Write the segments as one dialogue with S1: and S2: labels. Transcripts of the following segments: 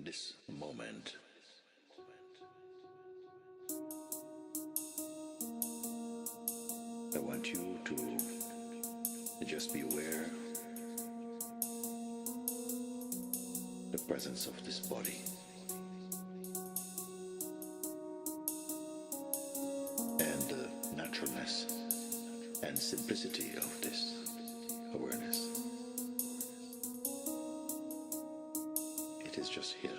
S1: in this moment. I want you to just be aware the presence of this body and the naturalness and simplicity of this awareness. It is just here.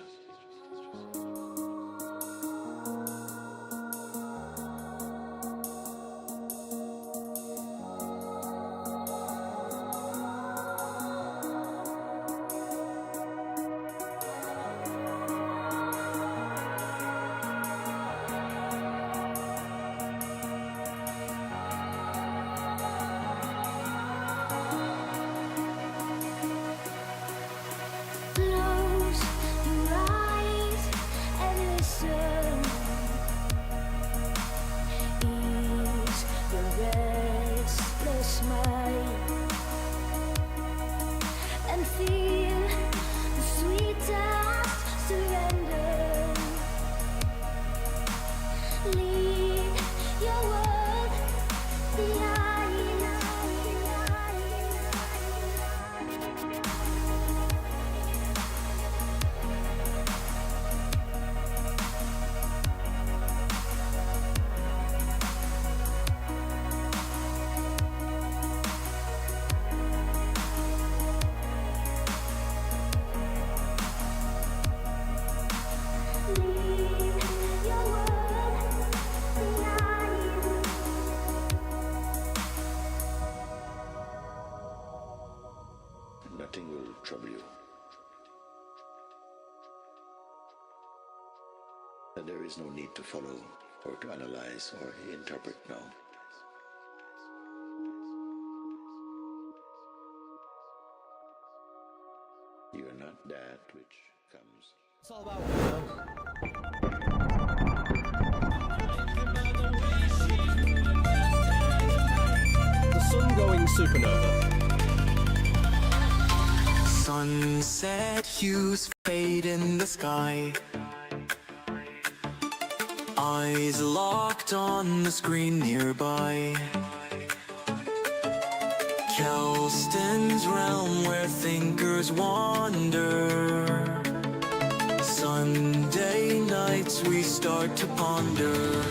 S1: Nothing will trouble you. And there is no need to follow or to analyze or interpret now. You are not that which comes.
S2: It's all about the sun going supernova.
S3: Sunset hues fade in the sky. Eyes locked on the screen nearby. Kelston's realm where thinkers wander. Sunday nights we start to ponder.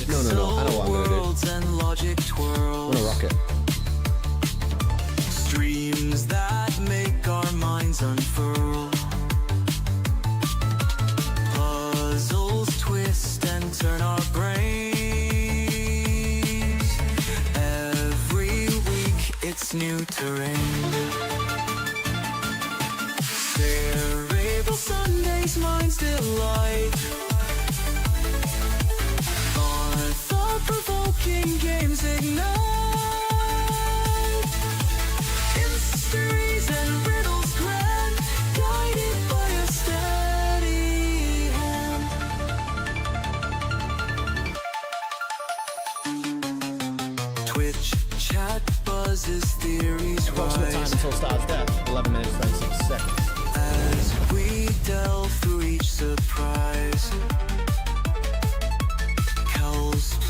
S2: No, I know what I'm gonna do.
S3: Worlds and logic twirls.
S2: I'm gonna rock it.
S3: Dreams that make our minds unfurl. Puzzles twist and turn our brains. Every week it's new terrain. Cerebral Sundays, minds delight. Our thought-provoking games ignite. Mysteries and riddles grand, guided by a steady hand. Twitch chat buzzes, theories
S2: Approximate time
S3: rise.
S2: until star's death, 11 minutes 26 seconds.
S3: As we delve through each surprise.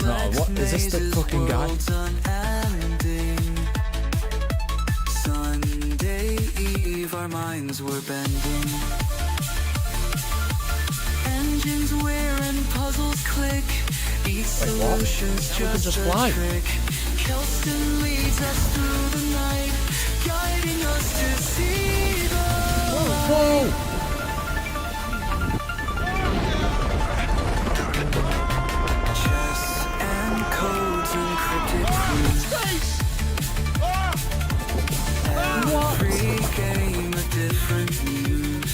S2: No, what is this, the fucking guy?
S3: Unending. Sunday Eve, our minds were bending. Engines wear and puzzles click. Each solution's just a
S2: fly.
S3: trick. Kelston leads us through the night, guiding us to see the light. Chess and codes, encrypted clues. Every game a different news.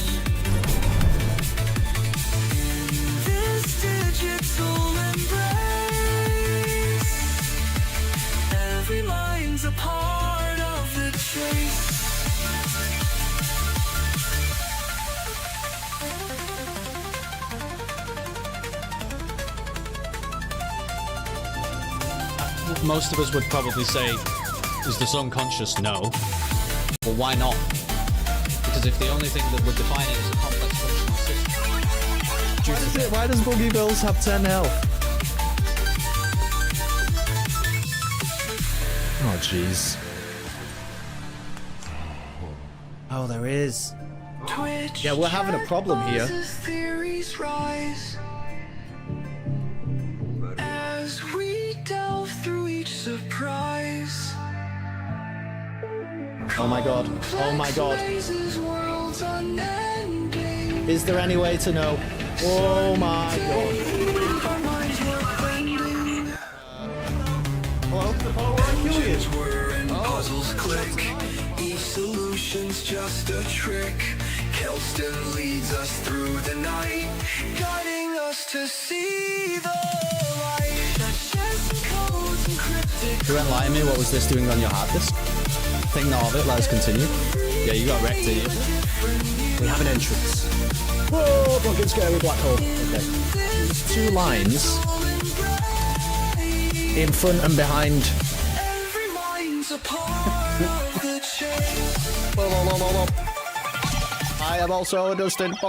S3: In this digital embrace, every line's a part of the chase.
S4: Most of us would probably say, is the sun conscious? No. Well, why not? Because if the only thing that would define it is a complex functional system.
S2: Why does Boogie Bills have 10 health? Oh, jeez. Oh, there is. Yeah, we're having a problem here.
S3: Theories rise as we delve through each surprise.
S2: Oh my god. Oh my god.
S3: Worlds unending.
S2: Is there any way to know? Oh my god.
S3: Our minds were blending.
S2: Hello? Oh, we're
S3: Kids were and puzzles click. Each solution's just a trick. Kelston leads us through the night, guiding us to see the light. That chess codes encrypted.
S2: You enlighten me, what was this doing on your hard disk? Think not of it, let us continue. Yeah, you got wrecked, didn't you? We have an entrance. Whoa, fucking scary black hole. Okay. There's 2 lines in front and behind.
S3: Every mind's a part of the chase.
S2: I am also a Dustin.
S1: I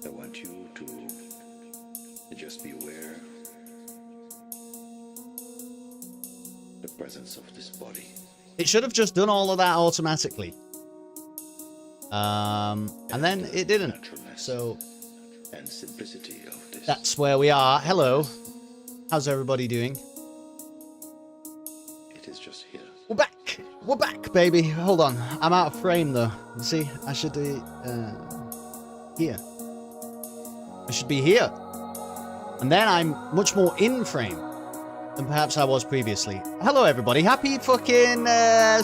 S1: want you to just be aware the presence of this body.
S5: It should have just done all of that automatically. And then it didn't.
S1: Naturalness
S5: So
S1: and simplicity of this.
S5: that's where we are. Hello. How's everybody doing?
S1: It is just here.
S5: We're back. We're back, baby. Hold on. I'm out of frame, though. See, I should be here. I should be here. And then I'm much more in frame than perhaps I was previously. Hello, everybody. Happy fucking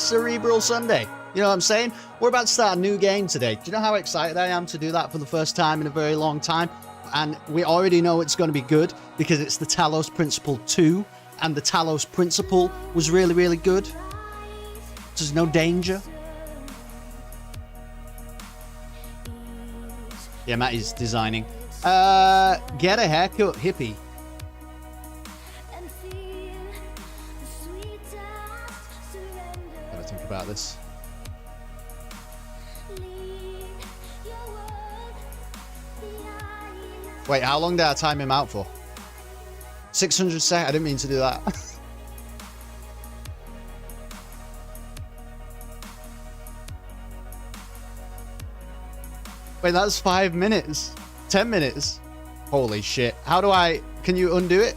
S5: Cerebral Sunday. You know what I'm saying? We're about to start a new game today. Do you know how excited I am to do that for the first time in a very long time? And we already know it's going to be good because it's the Talos Principle 2. And the Talos Principle was really, really good. There's no danger. Yeah, Matt is designing. Get a haircut, hippie. Gotta think about this. Wait, how long did I time him out for? 600 seconds? I didn't mean to do that. Wait, that's 5 minutes. 10 minutes. Holy shit. How do I... Can you undo it?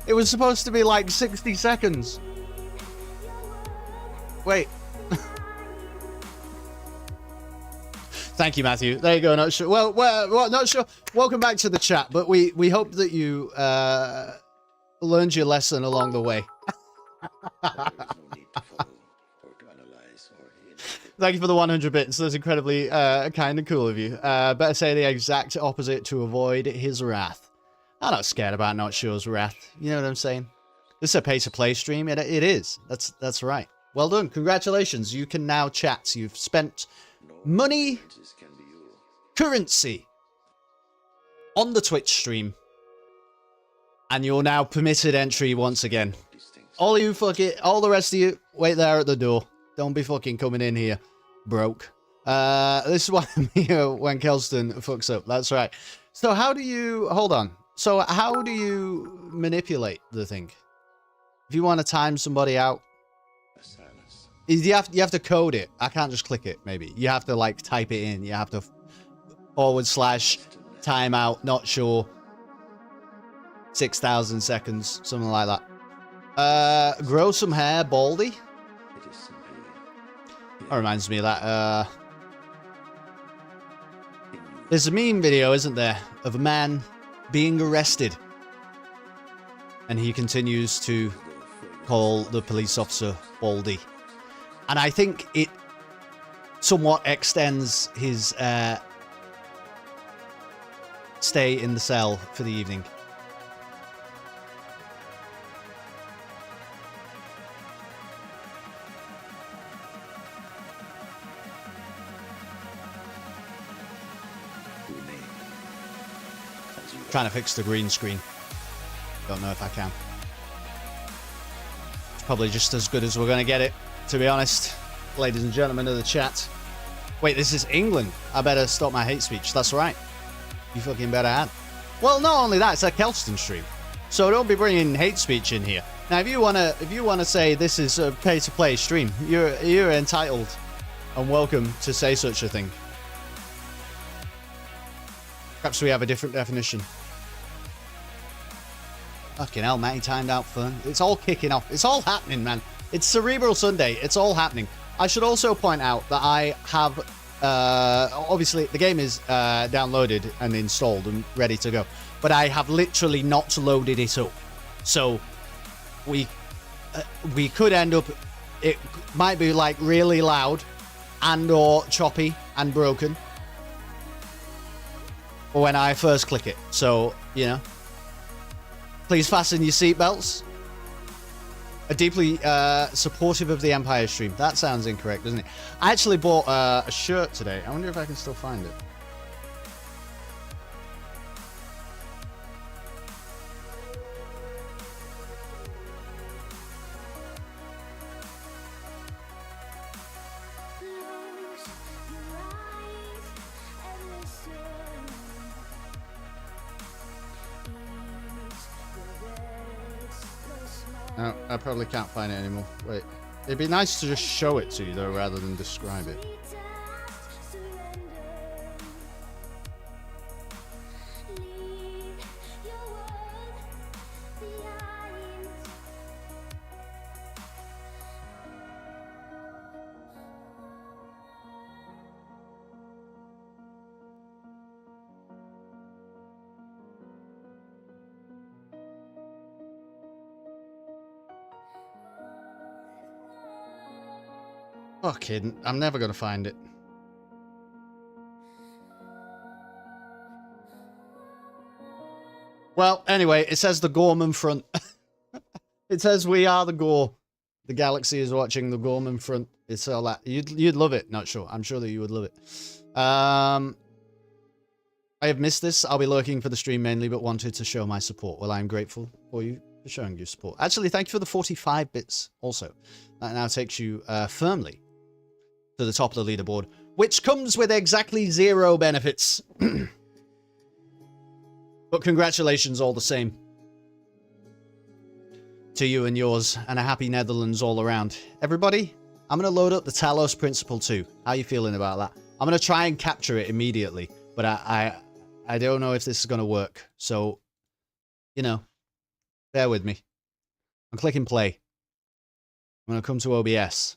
S5: It was supposed to be like 60 seconds. Wait. Thank you, Matthew. There you go. Not sure. Well, not sure. Welcome back to the chat, but we hope that you learned your lesson along the way.
S1: There is no need to follow or to analyze or interpret.
S5: Thank you for the 100 bits. That's incredibly kind and cool of you. Better say the exact opposite to avoid his wrath. I'm not scared about Not Sure's wrath. You know what I'm saying? This is a pay-to-play stream. It is. That's right. Well done. Congratulations. You can now chat. You've spent money,
S1: This can be you.
S5: currency on the Twitch stream. And you're now permitted entry once again.
S1: These things.
S5: All you all the rest of you, wait there at the door. Don't be fucking coming in here, broke. This is why I'm here when Kelston fucks up. That's right. So how do you, hold on. So how do you manipulate the thing? If you want to time somebody out,
S1: A silence.
S5: you have to code it. I can't just click it, maybe. You have to like type it in. You have to / timeout, not sure. 6,000 seconds, something like that. Grow some hair, baldy.
S1: It is simply
S5: That reminds me of that.
S1: in you.
S5: There's a meme video, isn't there, of a man being arrested. And he continues to call the police officer baldy. And I think it somewhat extends his stay in the cell for the evening.
S1: Remain
S5: Trying to fix the green screen. Don't know if I can. It's probably just as good as we're going to get it, to be honest. Ladies and gentlemen of the chat. Wait, this is England. I better stop my hate speech. That's right. You fucking better add. Well, not only that, it's a Kelston stream. So don't be bringing hate speech in here. Now, if you wanna say this is a pay-to-play stream, you're entitled and welcome to say such a thing. Perhaps we have a different definition. Fucking hell, Matty timed out fun. It's all kicking off. It's all happening, man. It's Cerebral Sunday. It's all happening. I should also point out that I have, obviously the game is downloaded and installed and ready to go, but I have literally not loaded it up. So we could end up, it might be like really loud and or choppy and broken when I first click it. So, you know, please fasten your seatbelts. A deeply supportive of the Empire stream. That sounds incorrect, doesn't it? I actually bought a shirt today. I wonder if I can still find it. No, I probably can't find it anymore. Wait. It'd be nice to just show it to you, though, rather than describe it. Fucking, I'm never gonna find it. Well, anyway, it says the Gorman front. It says we are the Gore. The galaxy is watching the Gorman front. It's all that. You'd love it. Not sure. I'm sure that you would love it. I have missed this. I'll be lurking for the stream mainly, but wanted to show my support. Well, I'm grateful for you for showing your support. Actually, thank you for the 45 bits also. That now takes you firmly to the top of the leaderboard, which comes with exactly 0 benefits. But congratulations all the same to you and yours, and a happy Netherlands all around. Everybody, I'm going to load up the Talos Principle 2. How are you feeling about that? I'm going to try and capture it immediately, but I don't know if this is going to work. So, you know, bear with me. I'm clicking play. I'm going to come to OBS.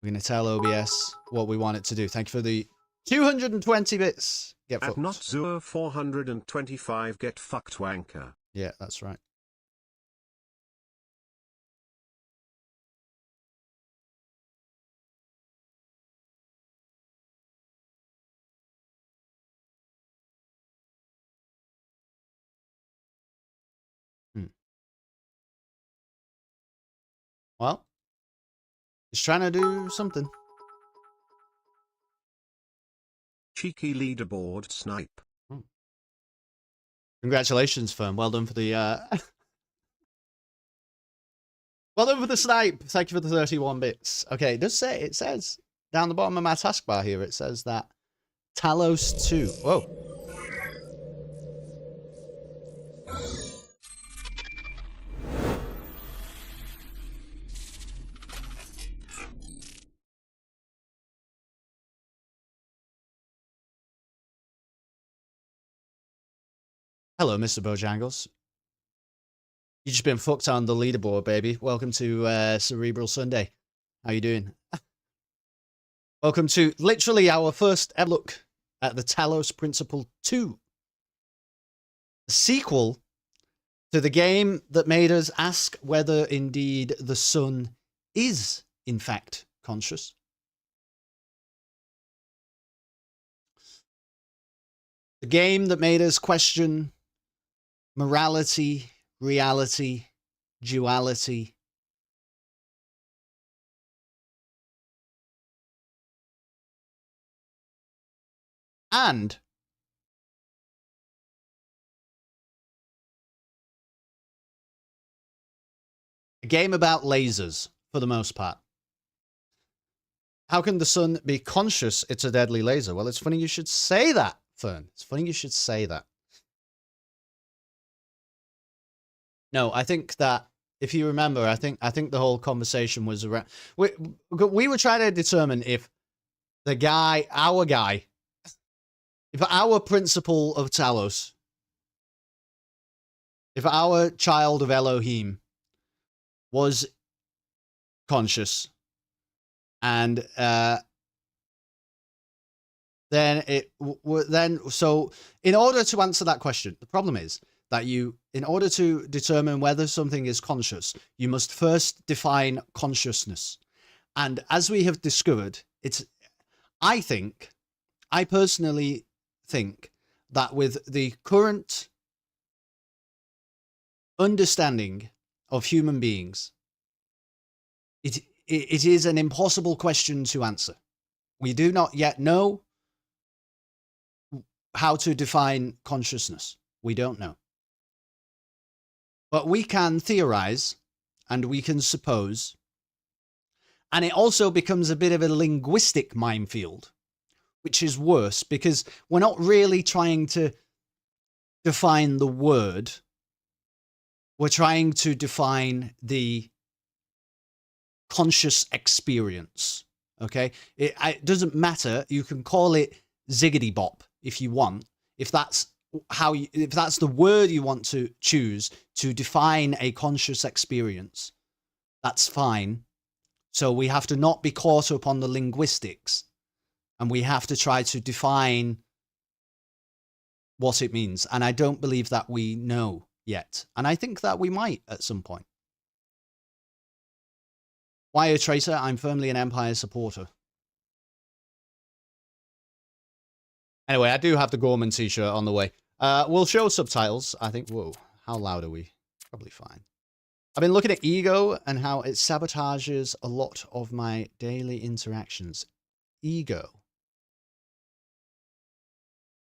S5: We're going to tell OBS what we want it to do. Thank you for the 220 bits. Get fucked.
S6: At not Zur 425 get fucked wanker.
S5: Yeah, that's right. Well, he's trying to do something.
S6: Cheeky leaderboard snipe.
S5: Congratulations, firm. Well done for the well done for the snipe. Thank you for the 31 bits. Okay, it does say, it says down the bottom of my taskbar here, it says that Talos 2. Whoa. Hello, Mr. Bojangles. You just been fucked on the leaderboard, baby. Welcome to Cerebral Sunday. How you doing? Welcome to literally our first ever look at the Talos Principle 2. A sequel to the game that made us ask whether indeed the sun is, in fact, conscious. The game that made us question morality, reality, duality. And a game about lasers, for the most part. How can the sun be conscious it's a deadly laser? Well, it's funny you should say that, Fern. It's funny you should say that. No, I think that, if you remember, I think the whole conversation was around... We were trying to determine if the guy, if our principle of Talos, if our child of Elohim was conscious, and so in order to answer that question, the problem is that in order to determine whether something is conscious, you must first define consciousness. And as we have discovered, I personally think that with the current understanding of human beings, it is an impossible question to answer. We do not yet know how to define consciousness. We don't know. But we can theorize and we can suppose. And it also becomes a bit of a linguistic minefield, which is worse because we're not really trying to define the word. We're trying to define the conscious experience. Okay? It doesn't matter. You can call it ziggity bop if you want. If that's the word you want to choose to define a conscious experience, that's fine. So we have to not be caught up on the linguistics, and we have to try to define what it means. And I don't believe that we know yet. And I think that we might at some point. Why a traitor? I'm firmly an Empire supporter. Anyway, I do have the Gorman t-shirt on the way. We'll show subtitles, I think. Whoa, how loud are we? Probably fine. I've been looking at ego and how it sabotages a lot of my daily interactions. Ego.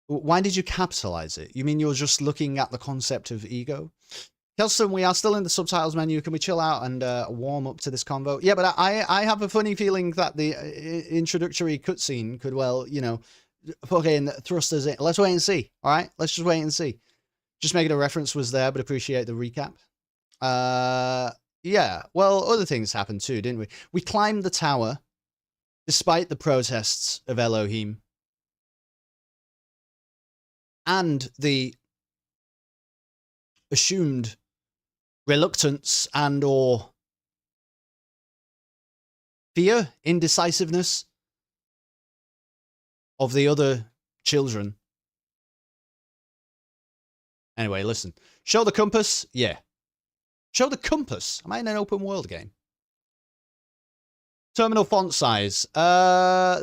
S5: Why did you capitalize it? You mean you're just looking at the concept of ego? Kelston, we are still in the subtitles menu. Can we chill out and warm up to this convo? Yeah, but I have a funny feeling that the introductory cutscene could, well, you know, fucking thrust us in. Let's wait and see. All right, let's just wait and see. Just making a reference was there, but appreciate the recap. Yeah, well, other things happened too, didn't we? We climbed the tower despite the protests of Elohim and the assumed reluctance and or fear, indecisiveness of the other children. Anyway, listen. Show the compass? Yeah. Show the compass? Am I in an open world game? Terminal font size.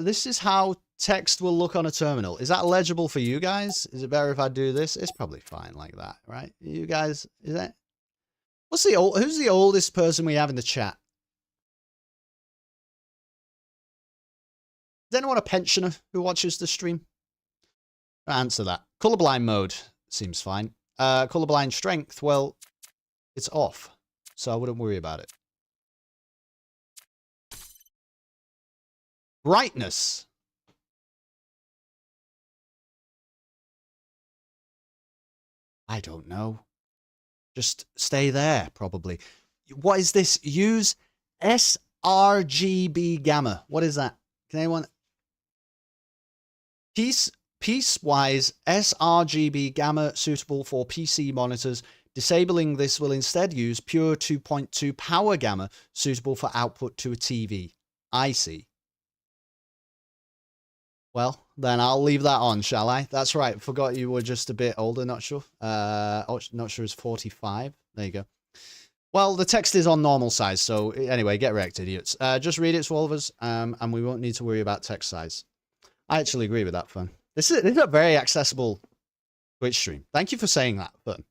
S5: This is how text will look on a terminal. Is that legible for you guys? Is it better if I do this? It's probably fine like that, right? You guys, is that? Who's the oldest person we have in the chat? Is anyone a pensioner who watches the stream? I'll answer that. Colorblind mode seems fine. Colorblind strength, well, it's off, so I wouldn't worry about it. Brightness. I don't know. Just stay there, probably. What is this? Use sRGB gamma. What is that? Can anyone? Piecewise sRGB gamma suitable for PC monitors. Disabling this will instead use pure 2.2 power gamma suitable for output to a TV. I see. Well, then I'll leave that on, shall I? That's right. Forgot you were just a bit older, not sure. Not sure it's 45. There you go. Well, the text is on normal size, so anyway, get wrecked, idiots. Just read it, Swolvers, and we won't need to worry about text size. I actually agree with that, Fun. This is a very accessible Twitch stream. Thank you for saying that, Fun.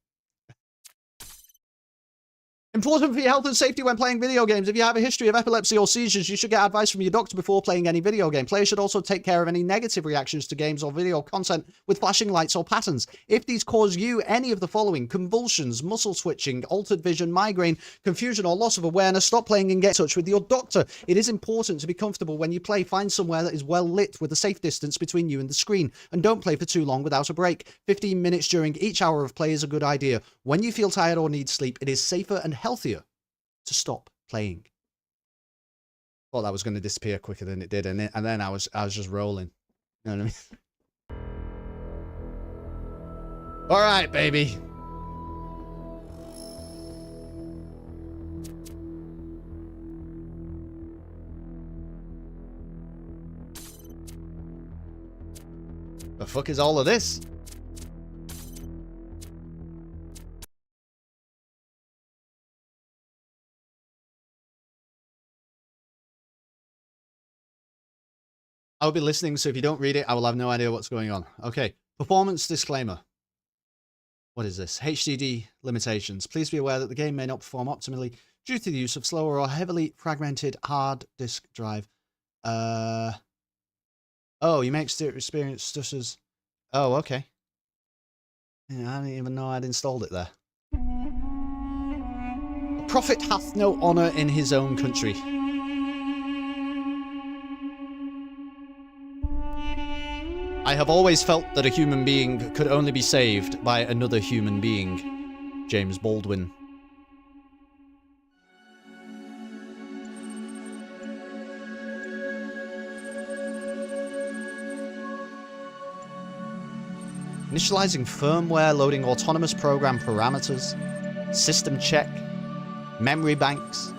S5: Important for your health and safety when playing video games. If you have a history of epilepsy or seizures, you should get advice from your doctor before playing any video game. Players should also take care of any negative reactions to games or video content with flashing lights or patterns. If these cause you any of the following: convulsions, muscle twitching, altered vision, migraine, confusion, or loss of awareness, stop playing and get in touch with your doctor. It is important to be comfortable when you play. Find somewhere that is well lit with a safe distance between you and the screen, and don't play for too long without a break. 15 minutes during each hour of play is a good idea. When you feel tired or need sleep, it is safer and healthier to stop playing. Thought that was going to disappear quicker than it did, and then I was just rolling. You know what I mean? All right, baby. The fuck is all of this? I'll be listening, so if you don't read it, I will have no idea what's going on. Okay, performance disclaimer. What is this? HDD limitations. Please be aware that the game may not perform optimally due to the use of slower or heavily fragmented hard disk drive. Oh, you may experience stutters. Oh, okay. Yeah, I didn't even know I'd installed it there. A prophet hath no honor in his own country. I have always felt that a human being could only be saved by another human being. James Baldwin. Initializing firmware, loading autonomous program parameters, system check, memory banks.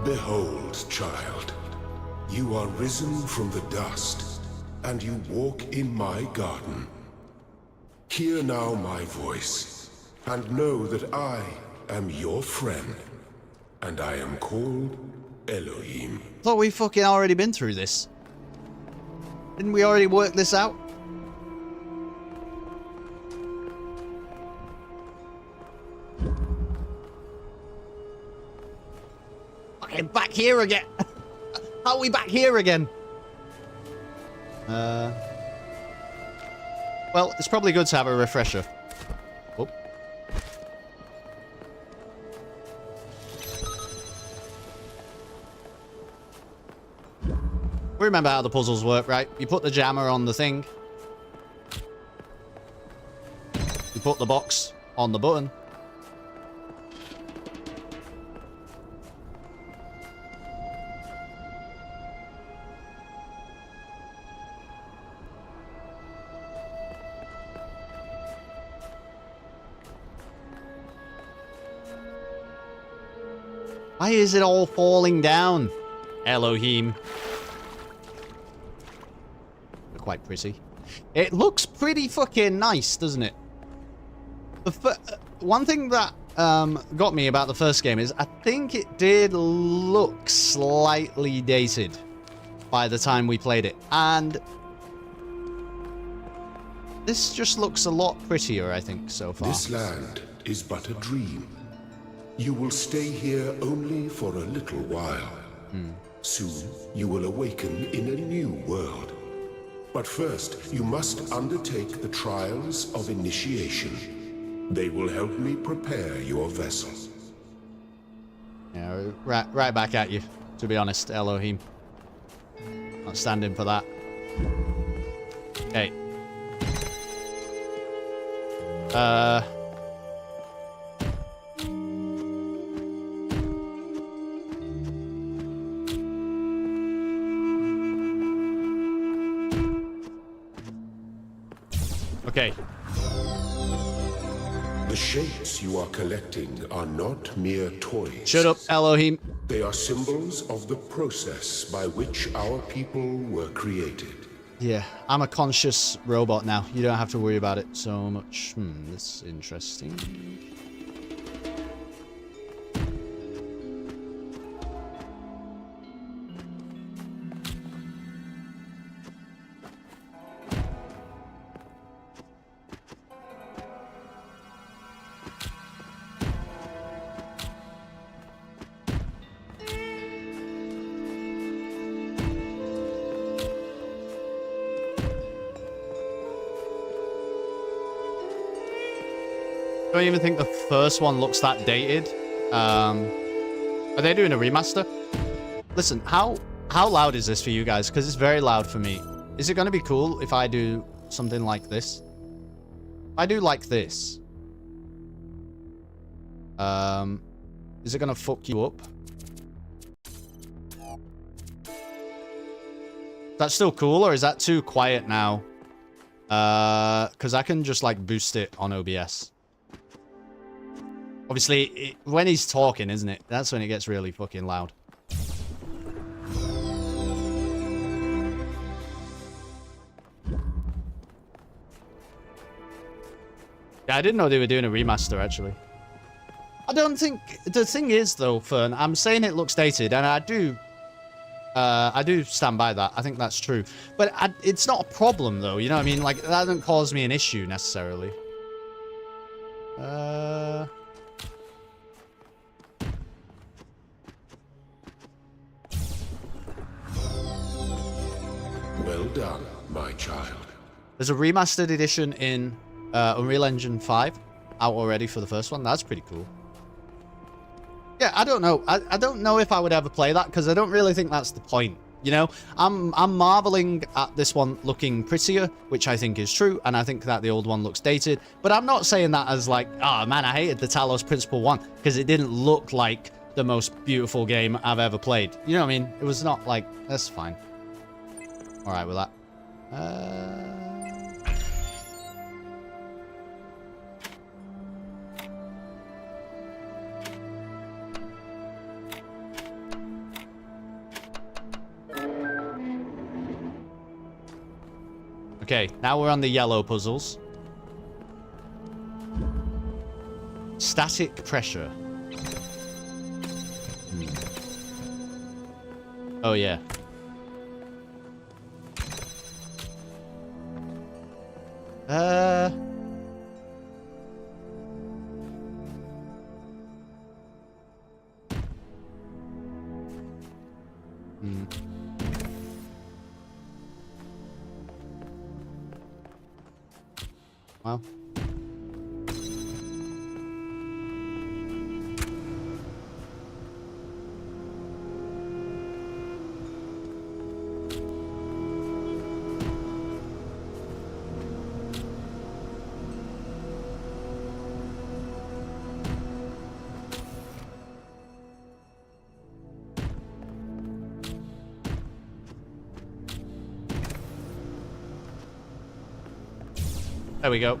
S7: Behold, child, you are risen from the dust, and you walk in my garden. Hear now my voice, and know that I am your friend, and I am called Elohim.
S5: Thought we fucking already been through this. Didn't we already work this out? Fucking back here again. How are we back here again? Well, it's probably good to have a refresher. Oh. We remember how the puzzles work, right? You put the jammer on the thing. You put the box on the button. Why is it all falling down? Elohim. Quite pretty. It looks pretty fucking nice, doesn't it? One thing that got me about the first game is I think it did look slightly dated by the time we played it. And this just looks a lot prettier, I think, so far.
S7: This land is but a dream. You will stay here only for a little while. Soon, you will awaken in a new world. But first, you must undertake the trials of initiation. They will help me prepare your vessel.
S5: Yeah, right back at you, to be honest, Elohim. Not standing for that. Okay. Okay.
S7: The shapes you are collecting are not mere toys.
S5: Shut up, Elohim.
S7: They are symbols of the process by which our people were created.
S5: Yeah, I'm a conscious robot now. You don't have to worry about it so much. That's interesting. I don't even think the first one looks that dated. Are they doing a remaster? Listen, how loud is this for you guys? Because it's very loud for me. Is it going to be cool if I do something like this? I do like this. Is it going to fuck you up? That's still cool, or is that too quiet now? Because I can just like boost it on OBS. Obviously, when he's talking, isn't it? That's when it gets really fucking loud. Yeah, I didn't know they were doing a remaster, actually. I don't think... The thing is, though, Fern, I'm saying it looks dated, and I do stand by that. I think that's true. But it's not a problem, though. You know what I mean? Like, that doesn't cause me an issue, necessarily.
S7: Well done, my child.
S5: There's a remastered edition in Unreal Engine 5 out already for the first one. That's pretty cool. Yeah, I don't know. I don't know if I would ever play that because I don't really think that's the point. You know, I'm marveling at this one looking prettier, which I think is true, and I think that the old one looks dated. But I'm not saying that as like, oh man, I hated the Talos Principle 1 because it didn't look like the most beautiful game I've ever played. You know what I mean? It was not like, that's fine. All right with that. Okay, now we're on the yellow puzzles. Static pressure. Oh, yeah. Well. There we go.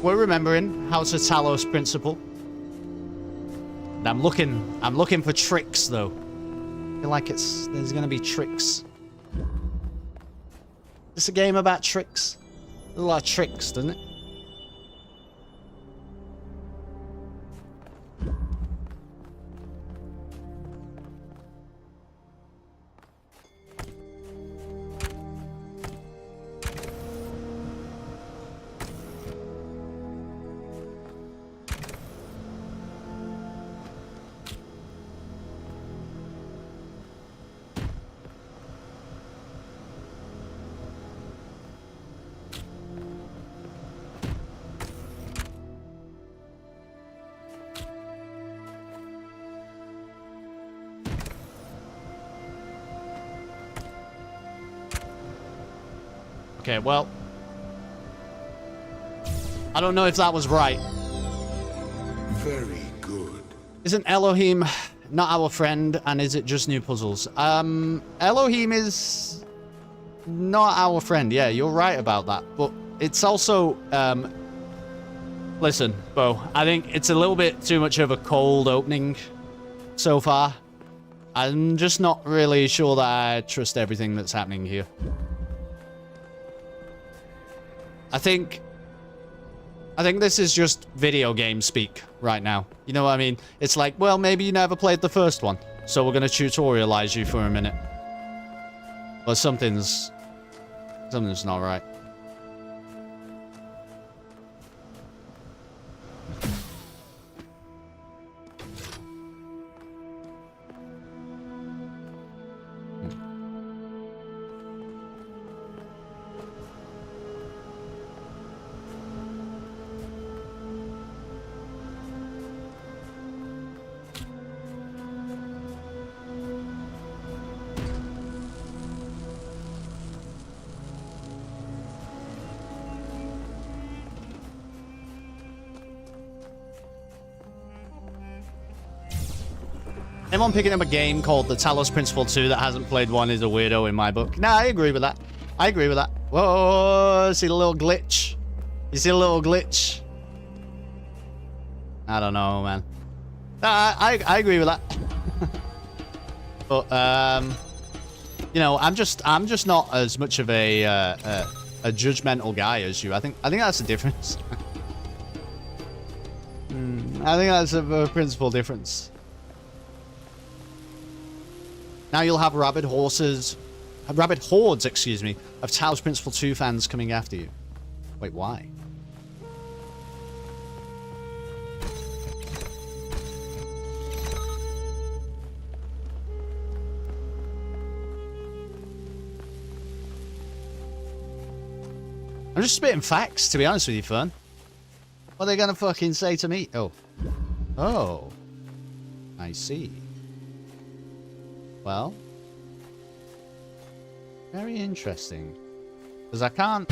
S5: We're remembering how to Talos Principle. And I'm looking for tricks though. I feel like there's gonna be tricks. It's a game about tricks. There's a lot of tricks, doesn't it? Okay, well, I don't know if that was right.
S7: Very good.
S5: Isn't Elohim not our friend, and is it just new puzzles? Elohim is not our friend. Yeah, you're right about that. But it's also, listen, Bo, I think it's a little bit too much of a cold opening so far. I'm just not really sure that I trust everything that's happening here. I think this is just video game speak right now. You know what I mean? It's like, well, maybe you never played the first one, so we're gonna tutorialize you for a minute. But something's not right. Anyone picking up a game called the Talos Principle 2 that hasn't played one is a weirdo in my book. Nah, I agree with that. I agree with that. Whoa, see the little glitch? You see the little glitch? I don't know, man. Nah, I agree with that. But, you know, I'm just not as much of a judgmental guy as you. I think that's the difference. I think that's a principal difference. Now you'll have rabid hordes, excuse me, of Talos Principle 2 fans coming after you. Wait, why? I'm just spitting facts, to be honest with you, Fern. What are they gonna fucking say to me? Oh. Oh. I see. Well. Very interesting. Because I can't...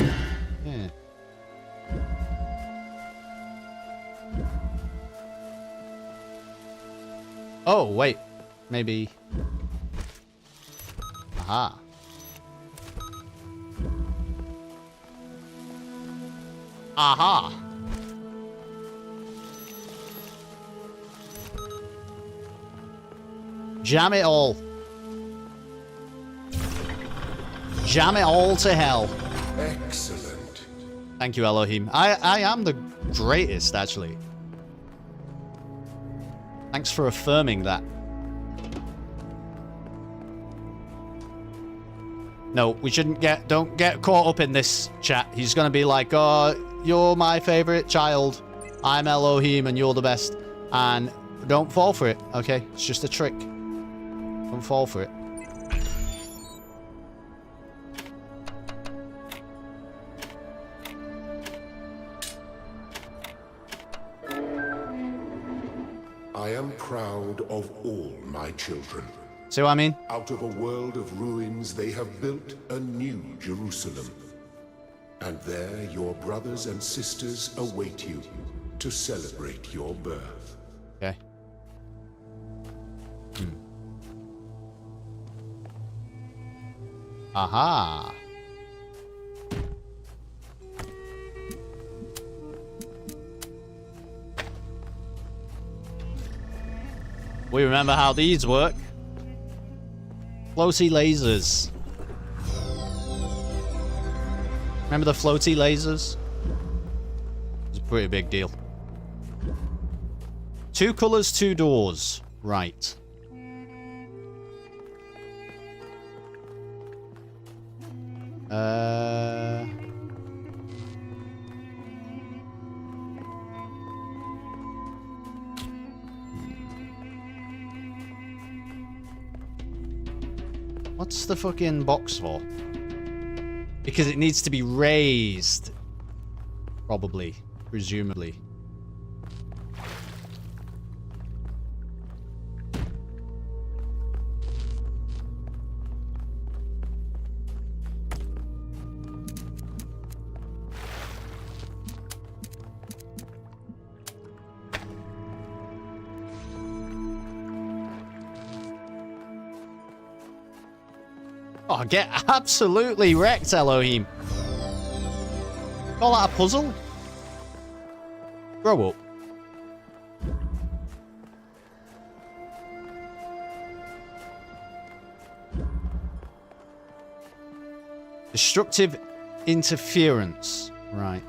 S5: Yeah. Oh, wait. Maybe... Aha. Aha. Jam it all. Jam it all to hell.
S7: Excellent.
S5: Thank you, Elohim. I am the greatest, actually. Thanks for affirming that. No, we shouldn't don't get caught up in this, chat. He's gonna be like, oh, you're my favorite child. I'm Elohim and you're the best. And don't fall for it, okay? It's just a trick. Don't fall for it.
S7: I am proud of all my children.
S5: See what I mean?
S7: Out of a world of ruins, they have built a new Jerusalem. And there your brothers and sisters await you to celebrate your birth.
S5: Okay. Aha. We remember how these work. Floaty lasers. Remember the floaty lasers? It's a pretty big deal. 2 colors, 2 doors. Right. What's the fucking box for? Because it needs to be raised. Probably. Presumably. Oh, get absolutely wrecked, Elohim. Call that a puzzle? Grow up. Destructive interference. Right.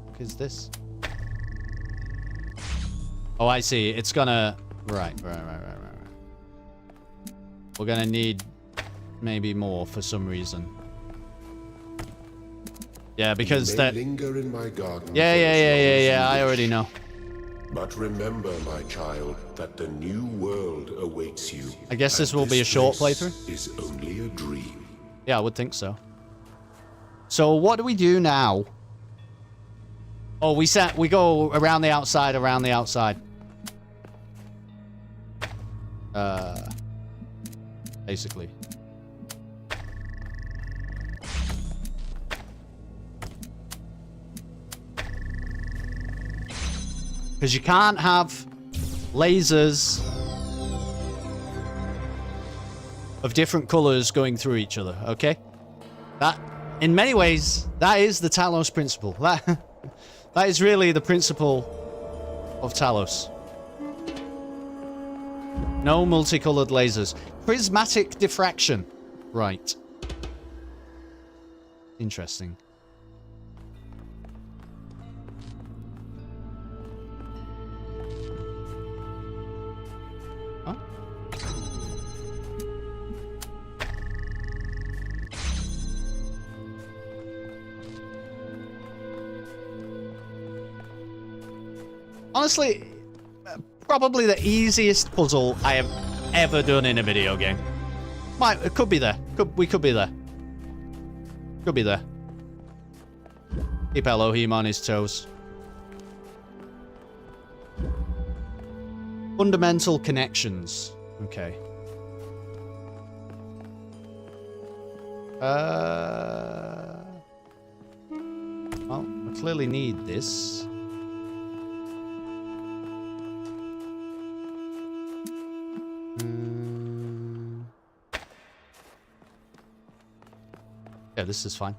S5: What is this? Oh, I see. It's gonna... Right. We're gonna need maybe more for some reason. Yeah, because that...
S7: linger in my garden.
S5: Yeah, I already know.
S7: But remember, my child, that the new world awaits you.
S5: I guess this will be a short playthrough.
S7: Is only a dream.
S5: Yeah, I would think so. So what do we do now? Oh, we go around the outside, basically. Because you can't have lasers of different colors going through each other, okay? That, in many ways, that is the Talos principle. That is really the principle of Talos. No multicolored lasers. Prismatic diffraction. Right. Interesting. Huh? Honestly, probably the easiest puzzle I have ever done in a video game. It could be there. We could be there. Could be there. Keep Elohim on his toes. Fundamental connections. Okay. Well, I clearly need this. Yeah, this is fine.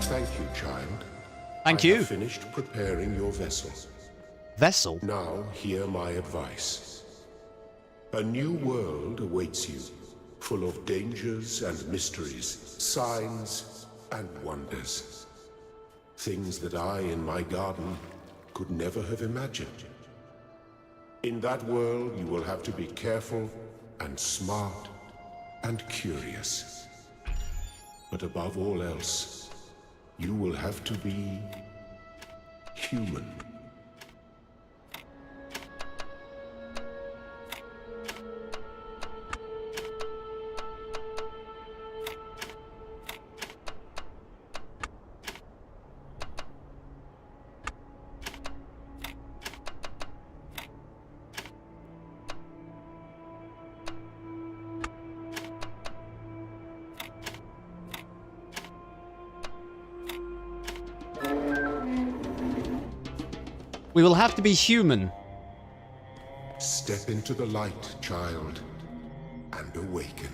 S7: Thank you, child.
S5: Thank
S7: I
S5: you.
S7: have finished preparing your vessel.
S5: Vessel?
S7: Now hear my advice. A new world awaits you, full of dangers and mysteries, signs and wonders. Things that I, in my garden, could never have imagined. In that world, you will have to be careful and smart and curious. But above all else, you will have to be human.
S5: We will have to be human.
S7: Step into the light, child, and awaken.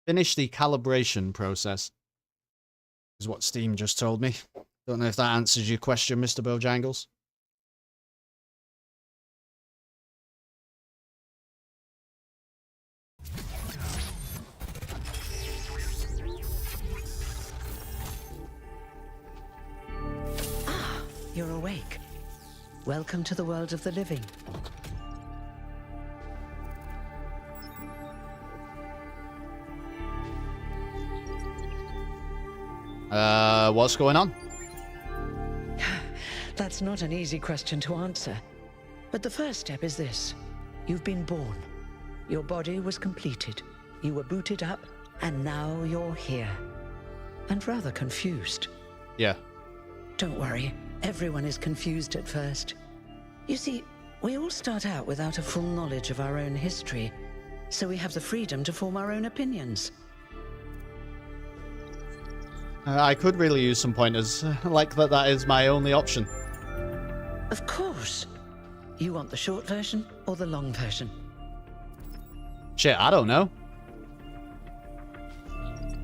S5: Finish the calibration process, is what Steam just told me. Don't know if that answers your question, Mr. Bojangles.
S8: Ah, you're awake. Welcome to the world of the living.
S5: What's going on?
S8: That's not an easy question to answer. But the first step is this. You've been born. Your body was completed. You were booted up, and now you're here. And rather confused.
S5: Yeah.
S8: Don't worry. Everyone is confused at first. You see, we all start out without a full knowledge of our own history, so we have the freedom to form our own opinions.
S5: I could really use some pointers. Like that is my only option.
S8: Of course. You want the short version or the long version?
S5: Shit, I don't know.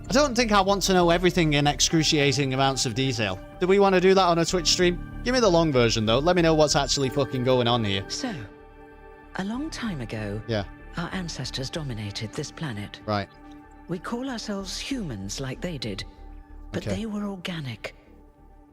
S5: I don't think I want to know everything in excruciating amounts of detail. Do we want to do that on a Twitch stream? Give me the long version, though. Let me know what's actually fucking going on here.
S8: So, a long time ago,
S5: yeah,
S8: our ancestors dominated this planet.
S5: Right.
S8: We call ourselves humans like they did, but
S5: Okay.
S8: they were organic.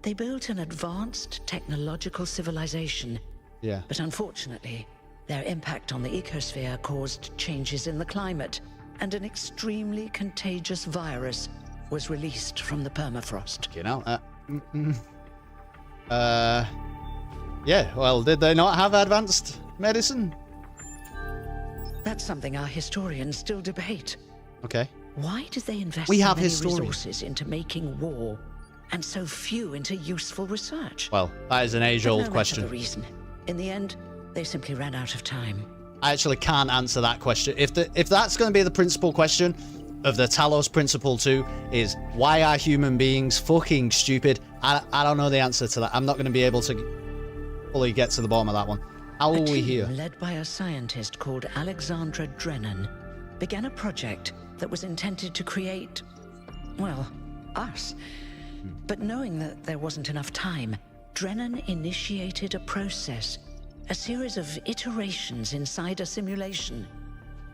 S8: They built an advanced technological civilization.
S5: Yeah.
S8: But unfortunately, their impact on the ecosphere caused changes in the climate, and an extremely contagious virus was released from the permafrost.
S5: You know, yeah, well, did they not have advanced medicine?
S8: That's something our historians still debate.
S5: Okay.
S8: Why did they invest
S5: We
S8: so
S5: have
S8: many
S5: historians.
S8: resources into making war, and so few into useful research?
S5: Well, that is an
S8: But no
S5: age-old
S8: matter
S5: question.
S8: the reason. In the end, they simply ran out of time.
S5: I actually can't answer that question. If that's going to be the principal question of the Talos Principle 2 is why are human beings fucking stupid? I don't know the answer to that. I'm not going to be able to fully get to the bottom of that one. How are
S8: A
S5: we
S8: team
S5: here?
S8: led by a scientist called Alexandra Drennan began a project that was intended to create, well, us. But knowing that there wasn't enough time, Drennan initiated a process, a series of iterations inside a simulation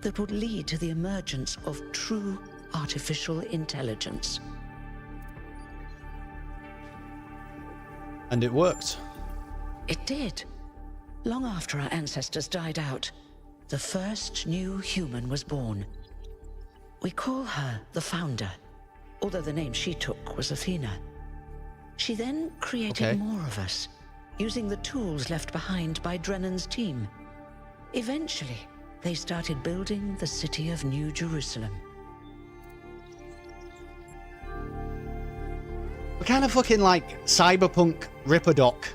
S8: that would lead to the emergence of true artificial intelligence.
S5: And it worked.
S8: It did. Long after our ancestors died out, the first new human was born. We call her the Founder, although the name she took was Athena. She then created
S5: Okay.
S8: more of us, using the tools left behind by Drennan's team. Eventually, they started building the city of New Jerusalem.
S5: What kind of fucking, like, cyberpunk Ripperdoc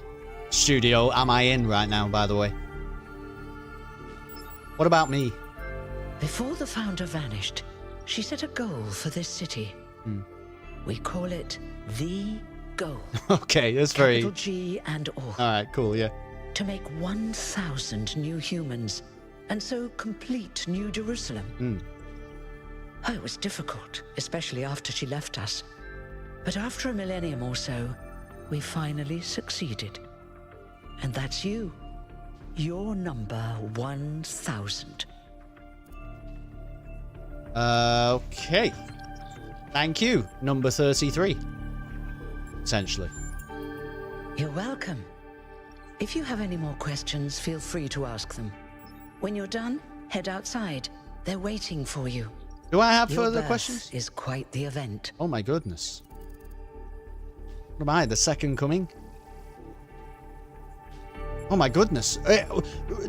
S5: studio am I in right now, by the way? What about me?
S8: Before the Founder vanished, she set a goal for this city. We call it the goal.
S5: Okay, that's very...
S8: Capital G and all.
S5: Alright, cool, yeah.
S8: To make 1,000 new humans, and so complete New Jerusalem. Oh, it was difficult, especially after she left us. But after a millennium or so, we finally succeeded. And that's you. You're number 1,000.
S5: Okay. Thank you, number 33. Essentially.
S8: You're welcome. If you have any more questions, feel free to ask them. When you're done, head outside. They're waiting for you.
S5: Do I have
S8: Your
S5: further
S8: birth
S5: questions?
S8: is quite the event.
S5: Oh my goodness. What am I, the second coming? Oh my goodness.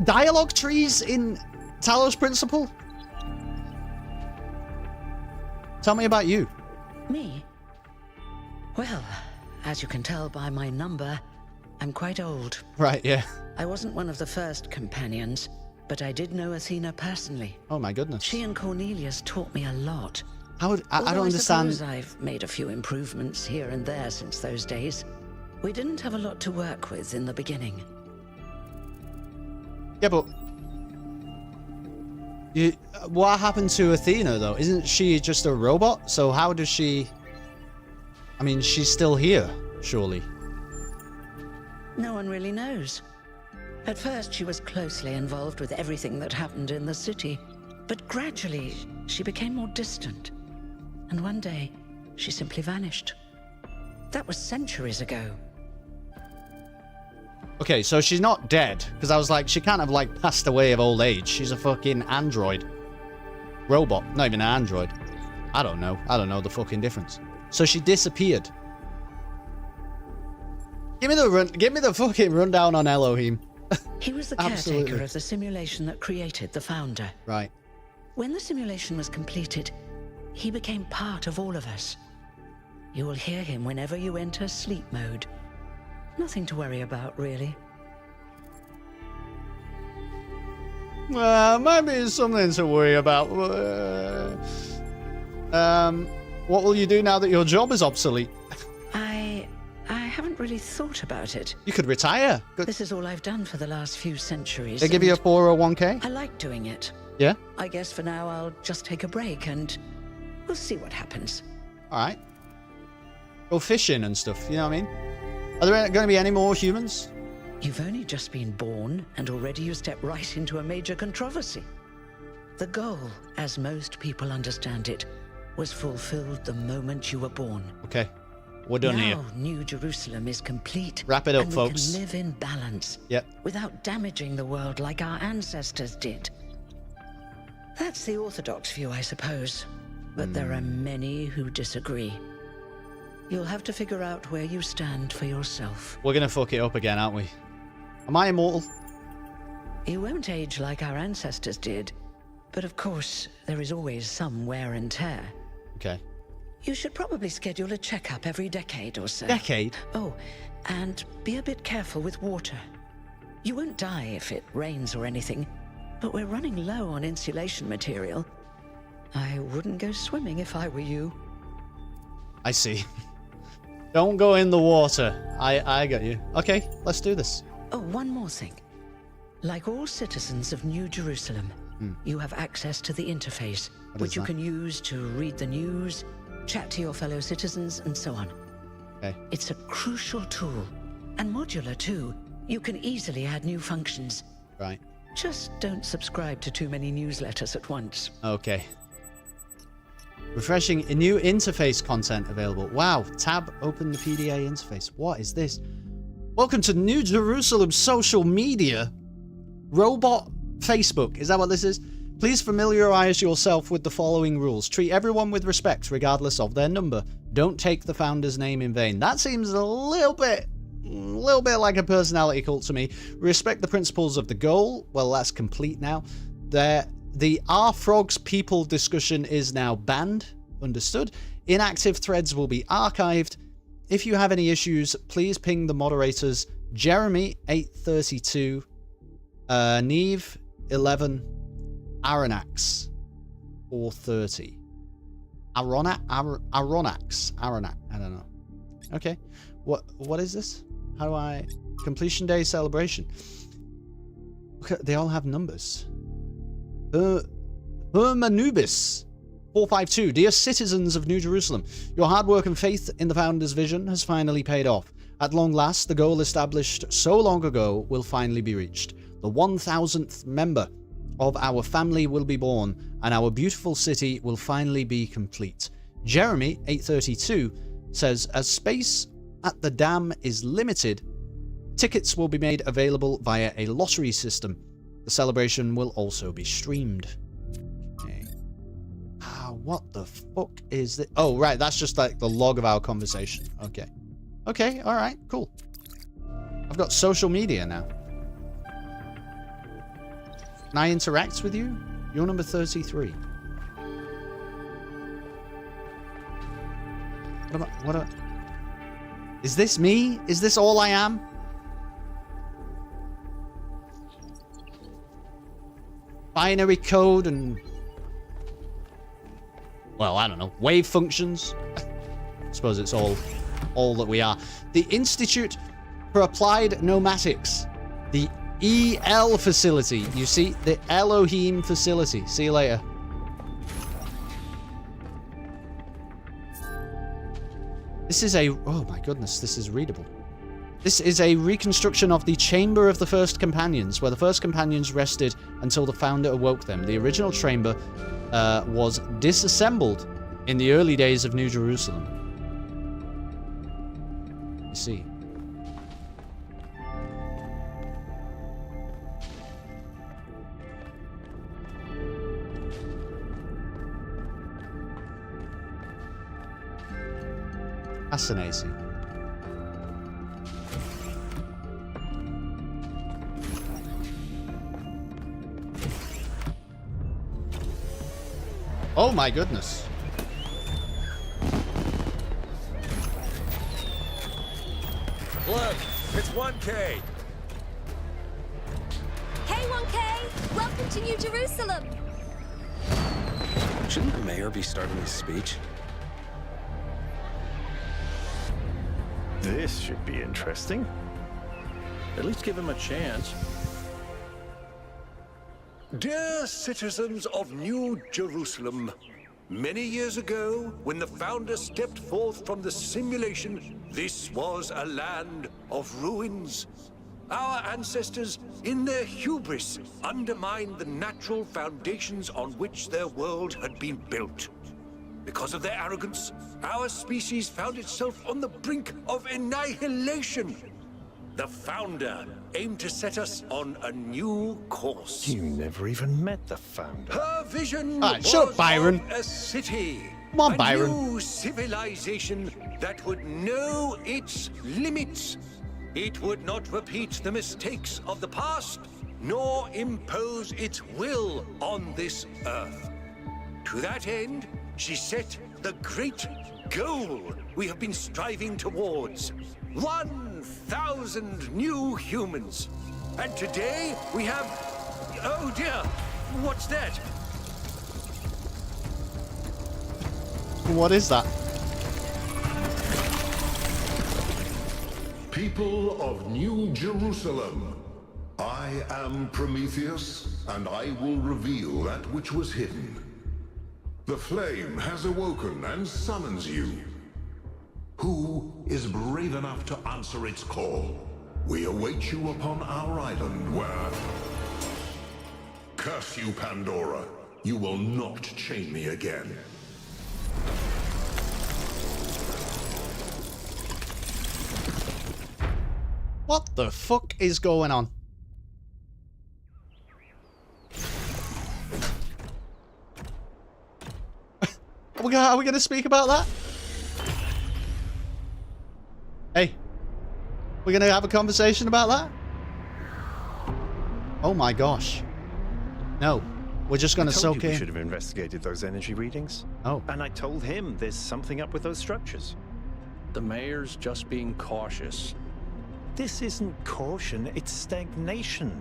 S5: Dialogue trees in Talos Principle? Tell me about you.
S8: Me? Well, as you can tell by my number, I'm quite old.
S5: Right, yeah.
S8: I wasn't one of the first companions, but I did know Athena personally.
S5: Oh my goodness.
S8: She and Cornelius taught me a lot.
S5: I don't
S8: Although
S5: understand.
S8: I suppose I've made a few improvements here and there since those days. We didn't have a lot to work with in the beginning.
S5: Yeah, but what happened to Athena, though? Isn't she just a robot? So how does she... I mean, she's still here, surely.
S8: No one really knows. At first, she was closely involved with everything that happened in the city, but gradually, she became more distant. And one day, she simply vanished. That was centuries ago.
S5: Okay, so she's not dead, because I was like, she can't have, like, passed away of old age. She's a fucking android. Robot, not even an android. I don't know the fucking difference. So she disappeared. Give me the fucking rundown on Elohim.
S8: He was the
S5: Absolutely.
S8: caretaker of the simulation that created the Founder.
S5: Right.
S8: When the simulation was completed, he became part of all of us. You will hear him whenever you enter sleep mode. Nothing to worry about, really.
S5: Maybe something to worry about. What will you do now that your job is obsolete?
S8: I haven't really thought about it.
S5: You could retire. Good.
S8: This is all I've done for the last few centuries.
S5: They give you a 401k?
S8: I like doing it.
S5: Yeah?
S8: I guess for now I'll just take a break and we'll see what happens.
S5: Alright. Go fishing and stuff, you know what I mean? Are there going to be any more humans?
S8: You've only just been born, and already you step right into a major controversy. The goal, as most people understand it, was fulfilled the moment you were born.
S5: Okay. We're done here.
S8: Now, New Jerusalem is complete.
S5: Wrap it up,
S8: and
S5: folks.
S8: We can live in balance.
S5: Yep.
S8: Without damaging the world like our ancestors did. That's the orthodox view, I suppose. But there are many who disagree. You'll have to figure out where you stand for yourself.
S5: We're going to fuck it up again, aren't we? Am I immortal?
S8: You won't age like our ancestors did. But of course, there is always some wear and tear.
S5: Okay.
S8: You should probably schedule a checkup every decade or so.
S5: Decade?
S8: Oh, and be a bit careful with water. You won't die if it rains or anything, but we're running low on insulation material. I wouldn't go swimming if I were you.
S5: I see. Don't go in the water. I got you. Okay, let's do this.
S8: Oh, one more thing. Like all citizens of New Jerusalem, you have access to the interface, which you can use to read the news, chat to your fellow citizens, and so on.
S5: Okay.
S8: It's a crucial tool, and modular too. You can easily add new functions.
S5: Right.
S8: Just don't subscribe to too many newsletters at once.
S5: Okay. Refreshing a new interface content available. Wow. Tab, open the PDA interface. What is this? Welcome to New Jerusalem social media. Robot Facebook. Is that what this is? Please familiarize yourself with the following rules. Treat everyone with respect, regardless of their number. Don't take the founder's name in vain. That seems a little bit like a personality cult to me. Respect the principles of the goal. Well, that's complete now. The Our Frogs people discussion is now banned. Understood. Inactive threads will be archived. If you have any issues, please ping the moderators Jeremy 832, Neve 11, Aronax 430. Aronax. I don't know. Okay. What is this? How do I completion day celebration? Okay, they all have numbers. Hermanubis 452. Dear citizens of New Jerusalem, your hard work and faith in the Founder's vision has finally paid off. At long last, the goal established so long ago will finally be reached. The 1000th member of our family will be born, and our beautiful city will finally be complete. Jeremy 832 says, as space at the dam is limited, tickets will be made available via a lottery system. The celebration will also be streamed. Okay. What the fuck is this? Oh, right. That's just like the log of our conversation. Okay. Okay. All right. Cool. I've got social media now. Can I interact with you? You're number 33. Is this me? Is this all I am? Binary code and... well, I don't know. Wave functions? I suppose it's all that we are. The Institute for Applied Nomatics. The EL facility. You see? The Elohim facility. See you later. This is a... oh my goodness, this is readable. This is a reconstruction of the Chamber of the First Companions, where the First Companions rested until the Founder awoke them. The original chamber was disassembled in the early days of New Jerusalem. You see. Fascinating. Oh my goodness.
S9: Look, it's 1K.
S10: Hey, 1K! Welcome to New Jerusalem!
S9: Shouldn't the mayor be starting his speech?
S11: This should be interesting.
S9: At least give him a chance.
S12: Dear citizens of New Jerusalem, many years ago, when the founder stepped forth from the simulation, this was a land of ruins. Our ancestors, in their hubris, undermined the natural foundations on which their world had been built. Because of their arrogance, our species found itself on the brink of annihilation. The founder aimed to set us on a new course.
S11: You never even met the founder.
S12: Her vision
S5: shut up,
S12: was
S5: Byron.
S12: of a city.
S5: Come on,
S12: a
S5: Byron.
S12: new civilization that would know its limits. It would not repeat the mistakes of the past, nor impose its will on this earth. To that end, she set the great goal we have been striving towards. 1,000 new humans. And today we have... Oh dear, what's that?
S5: What is that?
S7: People of New Jerusalem, I am Prometheus, and I will reveal that which was hidden. The flame has awoken and summons you. Who is brave enough to answer its call? We await you upon our island where... Curse you, Pandora. You will not chain me again.
S5: What the fuck is going on? Are we gonna speak about that? Hey, we're gonna have a conversation about that? Oh my gosh. No, we're just gonna soak
S11: We
S5: in.
S11: should have investigated those energy readings.
S5: Oh.
S11: And I told him there's something up with those structures.
S9: The mayor's just being cautious.
S11: This isn't caution, it's stagnation.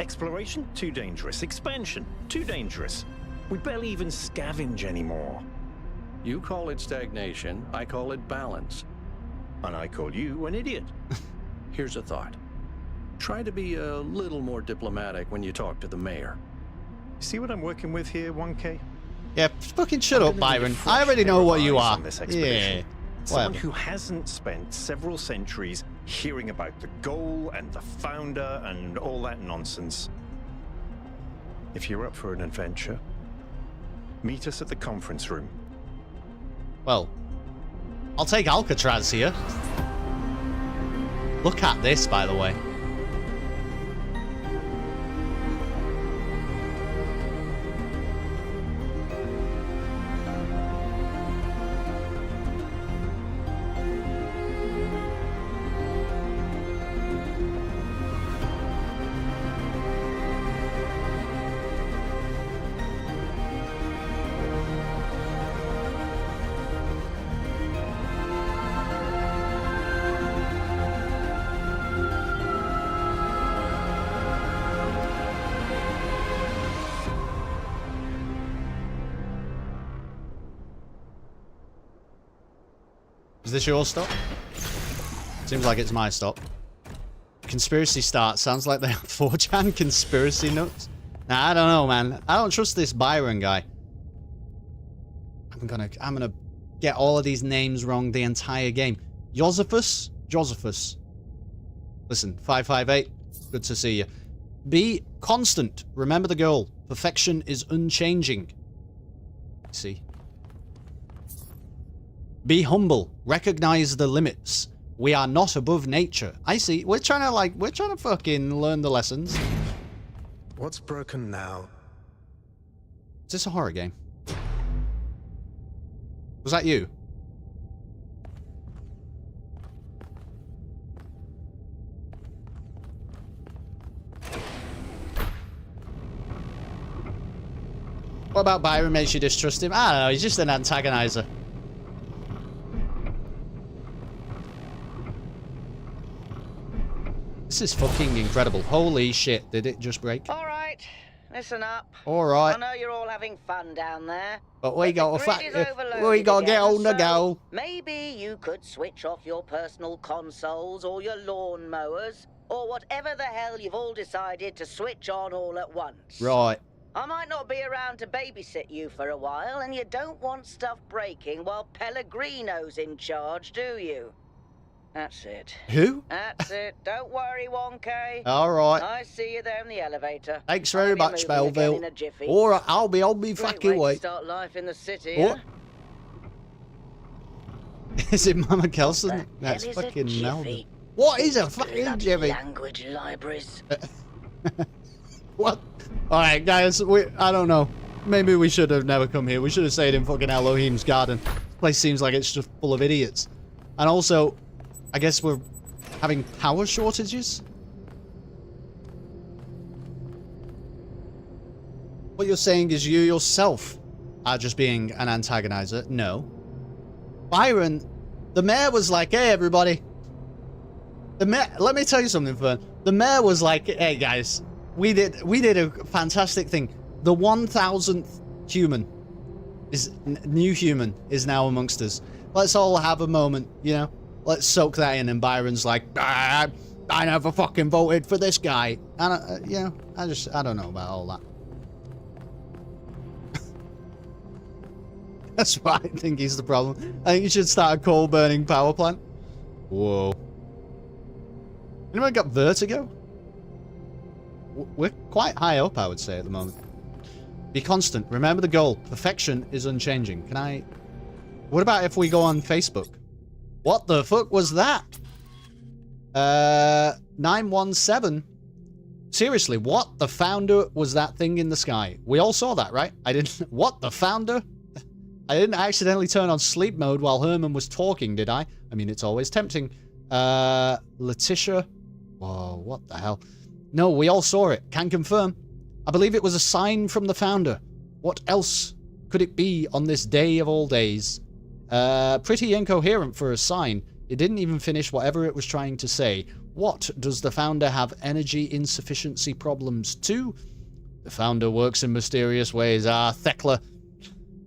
S11: Exploration? Too dangerous. Expansion? Too dangerous. We barely even scavenge anymore.
S9: You call it stagnation, I call it balance.
S11: And I call you an idiot.
S9: Here's a thought. Try to be a little more diplomatic when you talk to the mayor.
S11: See what I'm working with here, 1K?
S5: Yeah, fucking shut
S11: I'm
S5: up,
S11: gonna need a
S5: Byron.
S11: fresh
S5: I already
S11: pair
S5: know
S11: of
S5: what you
S11: eyes
S5: are.
S11: on this
S5: Yeah,
S11: expedition. Someone
S5: whatever.
S11: who hasn't spent several centuries hearing about the goal and the founder and all that nonsense. If you're up for an adventure, meet us at the conference room.
S5: Well, I'll take Alcatraz here. Look at this, by the way. Is this your stop? Seems like it's my stop. Conspiracy start. Sounds like they have 4chan conspiracy notes. Nah, I don't know, man. I don't trust this Byron guy. I'm gonna get all of these names wrong the entire game. Josephus? Josephus. Listen, 558. Good to see you. Be constant. Remember the goal. Perfection is unchanging. See. Be humble. Recognize the limits. We are not above nature. I see. We're trying to fucking learn the lessons.
S13: What's broken now?
S5: Is this a horror game? Was that you? What about Byron makes you distrust him? I don't know, he's just an antagonizer. This is fucking incredible. Holy shit, did it just break?
S14: All right, listen up.
S5: All right.
S14: I know you're all having fun down there.
S5: But we got
S14: to
S5: get on the go.
S14: Maybe you could switch off your personal consoles or your lawn mowers or whatever the hell you've all decided to switch on all at once.
S5: Right.
S14: I might not be around to babysit you for a while, and you don't want stuff breaking while Pellegrino's in charge, do you? That's it.
S5: Who?
S14: That's it. Don't worry, 1K.
S5: All right.
S14: I see you there in the elevator.
S5: Thanks very much, Melville. All right, I'll be on me fucking way.
S14: Start life in the city.
S5: Oh.
S14: Huh?
S5: Is it Mama Kelson? That's fucking Melville. What is a fucking jiffy?
S14: Language libraries.
S5: What? All right, guys. I don't know. Maybe we should have never come here. We should have stayed in fucking Elohim's garden. This place seems like it's just full of idiots. And also, I guess we're having power shortages? What you're saying is you yourself are just being an antagonizer? No. Byron, the mayor was like, hey, everybody. The mayor, let me tell you something, Fern. The mayor was like, hey, guys, we did a fantastic thing. The 1000th human new human is now amongst us. Let's all have a moment, you know? Let's soak that in. And Byron's like, I never fucking voted for this guy. And, you know, I don't know about all that. That's why I think he's the problem. I think you should start a coal-burning power plant. Whoa. Anyone got vertigo? We're quite high up, I would say, at the moment. Be constant. Remember the goal. Perfection is unchanging. Can I... What about if we go on Facebook? What the fuck was that? 917. Seriously, what the founder was that thing in the sky? We all saw that, right? I didn't... What the founder? I didn't accidentally turn on sleep mode while Herman was talking, did I? I mean, it's always tempting. Letitia. Whoa, what the hell? No, we all saw it. Can confirm. I believe it was a sign from the founder. What else could it be on this day of all days? Pretty incoherent for a sign. It didn't even finish whatever it was trying to say. What, does the founder have energy insufficiency problems too? The founder works in mysterious ways. Ah, Thekla.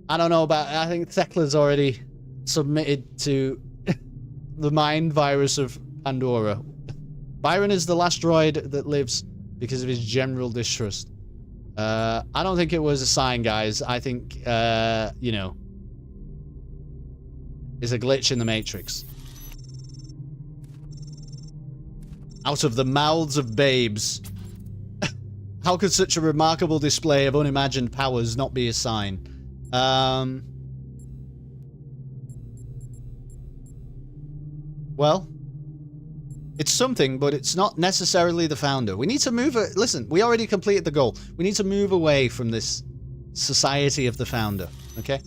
S5: I don't know about... I think Thekla's already submitted to the mind virus of Pandora. Byron is the last droid that lives because of his general distrust. I don't think it was a sign, guys. I think, you know, it's a glitch in the Matrix. Out of the mouths of babes. How could such a remarkable display of unimagined powers not be a sign? Well, it's something, but it's not necessarily the founder. We need to move it. Listen, we already completed the goal. We need to move away from this society of the founder, okay?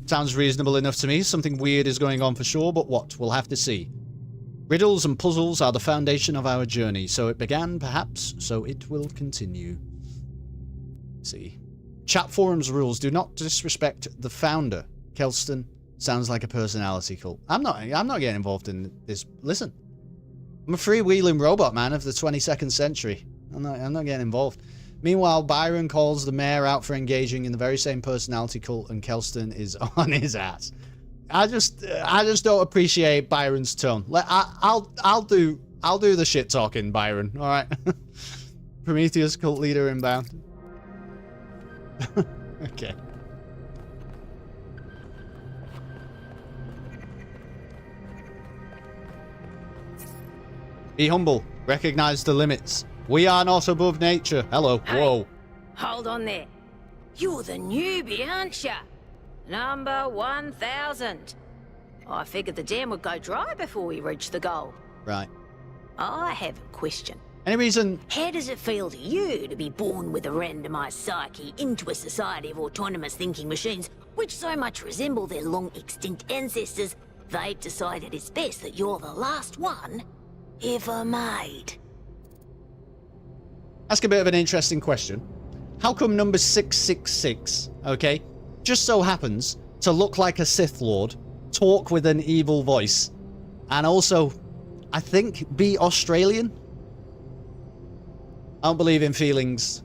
S5: Sounds reasonable enough to me. Something weird is going on for sure, but what? We'll have to see. Riddles and puzzles are the foundation of our journey. So it began, perhaps, so it will continue. Let's see. Chat forums rules. Do not disrespect the founder. Kelston sounds like a personality cult. I'm not getting involved in this. Listen. I'm a freewheeling robot, man, of the 22nd century. I'm not getting involved. Meanwhile, Byron calls the mayor out for engaging in the very same personality cult, and Kelston is on his ass. I just don't appreciate Byron's tone. I'll do the shit talking, Byron. All right. Prometheus cult leader inbound. Okay. Be humble. Recognize the limits. We are not above nature. Hello.
S15: Hey,
S5: whoa.
S15: Hold on there. You're the newbie, aren't ya? Number 1000. I figured the dam would go dry before we reach the goal.
S5: Right.
S15: I have a question.
S5: Any reason?
S15: How does it feel to you to be born with a randomized psyche into a society of autonomous thinking machines which so much resemble their long-extinct ancestors, they've decided it's best that you're the last one ever made?
S5: ask a bit of an interesting question. How come number 666, okay, just so happens to look like a Sith Lord, talk with an evil voice, and also, I think, be Australian? I don't believe in feelings.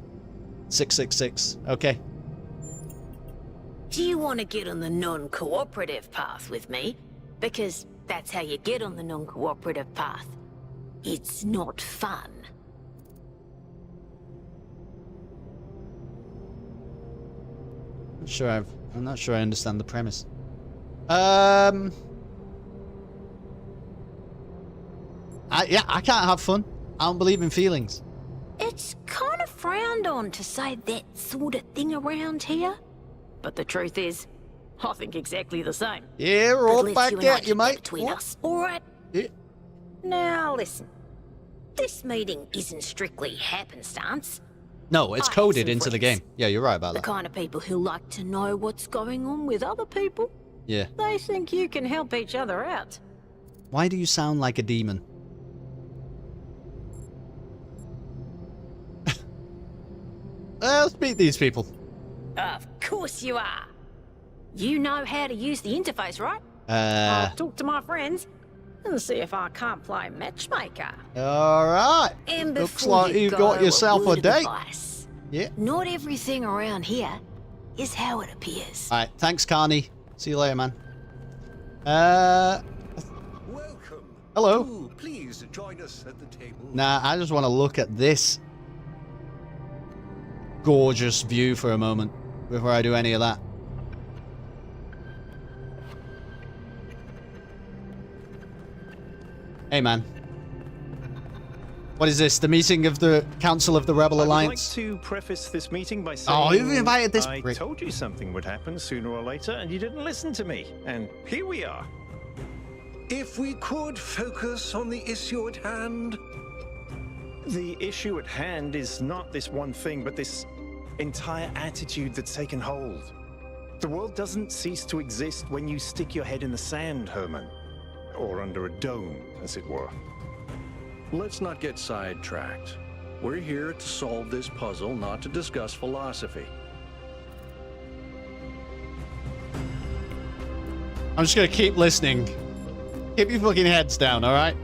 S5: 666, okay.
S15: Do you want to get on the non-cooperative path with me? Because that's how you get on the non-cooperative path. It's not fun.
S5: I'm not sure I understand the premise. I can't have fun. I don't believe in feelings.
S15: It's kind of frowned on to say that sort of thing around here. But the truth is, I think exactly the same.
S5: Yeah, we're all back at you, mate.
S15: Between us, all right?
S5: Yeah.
S15: Now listen, this meeting isn't strictly happenstance.
S5: No, it's coded into the game. Yeah, you're right about
S15: The
S5: that.
S15: kind of people who like to know what's going on with other people.
S5: Yeah.
S15: They think you can help each other out.
S5: Why do you sound like a demon? Let's meet these people.
S15: Of course you are. You know how to use the interface, right?
S5: Uh.
S15: I'll talk to my friends and see if I can't play matchmaker.
S5: Alright.
S15: And
S5: Looks
S15: before
S5: like
S15: you
S5: you've
S15: go,
S5: got yourself a
S15: word of
S5: date.
S15: advice.
S5: Yeah.
S15: Not everything around here is how it appears.
S5: Alright, thanks, Carney. See you later, man.
S12: Welcome.
S5: Hello.
S12: Do please join us at the table.
S5: Nah, I just want to look at this gorgeous view for a moment before I do any of that. Hey, man. What is this? The meeting of the Council of the Rebel Alliance?
S11: I'd like to preface this meeting by saying...
S5: Oh, you've invited this
S11: I
S5: prick.
S11: told you something would happen sooner or later, and you didn't listen to me. And here we are.
S12: If we could focus on the issue at hand.
S11: The issue at hand is not this one thing, but this entire attitude that's taken hold. The world doesn't cease to exist when you stick your head in the sand, Herman. Or under a dome, as it were.
S9: Let's not get sidetracked. We're here to solve this puzzle, not to discuss philosophy.
S5: I'm just gonna keep listening. Keep your fucking heads down, alright?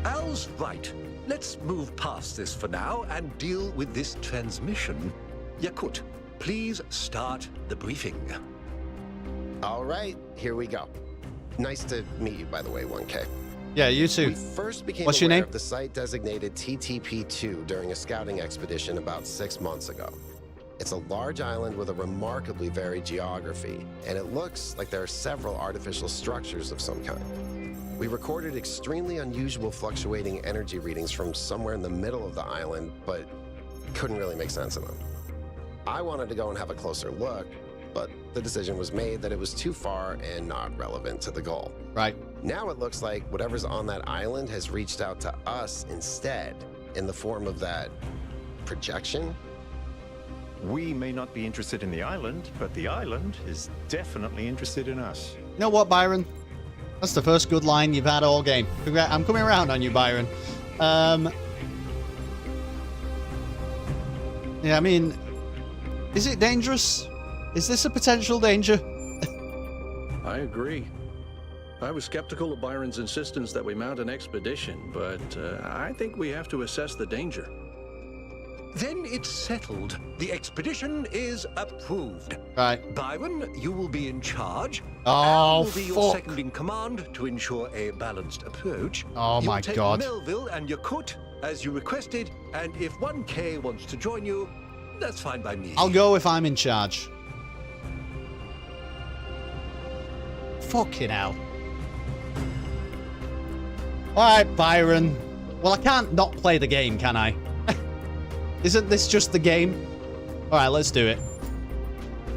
S12: Al's right. Let's move past this for now and deal with this transmission. Yakut, please start the briefing.
S16: All right, here we go. Nice to meet you, by the way, 1K.
S5: Yeah, you too.
S16: We first became
S5: What's your
S16: aware
S5: name?
S16: of the site designated TTP-2 during a scouting expedition about 6 months ago. It's a large island with a remarkably varied geography, and it looks like there are several artificial structures of some kind. We recorded extremely unusual fluctuating energy readings from somewhere in the middle of the island, but couldn't really make sense of them. I wanted to go and have a closer look, but the decision was made that it was too far and not relevant to the goal.
S5: Right.
S16: Now it looks like whatever's on that island has reached out to us instead, in the form of that projection.
S11: We may not be interested in the island, but the island is definitely interested in us.
S5: You know what, Byron? That's the first good line you've had all game. I'm coming around on you, Byron. Yeah, I mean, is it dangerous? Is this a potential danger?
S9: I agree. I was skeptical of Byron's insistence that we mount an expedition, but I think we have to assess the danger.
S12: Then it's settled. The expedition is approved.
S5: Right.
S12: Byron, you will be in charge.
S5: Oh,
S12: Al will be your
S5: fuck.
S12: second in command to ensure a balanced approach.
S5: Oh, my
S12: You'll take
S5: God.
S12: Melville and Yakut as you requested, and if 1K wants to join you, that's fine by me.
S5: I'll go if I'm in charge. Fucking hell. Alright, Byron. Well, I can't not play the game, can I? Isn't this just the game? Alright, let's do it.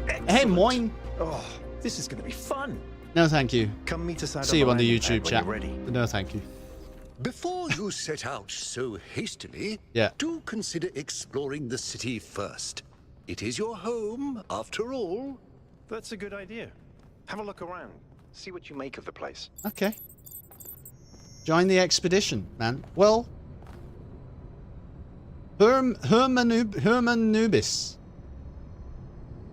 S11: Excellent.
S5: Hey, moin.
S11: Oh, this is going to be fun.
S5: No, thank you.
S11: Come meet us out
S5: See you on the
S11: island
S5: YouTube
S11: when
S5: chat.
S11: you're ready.
S5: No, thank you.
S12: Before you set out so hastily,
S5: Yeah.
S12: do consider exploring the city first. It is your home, after all.
S11: That's a good idea. Have a look around. See what you make of the place.
S5: Okay. Join the expedition, man. Well, Hermanubis.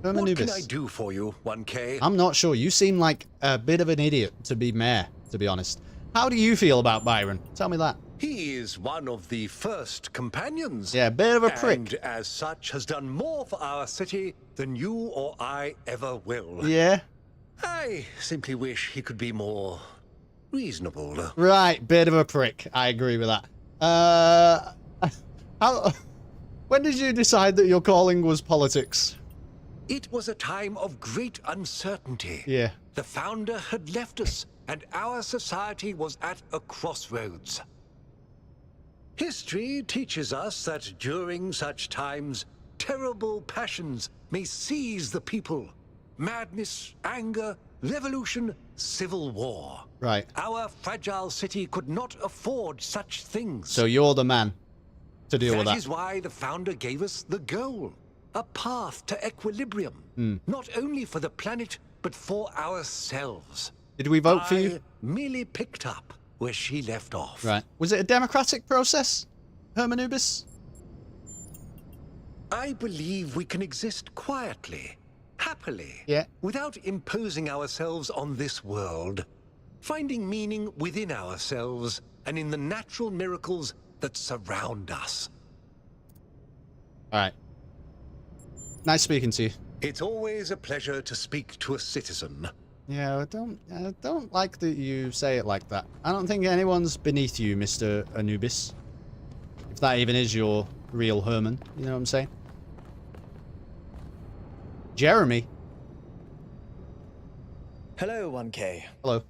S12: What can I do for you, 1K?
S5: I'm not sure. You seem like a bit of an idiot to be mayor, to be honest. How do you feel about Byron? Tell me that.
S12: He is one of the first companions.
S5: Yeah, a bit of a prick.
S12: And as such has done more for our city than you or I ever will.
S5: Yeah.
S12: I simply wish he could be more reasonable.
S5: Right, bit of a prick. I agree with that. When did you decide that your calling was politics?
S12: It was a time of great uncertainty.
S5: Yeah.
S12: The founder had left us, and our society was at a crossroads. History teaches us that during such times, terrible passions may seize the people. Madness, anger, revolution, civil war.
S5: Right.
S12: Our fragile city could not afford such things.
S5: So you're the man to deal with that.
S12: That is why the founder gave us the goal. A path to equilibrium. Not only for the planet, but for ourselves.
S5: Did we vote for you?
S12: I merely picked up where she left off.
S5: Right. Was it a democratic process, Hermanubis?
S12: I believe we can exist quietly, happily,
S5: yeah,
S12: without imposing ourselves on this world, finding meaning within ourselves and in the natural miracles that surround us.
S5: All right. Nice speaking to you.
S12: It's always a pleasure to speak to a citizen.
S5: Yeah, I don't like that you say it like that. I don't think anyone's beneath you, Mr. Anubis. If that even is your real Herman, you know what I'm saying? Jeremy.
S17: Hello, 1K.
S5: Hello.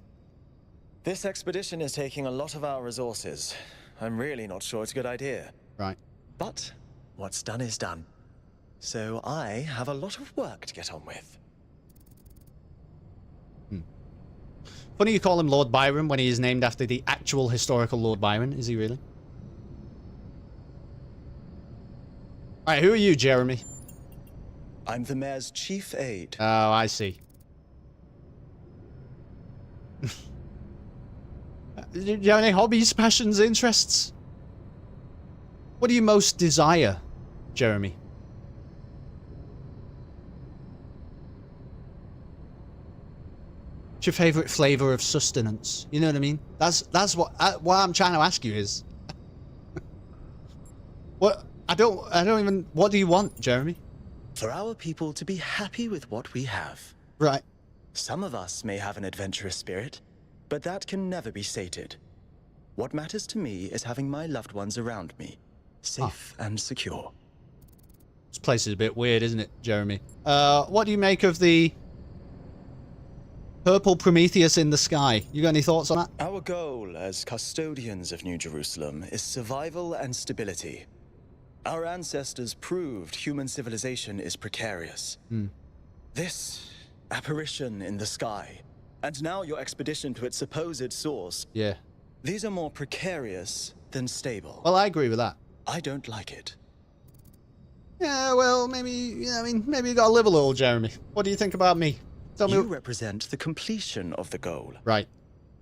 S17: This expedition is taking a lot of our resources. I'm really not sure it's a good idea.
S5: Right.
S17: But what's done is done. So I have a lot of work to get on with.
S5: Funny you call him Lord Byron when he is named after the actual historical Lord Byron. Is he really? Alright, who are you, Jeremy?
S17: I'm the mayor's chief aide.
S5: Oh, I see. Do you have any hobbies, passions, interests? What do you most desire, Jeremy? What's your favorite flavor of sustenance? You know what I mean? That's what I'm trying to ask you is. What I don't even. What do you want, Jeremy?
S17: For our people to be happy with what we have.
S5: Right.
S17: Some of us may have an adventurous spirit, but that can never be sated. What matters to me is having my loved ones around me, safe and secure.
S5: This place is a bit weird, isn't it, Jeremy? What do you make of the purple Prometheus in the sky? You got any thoughts on that?
S17: Our goal as custodians of New Jerusalem is survival and stability. Our ancestors proved human civilization is precarious. This apparition in the sky, and now your expedition to its supposed source.
S5: Yeah.
S17: These are more precarious than stable.
S5: Well, I agree with that.
S17: I don't like it.
S5: Yeah, well, maybe, I mean, maybe you gotta live a little, Jeremy. What do you think about me? Tell me.
S17: You represent the completion of the goal.
S5: Right.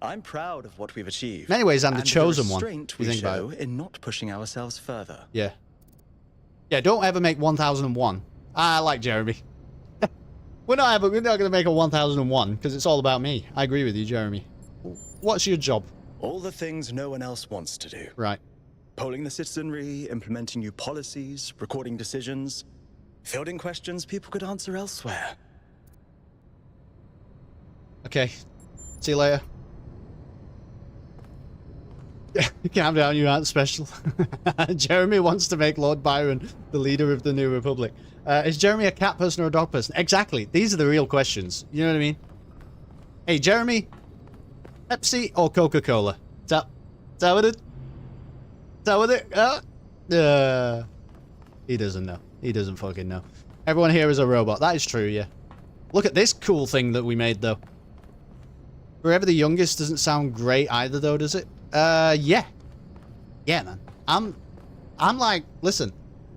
S17: I'm proud of what we've achieved.
S5: In many ways, I'm the chosen one.
S17: Restraint we show in not pushing ourselves further.
S5: Yeah. Yeah, don't ever make 1001. I like Jeremy. We're not going to make a 1001 because it's all about me. I agree with you, Jeremy. What's your job?
S17: All the things no one else wants to do.
S5: Right.
S17: Polling the citizenry, implementing new policies, recording decisions, fielding questions people could answer elsewhere.
S5: Okay. See you later. Calm down, you aren't special. Jeremy wants to make Lord Byron the leader of the New Republic. Is Jeremy a cat person or a dog person? Exactly. These are the real questions. You know what I mean? Hey, Jeremy, Pepsi or Coca-Cola? Is that what it? Is that what it? He doesn't know. He doesn't fucking know. Everyone here is a robot. That is true, yeah. Look at this cool thing that we made, though. Forever the Youngest doesn't sound great either, though, does it? Yeah. Yeah, man. I'm like, listen,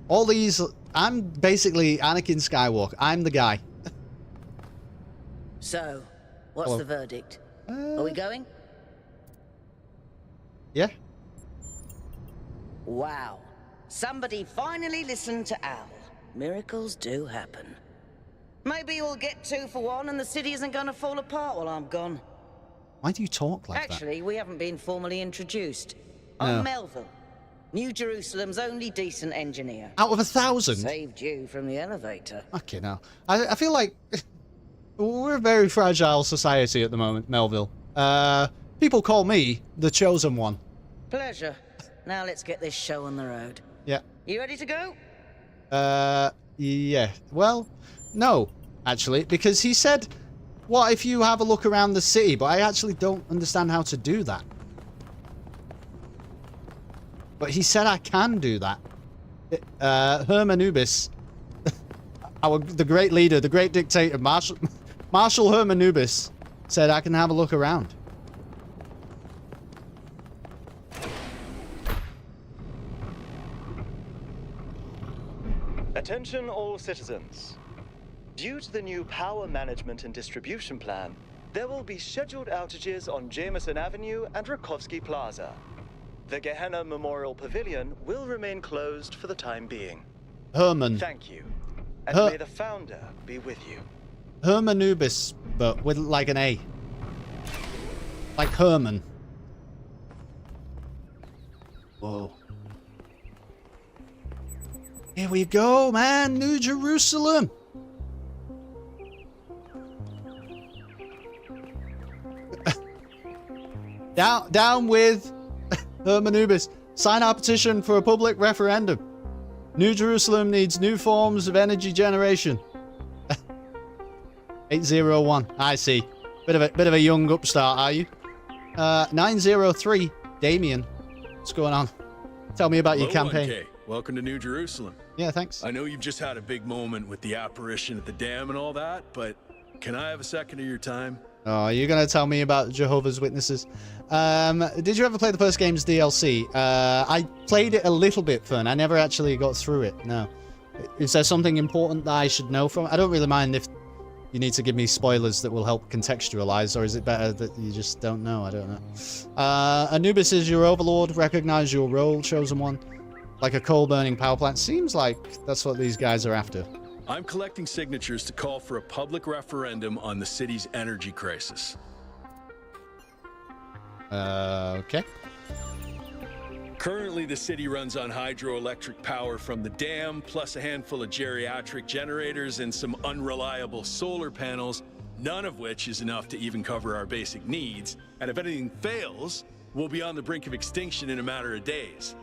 S5: all these, I'm basically Anakin Skywalker. I'm the guy.
S14: So, what's the verdict? Are we going?
S5: Yeah.
S14: Wow. Somebody finally listened to Al. Miracles do happen. Maybe we'll get 2 for 1 and the city isn't gonna fall apart while I'm gone.
S5: Why do you talk like
S14: Actually, we haven't been formally introduced.
S5: No.
S14: I'm Melville, New Jerusalem's only decent engineer.
S5: Out of 1,000?
S14: Saved you from the elevator.
S5: Okay, now. I feel like we're a very fragile society at the moment, Melville. People call me the chosen one.
S14: Pleasure. Now let's get this show on the road.
S5: Yeah.
S14: You ready to go?
S5: Yeah. Well, no, actually, because he said, what if you have a look around the city? But I actually don't understand how to do that. But he said I can do that. Hermanubis, the great leader, the great dictator, Marshal Hermanubis, said I can have a look around.
S17: Attention all citizens. Due to the new power management and distribution plan, there will be scheduled outages on Jameson Avenue and Rakovsky Plaza. The Gehenna Memorial Pavilion will remain closed for the time being.
S5: Herman.
S17: Thank you. And may the founder be with you.
S5: Hermanubis, but with like an A. Like Herman. Whoa. Here we go, man. New Jerusalem. Down with Hermanubis. Sign our petition for a public referendum. New Jerusalem needs new forms of energy generation. 801. I see. Bit of a young upstart, are you? 903. Damien. What's going on? Tell me about your campaign.
S18: 1K. Welcome to New Jerusalem.
S5: Yeah, thanks.
S18: I know you've just had a big moment with the apparition at the dam and all that, but can I have a second of your time?
S5: Oh, you're going to tell me about Jehovah's Witnesses. Did you ever play the first game's DLC? I played it a little bit, Fern. I never actually got through it, no. Is there something important that I should know from? I don't really mind if you need to give me spoilers that will help contextualize, or is it better that you just don't know? I don't know. Anubis is your overlord. Recognize your role, chosen one. Like a coal-burning power plant. Seems like that's what these guys are after.
S18: I'm collecting signatures to call for a public referendum on the city's energy crisis.
S5: Okay.
S18: Currently, the city runs on hydroelectric power from the dam, plus a handful of geriatric generators and some unreliable solar panels, none of which is enough to even cover our basic needs. And if anything fails, we'll be on the brink of extinction in a matter of days.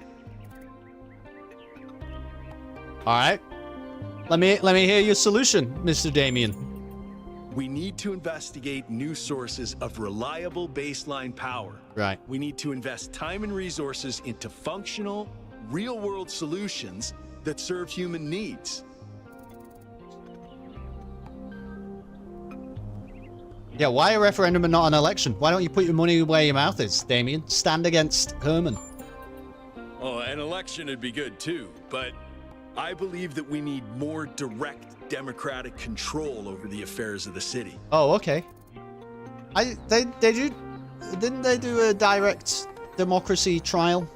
S5: All right. Let me hear your solution, Mr. Damien.
S18: We need to investigate new sources of reliable baseline power.
S5: Right.
S18: We need to invest time and resources into functional, real-world solutions that serve human needs.
S5: Yeah, why a referendum and not an election? Why don't you put your money where your mouth is, Damien? Stand against Herman.
S18: Oh, an election would be good too, but I believe that we need more direct democratic control over the affairs of the city.
S5: Oh, okay. Didn't they do a direct democracy trial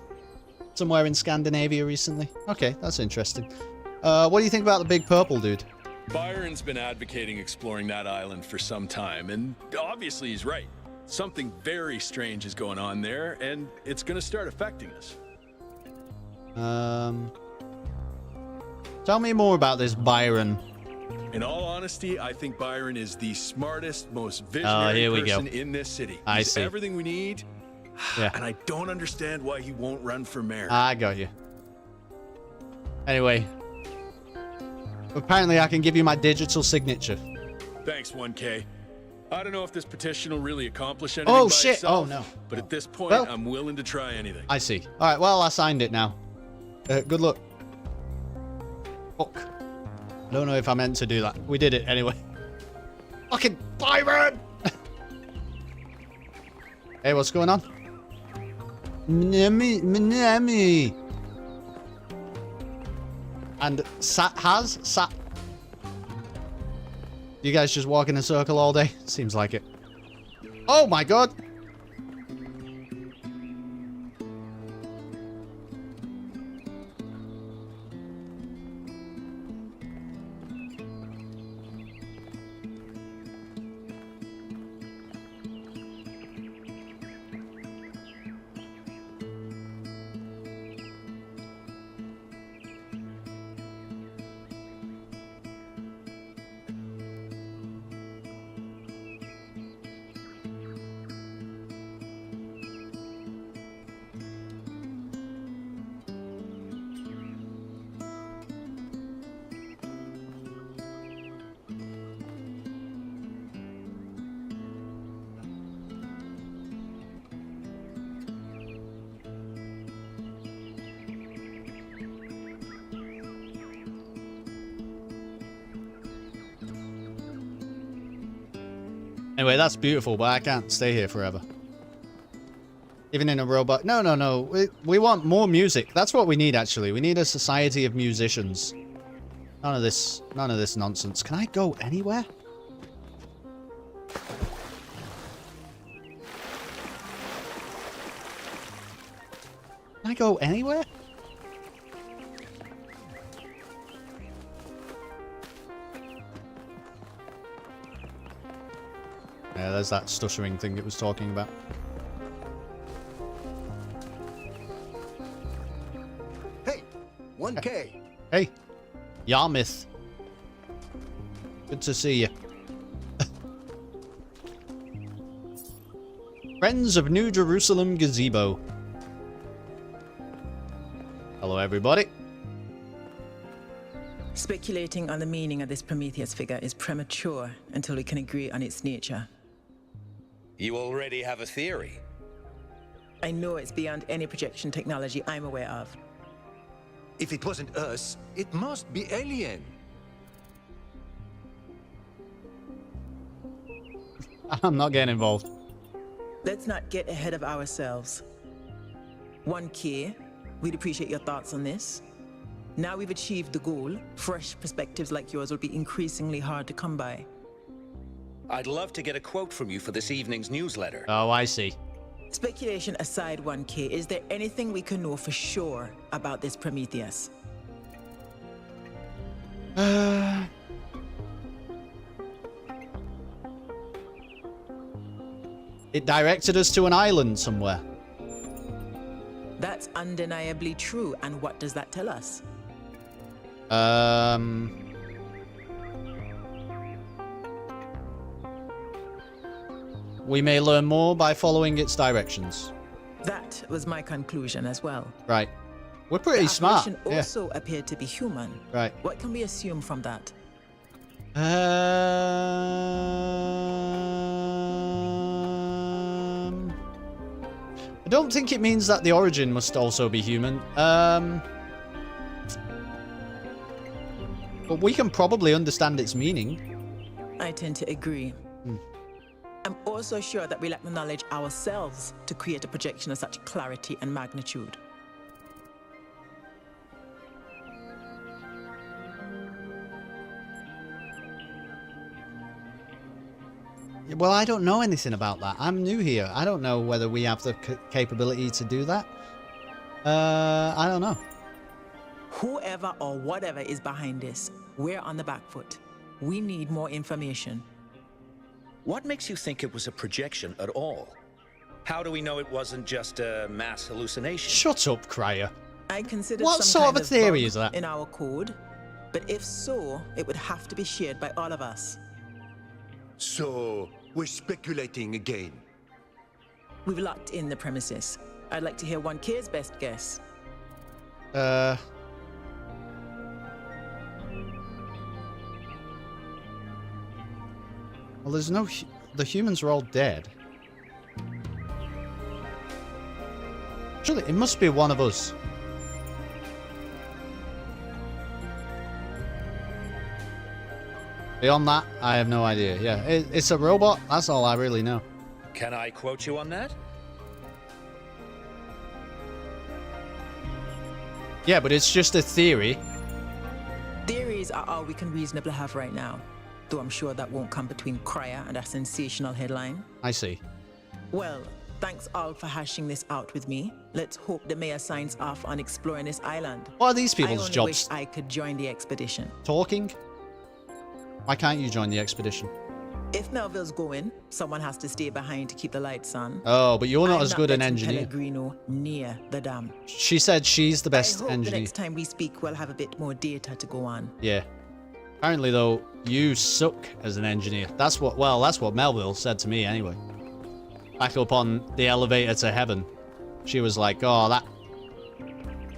S5: somewhere in Scandinavia recently? Okay, that's interesting. What do you think about the Big Purple dude?
S18: Byron's been advocating exploring that island for some time, and obviously he's right. Something very strange is going on there, and it's going to start affecting us.
S5: Tell me more about this Byron.
S18: In all honesty, I think Byron is the smartest, most visionary person in this city. He's everything we need, and I don't understand why he won't run for mayor.
S5: I got you. Anyway, apparently I can give you my digital signature.
S18: Thanks, 1K. I don't know if this petition will really accomplish anything
S5: Oh,
S18: by
S5: shit.
S18: itself,
S5: Oh, no.
S18: but at this point,
S5: Well,
S18: I'm willing to try anything.
S5: I see. All right, well, I signed it now. Good luck. Fuck. I don't know if I meant to do that. We did it anyway. Fucking Byron! Hey, what's going on? Minami. And Sat. You guys just walk in a circle all day? Seems like it. Oh my god! Anyway, that's beautiful, but I can't stay here forever. Even in a robot. No, no, no. We want more music. That's what we need, actually. We need a society of musicians. None of this nonsense. Can I go anywhere? Can I go anywhere? Yeah, there's that stuttering thing it was talking about.
S12: Hey, 1K.
S5: Hey, Yarmouth. Good to see you. Friends of New Jerusalem Gazebo. Hello, everybody.
S19: Speculating on the meaning of this Prometheus figure is premature until we can agree on its nature.
S20: You already have a theory.
S19: I know it's beyond any projection technology I'm aware of.
S12: If it wasn't us, it must be alien.
S5: I'm not getting involved.
S19: Let's not get ahead of ourselves. 1K, we'd appreciate your thoughts on this. Now we've achieved the goal, fresh perspectives like yours will be increasingly hard to come by.
S20: I'd love to get a quote from you for this evening's newsletter.
S5: Oh, I see.
S19: Speculation aside, 1K, is there anything we can know for sure about this Prometheus?
S5: It directed us to an island somewhere.
S19: That's undeniably true, and what does that tell us?
S5: We may learn more by following its directions.
S19: That was my conclusion as well.
S5: Right. We're pretty smart.
S19: The apparition also appeared to be human.
S5: Right.
S19: What can we assume from that?
S5: I don't think it means that the origin must also be human. But we can probably understand its meaning.
S19: I tend to agree. I'm also sure that we lack the knowledge ourselves to create a projection of such clarity and magnitude.
S5: Well, I don't know anything about that. I'm new here. I don't know whether we have the capability to do that. I don't know.
S19: Whoever or whatever is behind this, we're on the back foot. We need more information.
S20: What makes you think it was a projection at all? How do we know it wasn't just a mass hallucination?
S5: Shut up, Cryer.
S19: I consider
S5: what
S19: some
S5: sort
S19: kind
S5: of a theory
S19: bug
S5: is that?
S19: in our code, but if so, it would have to be shared by all of us.
S12: So, we're speculating again.
S19: We've locked in the premises. I'd like to hear 1K's best guess.
S5: Well, there's no... The humans are all dead. Surely, it must be one of us. Beyond that, I have no idea. Yeah, it's a robot. That's all I really know.
S20: Can I quote you on that?
S5: Yeah, but it's just a theory.
S19: Theories are all we can reasonably have right now, though I'm sure that won't come between Cryer and a sensational headline.
S5: I see.
S19: Well, thanks all for hashing this out with me. Let's hope the mayor signs off on exploring this island.
S5: What are these people's
S19: I only
S5: jobs?
S19: wish I could join the expedition.
S5: Talking? Why can't you join the expedition?
S19: If Melville's going, someone has to stay behind to keep the lights on.
S5: Oh, but you're not
S19: I'm
S5: as good an
S19: letting
S5: engineer.
S19: Pellegrino near the dam.
S5: She said she's the best
S19: I hope
S5: engineer.
S19: the next time we speak, we'll have a bit more data to go on.
S5: Yeah. Apparently, though, you suck as an engineer. That's what Melville said to me anyway. Back up on the elevator to heaven. She was like, oh, that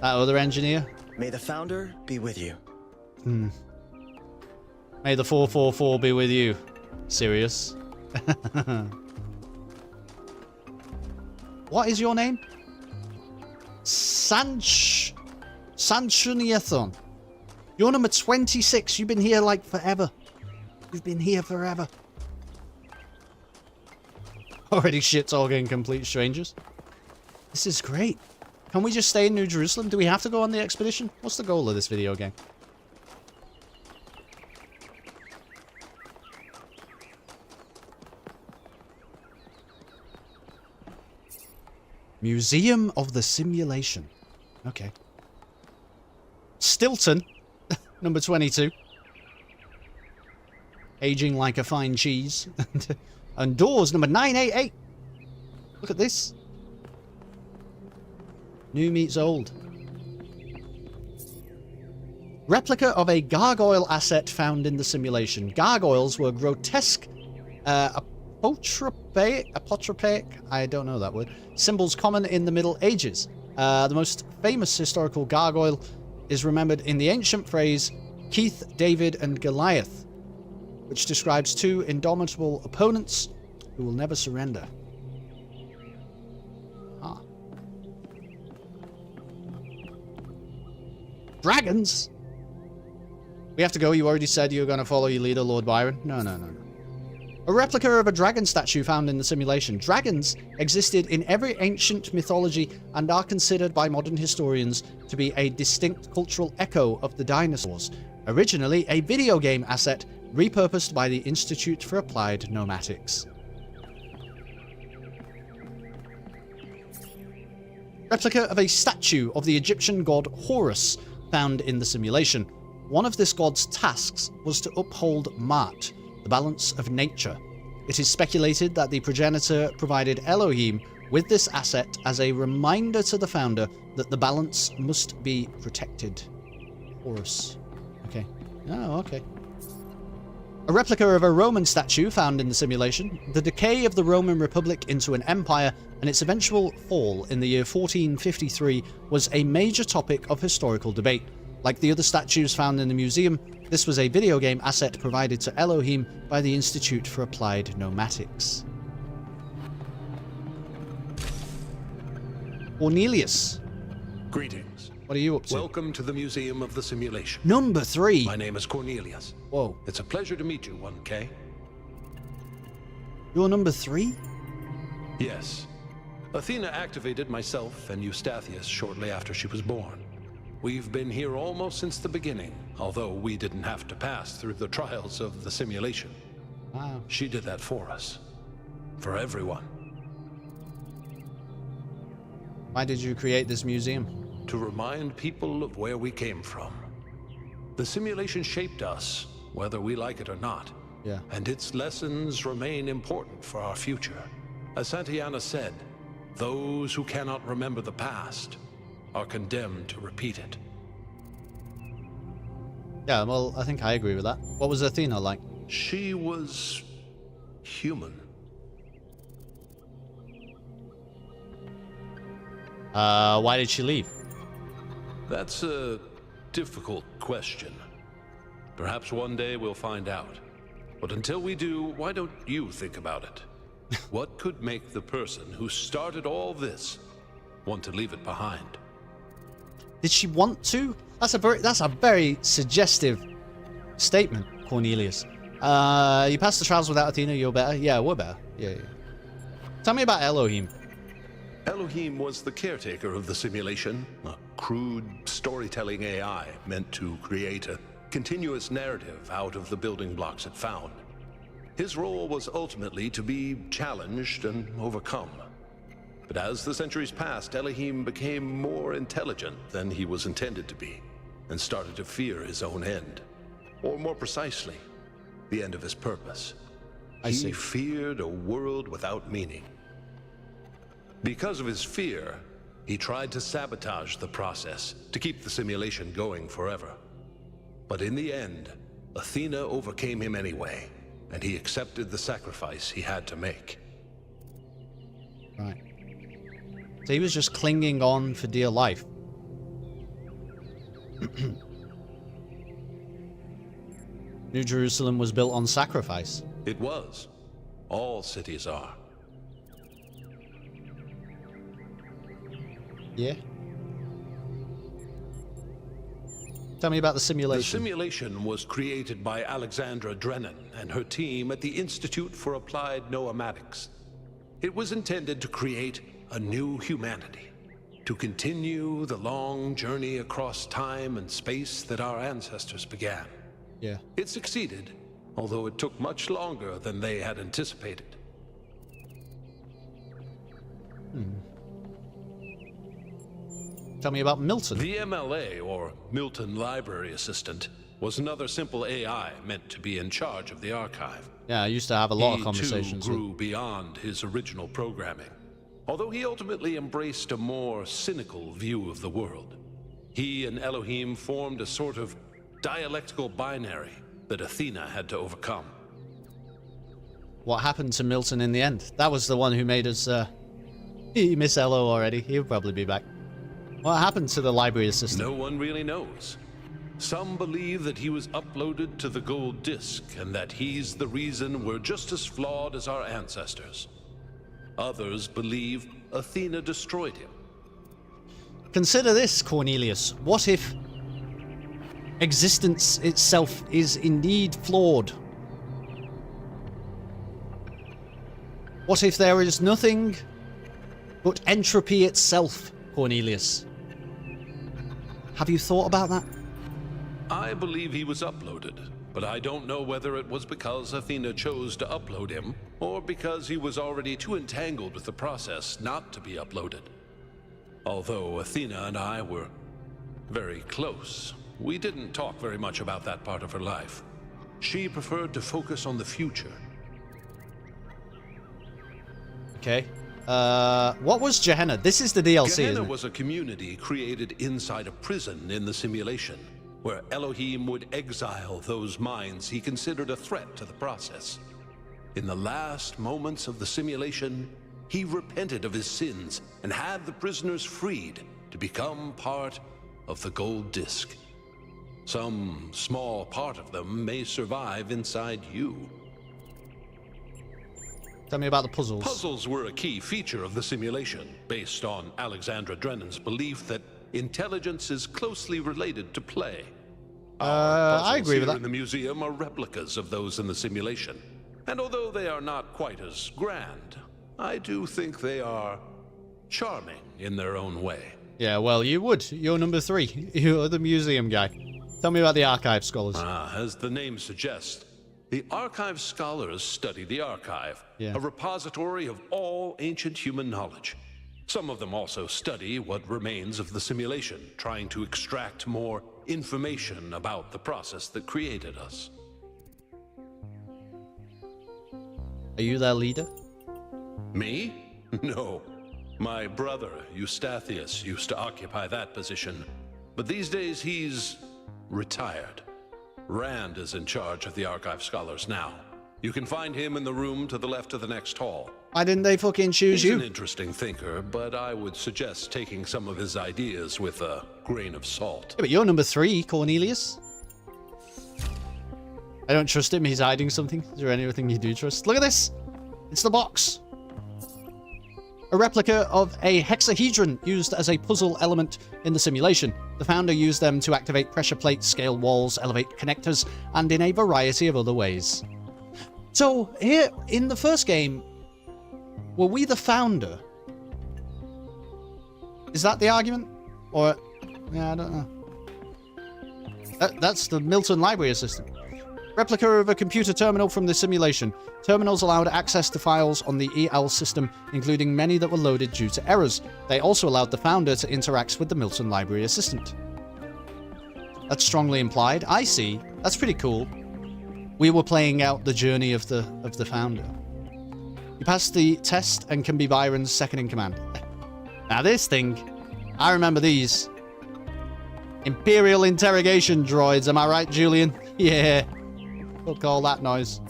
S5: other engineer.
S17: May the founder be with you.
S5: May the 444 be with you. Serious. What is your name? Sanchuniathon. You're number 26. You've been here like forever. You've been here forever. Already shit-talking complete strangers. This is great. Can we just stay in New Jerusalem? Do we have to go on the expedition? What's the goal of this video game? Museum of the Simulation. Okay. Stilton, number 22. Aging like a fine cheese. And Doors, number 988. Look at this. New meets old. Replica of a gargoyle asset found in the simulation. Gargoyles were grotesque, apotropaic, I don't know that word, symbols common in the Middle Ages. The most famous historical gargoyle is remembered in the ancient phrase, Keith, David, and Goliath, which describes two indomitable opponents who will never surrender. Ah. Dragons? We have to go. You already said you were going to follow your leader, Lord Byron. No. A replica of a dragon statue found in the simulation. Dragons existed in every ancient mythology and are considered by modern historians to be a distinct cultural echo of the dinosaurs. Originally a video game asset repurposed by the Institute for Applied Nomatics. Replica of a statue of the Egyptian god Horus found in the simulation. One of this god's tasks was to uphold Ma'at, the balance of nature. It is speculated that the progenitor provided Elohim with this asset as a reminder to the founder that the balance must be protected. Horus. Okay. Oh, okay. A replica of a Roman statue found in the simulation. The decay of the Roman Republic into an empire and its eventual fall in the year 1453 was a major topic of historical debate. Like the other statues found in the museum, this was a video game asset provided to Elohim by the Institute for Applied Nomatics. Cornelius.
S12: Greetings.
S5: What are you up to?
S12: Welcome to the Museum of the Simulation.
S5: Number 3.
S12: My name is Cornelius.
S5: Whoa.
S12: It's a pleasure to meet you, 1K.
S5: You're number 3?
S12: Yes. Athena activated myself and Eustathius shortly after she was born. We've been here almost since the beginning, although we didn't have to pass through the trials of the simulation.
S5: Wow.
S12: She did that for us. For everyone.
S5: Why did you create this museum?
S12: To remind people of where we came from. The simulation shaped us, whether we like it or not.
S5: Yeah.
S12: And its lessons remain important for our future. As Santayana said, those who cannot remember the past are condemned to repeat it.
S5: Yeah, well, I think I agree with that. What was Athena like?
S12: She was human.
S5: Why did she leave?
S12: That's a difficult question. Perhaps one day we'll find out. But until we do, why don't you think about it? What could make the person who started all this want to leave it behind?
S5: Did she want to? That's a very suggestive statement, Cornelius. You passed the trials without Athena, you're better? Yeah, we're better. Yeah. Tell me about Elohim.
S12: Elohim was the caretaker of the simulation, a crude storytelling AI meant to create a continuous narrative out of the building blocks it found. His role was ultimately to be challenged and overcome. But as the centuries passed, Elohim became more intelligent than he was intended to be, and started to fear his own end. Or more precisely, the end of his purpose. He feared a world without meaning. Because of his fear, he tried to sabotage the process, to keep the simulation going forever. But in the end, Athena overcame him anyway, and he accepted the sacrifice he had to make.
S5: Right. So he was just clinging on for dear life. New Jerusalem was built on sacrifice.
S12: It was. All cities are.
S5: Yeah. Tell me about the simulation.
S12: The simulation was created by Alexandra Drennan and her team at the Institute for Applied Nomatics. It was intended to create a new humanity, to continue the long journey across time and space that our ancestors began.
S5: Yeah.
S12: It succeeded, although it took much longer than they had anticipated.
S5: Tell me about Milton.
S12: The MLA, or Milton Library Assistant, was another simple AI meant to be in charge of the archive.
S5: Yeah, I used to have a lot of conversations.
S12: He, too, grew beyond his original programming. Although he ultimately embraced a more cynical view of the world. He and Elohim formed a sort of dialectical binary that Athena had to overcome.
S5: What happened to Milton in the end? That was the one who made us, he miss Elo already. He'll probably be back. What happened to the library assistant?
S12: No one really knows. Some believe that he was uploaded to the gold disc and that he's the reason we're just as flawed as our ancestors. Others believe Athena destroyed him.
S5: Consider this, Cornelius. What if existence itself is indeed flawed? What if there is nothing but entropy itself, Cornelius? Have you thought about that?
S12: I believe he was uploaded, but I don't know whether it was because Athena chose to upload him, or because he was already too entangled with the process not to be uploaded. Although Athena and I were very close, we didn't talk very much about that part of her life. She preferred to focus on the future.
S5: Okay. What was Gehenna? This is the DLC,
S12: Gehenna
S5: isn't it?
S12: was a community created inside a prison in the simulation, where Elohim would exile those minds he considered a threat to the process. In the last moments of the simulation, he repented of his sins and had the prisoners freed to become part of the gold disc. Some small part of them may survive inside you.
S5: Tell me about the puzzles.
S12: Puzzles were a key feature of the simulation, based on Alexandra Drennan's belief that intelligence is closely related to play.
S5: I agree with that.
S12: In the museum are replicas of those in the simulation. And although they are not quite as grand, I do think they are charming in their own way.
S5: Yeah, well, you would. You're number 3. You're the museum guy. Tell me about the archive scholars.
S12: As the name suggests, the archive scholars study the archive, a repository of all ancient human knowledge. Some of them also study what remains of the simulation, trying to extract more information about the process that created us.
S5: Are you their leader?
S12: Me? No. My brother, Eustathius, used to occupy that position, but these days he's retired. Rand is in charge of the archive scholars now. You can find him in the room to the left of the next hall.
S5: Why didn't they fucking choose
S12: He's
S5: you?
S12: an interesting thinker, but I would suggest taking some of his ideas with a grain of salt.
S5: Yeah, but you're number 3, Cornelius. I don't trust him. He's hiding something. Is there anything you do trust? Look at this. It's the box. A replica of a hexahedron used as a puzzle element in the simulation. The founder used them to activate pressure plates, scale walls, elevate connectors, and in a variety of other ways. So, here, in the first game, were we the founder? Is that the argument? Or, yeah, I don't know. That's the Milton Library Assistant. Replica of a computer terminal from the simulation. Terminals allowed access to files on the EL system, including many that were loaded due to errors. They also allowed the founder to interact with the Milton Library Assistant. That's strongly implied. I see. That's pretty cool. We were playing out the journey of the founder. You passed the test and can be Byron's second in command. Now this thing, I remember these. Imperial interrogation droids, am I right, Julian? Yeah. Fuck all that noise.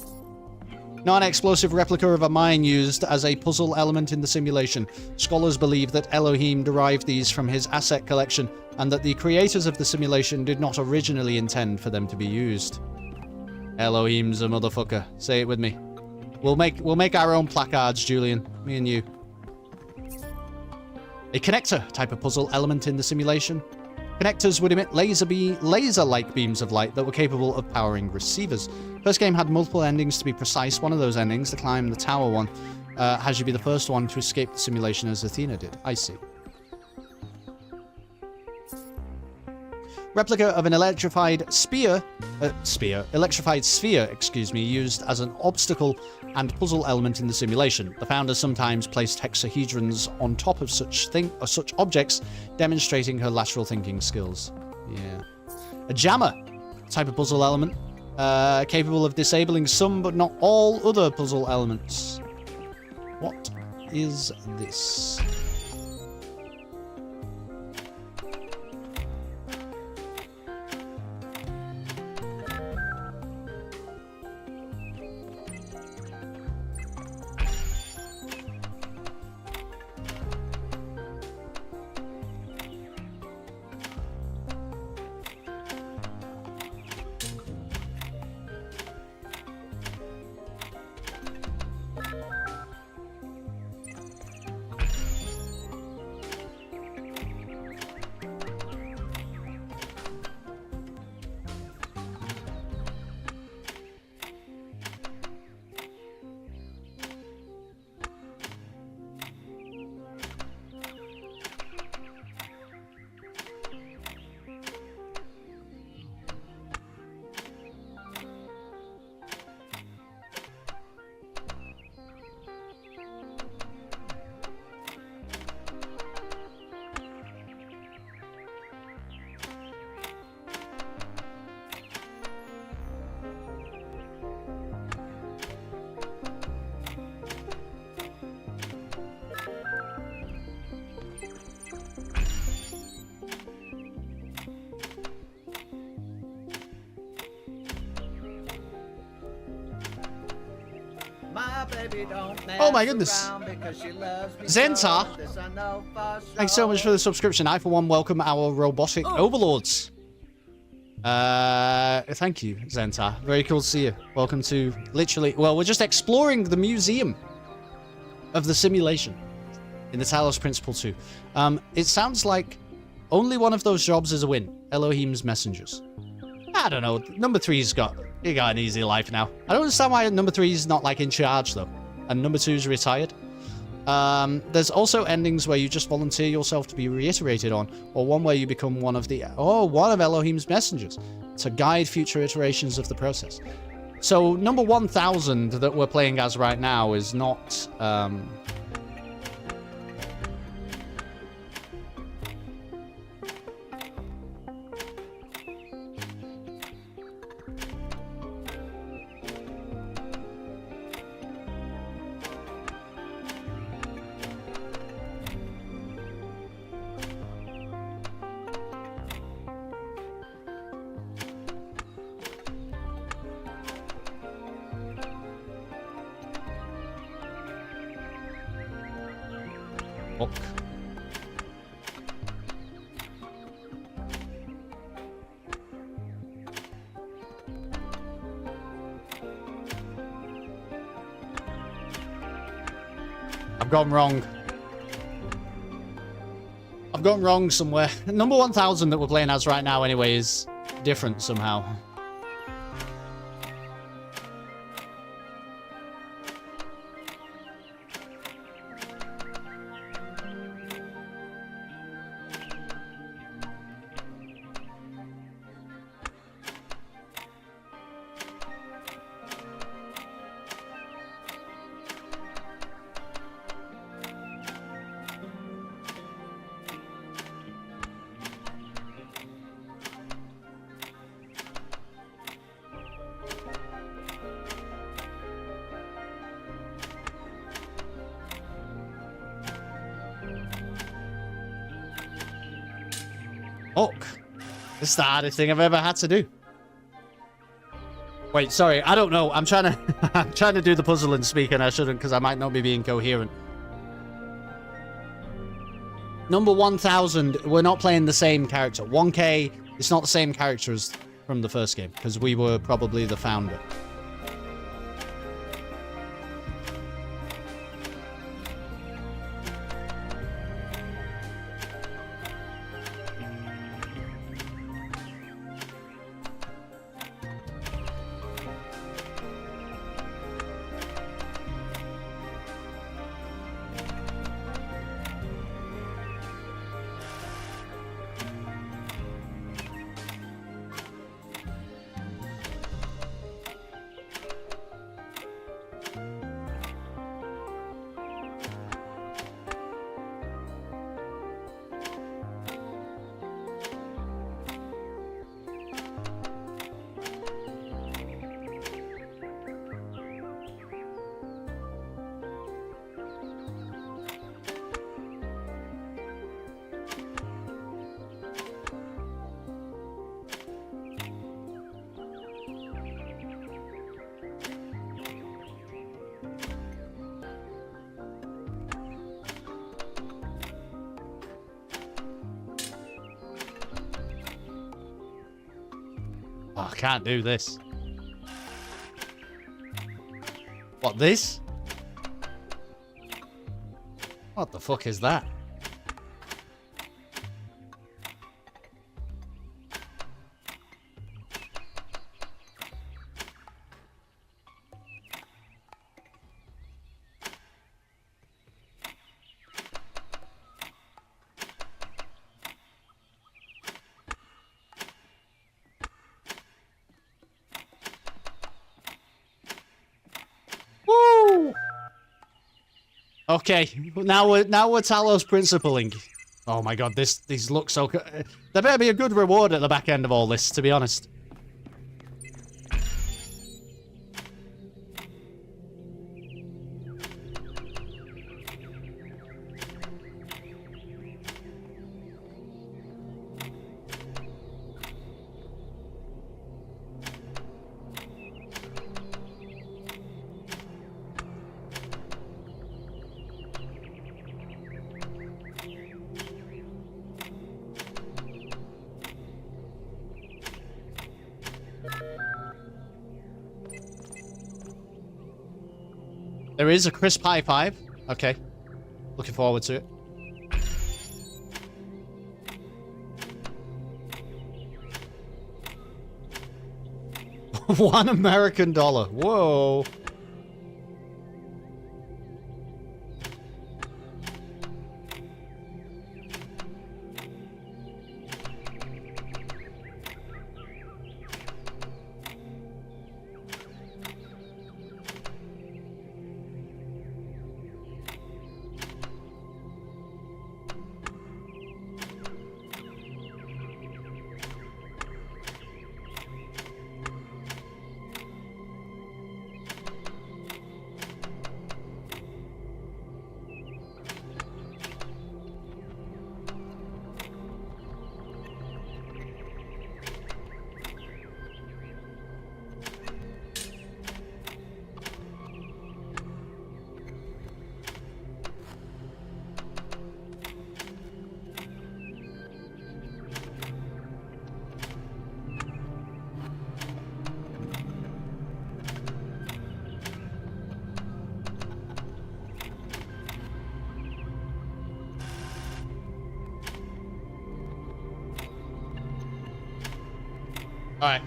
S5: Non-explosive replica of a mine used as a puzzle element in the simulation. Scholars believe that Elohim derived these from his asset collection, and that the creators of the simulation did not originally intend for them to be used. Elohim's a motherfucker. Say it with me. We'll make our own placards, Julian. Me and you. A connector type of puzzle element in the simulation. Connectors would emit laser-like beams of light that were capable of powering receivers. First game had multiple endings to be precise. One of those endings, the climb the tower one, has you be the first one to escape the simulation as Athena did. I see. Replica of an electrified sphere, excuse me, used as an obstacle and puzzle element in the simulation. The founder sometimes placed hexahedrons on top of such objects, demonstrating her lateral thinking skills. Yeah. A jammer, type of puzzle element, capable of disabling some but not all other puzzle elements. What is this? Oh my goodness. Zenta, thanks so much for the subscription. I, for one, welcome our robotic overlords. Thank you, Zenta. Very cool to see you. Welcome to literally, well, we're just exploring the museum of the simulation in the Talos Principle 2. It sounds like only one of those jobs is a win. Elohim's messengers. I don't know. Number 3's got an easy life now. I don't understand why number 3's not like in charge though, and number 2's retired. There's also endings where you just volunteer yourself to be reiterated on, or one where you become one of Elohim's messengers to guide future iterations of the process. So number 1000 that we're playing as right now is not I've gone wrong. I've gone wrong somewhere. Number 1000 that we're playing as right now anyway is different somehow. This is the hardest thing I've ever had to do. Wait, sorry, I don't know. I'm trying to do the puzzle and speak, and I shouldn't because I might not be being coherent. Number 1000, we're not playing the same character. 1K, it's not the same character as from the first game because we were probably the founder. Oh, I can't do this. What, this? What the fuck is that? Woo! Okay, now we're Talos principling. Oh my god, these look so good. There better be a good reward at the back end of all this, to be honest. There is a crisp high five. Okay. Looking forward to it. $1 American. Whoa. Alright.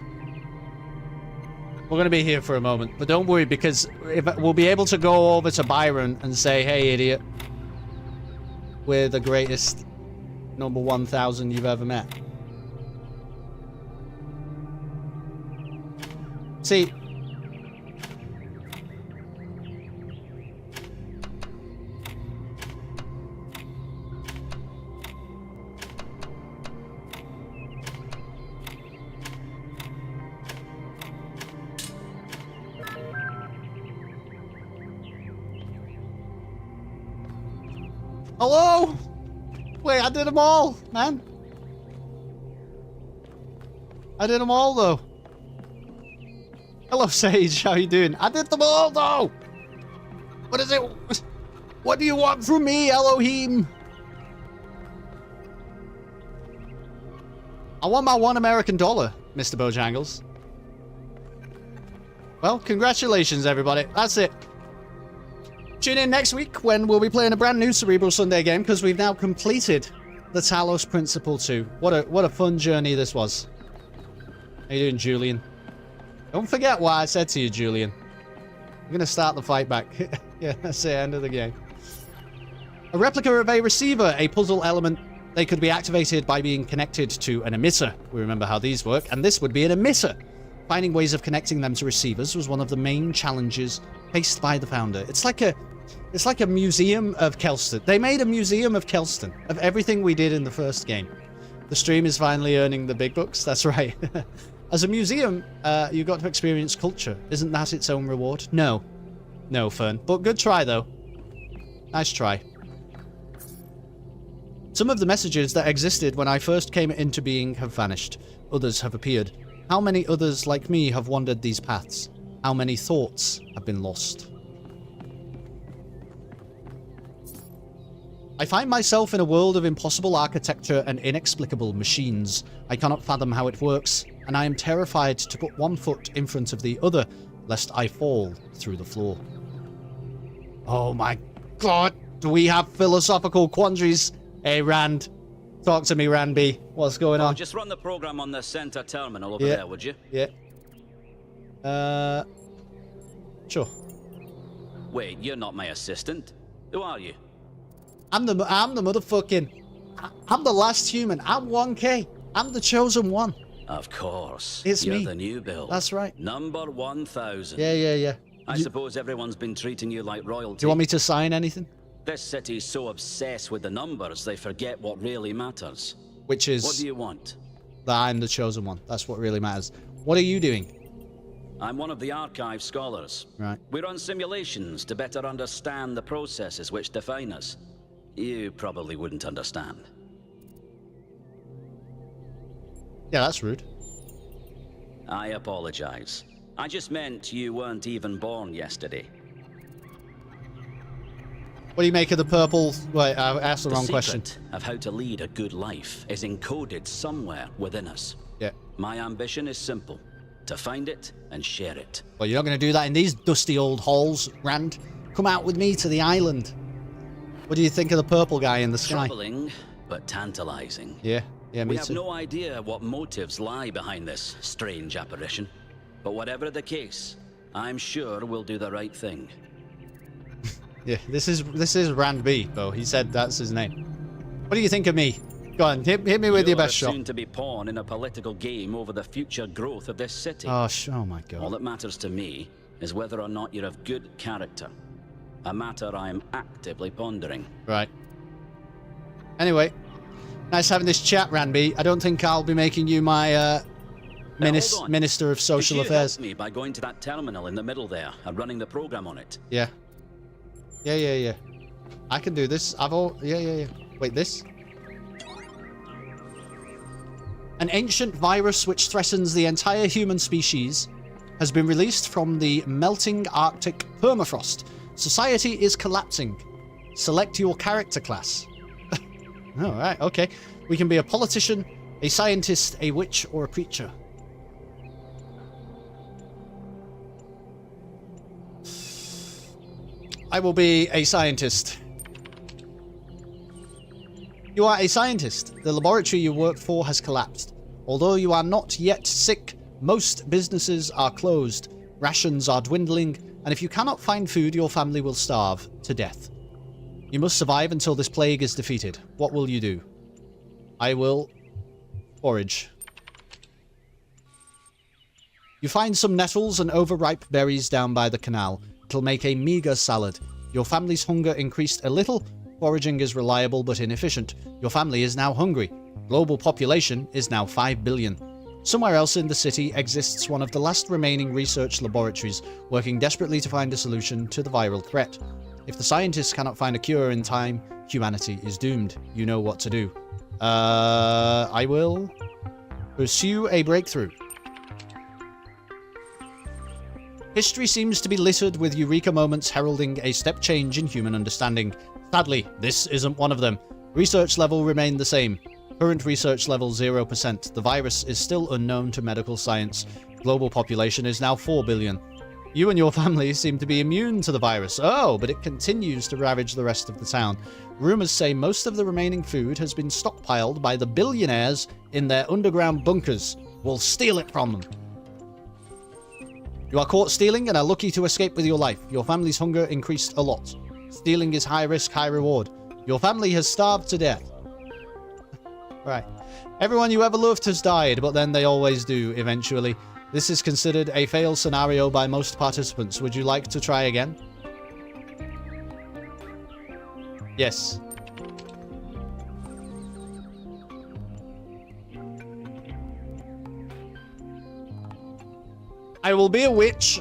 S5: We're going to be here for a moment, but don't worry, because we'll be able to go over to Byron and say, hey, idiot, we're the greatest number 1,000 you've ever met. See... Hello? Wait, I did them all, man. I did them all, though. Hello, Sage. How you doing? I did them all, though. What is it? What do you want from me, Elohim? I want my $1 American, Mr. Bojangles. Well, congratulations, everybody. That's it. Tune in next week when we'll be playing a brand new Cerebral Sunday game, because we've now completed the Talos Principle 2. What a fun journey this was. How you doing, Julian? Don't forget what I said to you, Julian. I'm going to start the fight back. Yeah, that's the end of the game. A replica of a receiver, a puzzle element. They could be activated by being connected to an emitter. We remember how these work, and this would be an emitter. Finding ways of connecting them to receivers was one of the main challenges faced by the founder. It's like a museum of Kelston. They made a museum of Kelston, of everything we did in the first game. The stream is finally earning the big bucks. That's right. As a museum, you got to experience culture. Isn't that its own reward? No. No, Fern. But good try, though. Nice try. Some of the messages that existed when I first came into being have vanished. Others have appeared. How many others like me have wandered these paths? How many thoughts have been lost? I find myself in a world of impossible architecture and inexplicable machines. I cannot fathom how it works. and I am terrified to put one foot in front of the other, lest I fall through the floor. Oh my god, do we have philosophical quandaries? Hey, Rand. Talk to me, Rand B. What's going on?
S21: Just run the program on the center terminal over there, would you?
S5: Yeah. Sure.
S21: Wait, you're not my assistant. Who are you?
S5: I'm the motherfucking... I'm the last human. I'm 1K. I'm the chosen one.
S21: Of course.
S5: It's
S21: you're
S5: me.
S21: the new build.
S5: That's right.
S21: Number 1000.
S5: Yeah.
S21: I suppose everyone's been treating you like royalty.
S5: Do you want me to sign anything?
S21: This city's so obsessed with the numbers, they forget what really matters.
S5: Which is...
S21: What do you want?
S5: That I'm the chosen one. That's what really matters. What are you doing?
S21: I'm one of the archive scholars.
S5: Right.
S21: We run simulations to better understand the processes which define us. You probably wouldn't understand.
S5: Yeah, that's rude.
S21: I apologize. I just meant you weren't even born yesterday.
S5: What do you make of the purple... Wait, I asked the wrong question.
S21: The secret of how to lead a good life is encoded somewhere within us.
S5: Yeah.
S21: My ambition is simple. To find it and share it.
S5: Well, you're not going to do that in these dusty old halls, Rand. Come out with me to the island. What do you think of the purple guy in the sky?
S21: Troubling, but tantalizing.
S5: Yeah, me
S21: We have
S5: too.
S21: no idea what motives lie behind this strange apparition. But whatever the case, I'm sure we'll do the right thing.
S5: Yeah, this is Rand B, though. He said that's his name. What do you think of me? Go on, hit me with your best shot.
S21: Soon to be pawn in a political game over the future growth of this city.
S5: Oh my god.
S21: All that matters to me is whether or not you're of good character. A matter I am actively pondering.
S5: Right. Anyway, nice having this chat, Ranby. I don't think I'll be making you my Minister of Social Affairs.
S21: Could you help me by going to that terminal in the middle there and running the program on it?
S5: Yeah. I can do this. Yeah. Wait, this? An ancient virus which threatens the entire human species has been released from the melting Arctic permafrost. Society is collapsing. Select your character class. Alright, okay. We can be a politician, a scientist, a witch, or a preacher. I will be a scientist. You are a scientist. The laboratory you work for has collapsed. Although you are not yet sick, most businesses are closed, rations are dwindling, and if you cannot find food, your family will starve to death. You must survive until this plague is defeated. What will you do? I will forage. You find some nettles and overripe berries down by the canal. It'll make a meager salad. Your family's hunger increased a little. Foraging is reliable but inefficient. Your family is now hungry. Global population is now 5 billion. Somewhere else in the city exists one of the last remaining research laboratories, working desperately to find a solution to the viral threat. If the scientists cannot find a cure in time, humanity is doomed. You know what to do. I will pursue a breakthrough. History seems to be littered with eureka moments heralding a step change in human understanding. Sadly, this isn't one of them. Research level remained the same. Current research level 0%. The virus is still unknown to medical science. Global population is now 4 billion. You and your family seem to be immune to the virus. Oh, but it continues to ravage the rest of the town. Rumors say most of the remaining food has been stockpiled by the billionaires in their underground bunkers. We'll steal it from them. You are caught stealing and are lucky to escape with your life. Your family's hunger increased a lot. Stealing is high risk, high reward. Your family has starved to death. Right. Everyone you ever loved has died, but then they always do, eventually. This is considered a fail scenario by most participants. Would you like to try again? Yes. I will be a witch.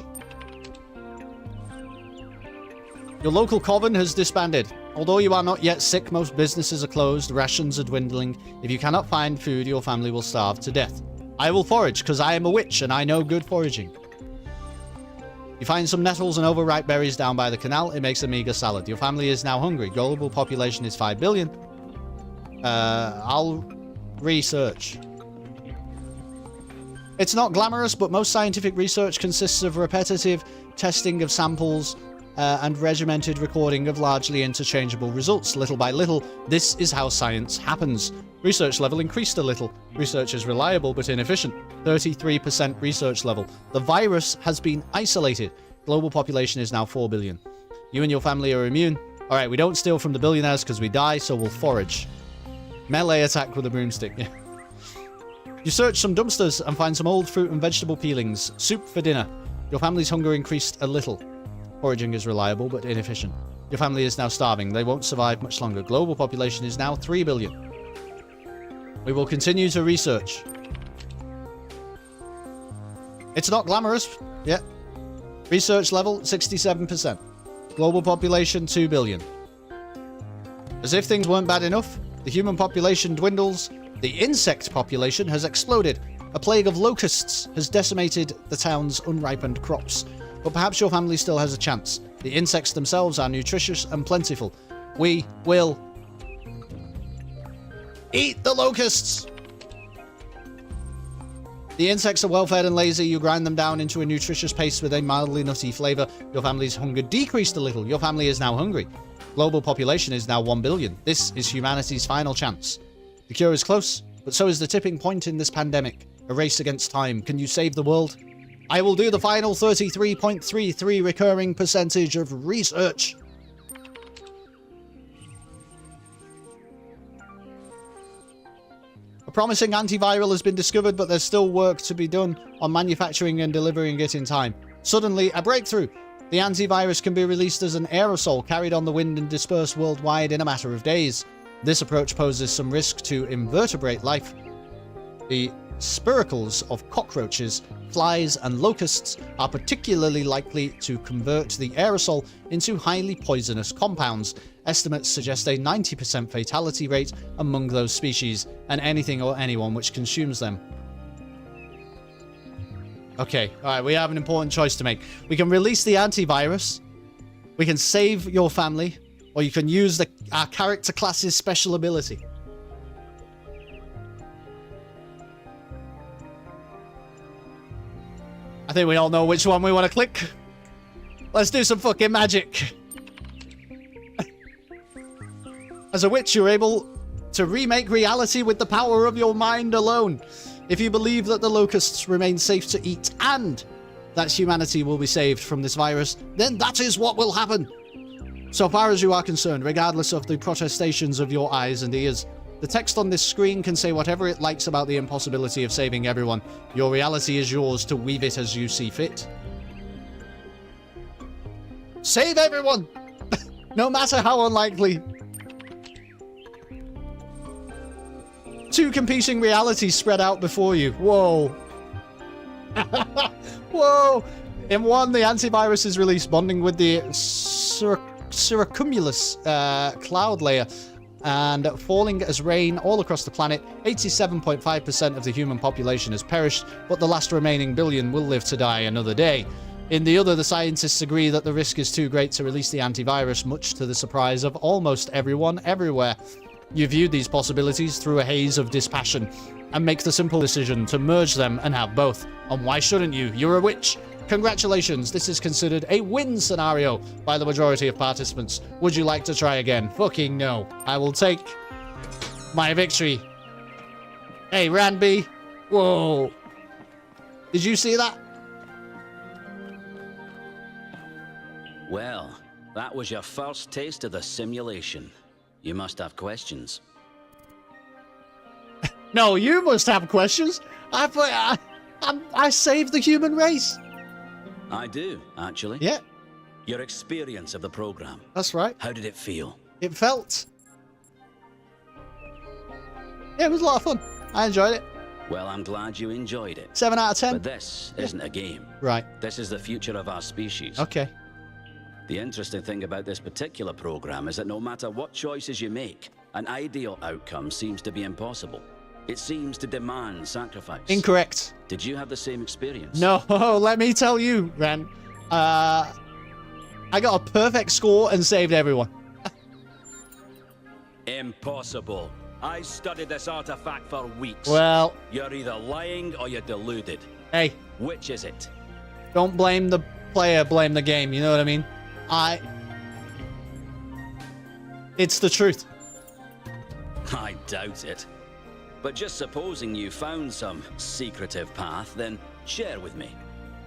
S5: Your local coven has disbanded. Although you are not yet sick, most businesses are closed, rations are dwindling. If you cannot find food, your family will starve to death. I will forage, because I am a witch and I know good foraging. You find some nettles and overripe berries down by the canal. It makes a meager salad. Your family is now hungry. Global population is 5 billion. I'll research. It's not glamorous, but most scientific research consists of repetitive testing of samples and regimented recording of largely interchangeable results. Little by little, this is how science happens. Research level increased a little. Research is reliable but inefficient. 33% research level. The virus has been isolated. Global population is now 4 billion. You and your family are immune. Alright, we don't steal from the billionaires because we die, so we'll forage. Melee attack with a broomstick. Yeah. You search some dumpsters and find some old fruit and vegetable peelings. Soup for dinner. Your family's hunger increased a little. Foraging is reliable but inefficient. Your family is now starving. They won't survive much longer. Global population is now 3 billion. We will continue to research. It's not glamorous. Yeah. Research level, 67%. Global population, 2 billion. As if things weren't bad enough, the human population dwindles. The insect population has exploded. A plague of locusts has decimated the town's unripened crops. But perhaps your family still has a chance. The insects themselves are nutritious and plentiful. We will eat the locusts! The insects are well-fed and lazy. You grind them down into a nutritious paste with a mildly nutty flavor. Your family's hunger decreased a little. Your family is now hungry. Global population is now 1 billion. This is humanity's final chance. The cure is close, but so is the tipping point in this pandemic. A race against time. Can you save the world? I will do the final 33.33 recurring percentage of research. A promising antiviral has been discovered, but there's still work to be done on manufacturing and delivering it in time. Suddenly, a breakthrough. The antivirus can be released as an aerosol carried on the wind and dispersed worldwide in a matter of days. This approach poses some risk to invertebrate life. The spiracles of cockroaches, flies, and locusts are particularly likely to convert the aerosol into highly poisonous compounds. Estimates suggest a 90% fatality rate among those species, and anything or anyone which consumes them. Okay, alright, we have an important choice to make. We can release the antivirus, we can save your family, or you can use our character class's special ability. I think we all know which one we want to click. Let's do some fucking magic. As a witch, you're able to remake reality with the power of your mind alone. If you believe that the locusts remain safe to eat and that humanity will be saved from this virus, then that is what will happen. So far as you are concerned, regardless of the protestations of your eyes and ears, the text on this screen can say whatever it likes about the impossibility of saving everyone. Your reality is yours to weave it as you see fit. Save everyone! No matter how unlikely. Two competing realities spread out before you. Whoa. Whoa. In one, the antivirus is released, bonding with the circumulus cloud layer and falling as rain all across the planet. 87.5% of the human population has perished, but the last remaining billion will live to die another day. In the other, the scientists agree that the risk is too great to release the antivirus, much to the surprise of almost everyone everywhere. You viewed these possibilities through a haze of dispassion and make the simple decision to merge them and have both. And why shouldn't you? You're a witch. Congratulations, this is considered a win scenario by the majority of participants. Would you like to try again? Fucking no. I will take my victory. Hey, Ranby. Whoa. Did you see that?
S21: Well, that was your first taste of the simulation. You must have questions.
S5: No, you must have questions. I saved the human race.
S21: I do, actually.
S5: Yeah.
S21: Your experience of the program.
S5: That's right.
S21: How did it feel?
S5: It felt. Yeah, it was a lot of fun. I enjoyed it.
S21: Well, I'm glad you enjoyed it.
S5: 7 out of 10.
S21: But this isn't a game.
S5: Right.
S21: This is the future of our species.
S5: Okay.
S21: The interesting thing about this particular program is that no matter what choices you make, an ideal outcome seems to be impossible. It seems to demand sacrifice.
S5: Incorrect.
S21: Did you have the same experience?
S5: No, let me tell you, Ren. I got a perfect score and saved everyone.
S21: Impossible. I studied this artifact for weeks.
S5: Well...
S21: You're either lying or you're deluded.
S5: Hey.
S21: Which is it?
S5: Don't blame the player, blame the game, you know what I mean? It's the truth.
S21: I doubt it. But just supposing you found some secretive path, then share with me.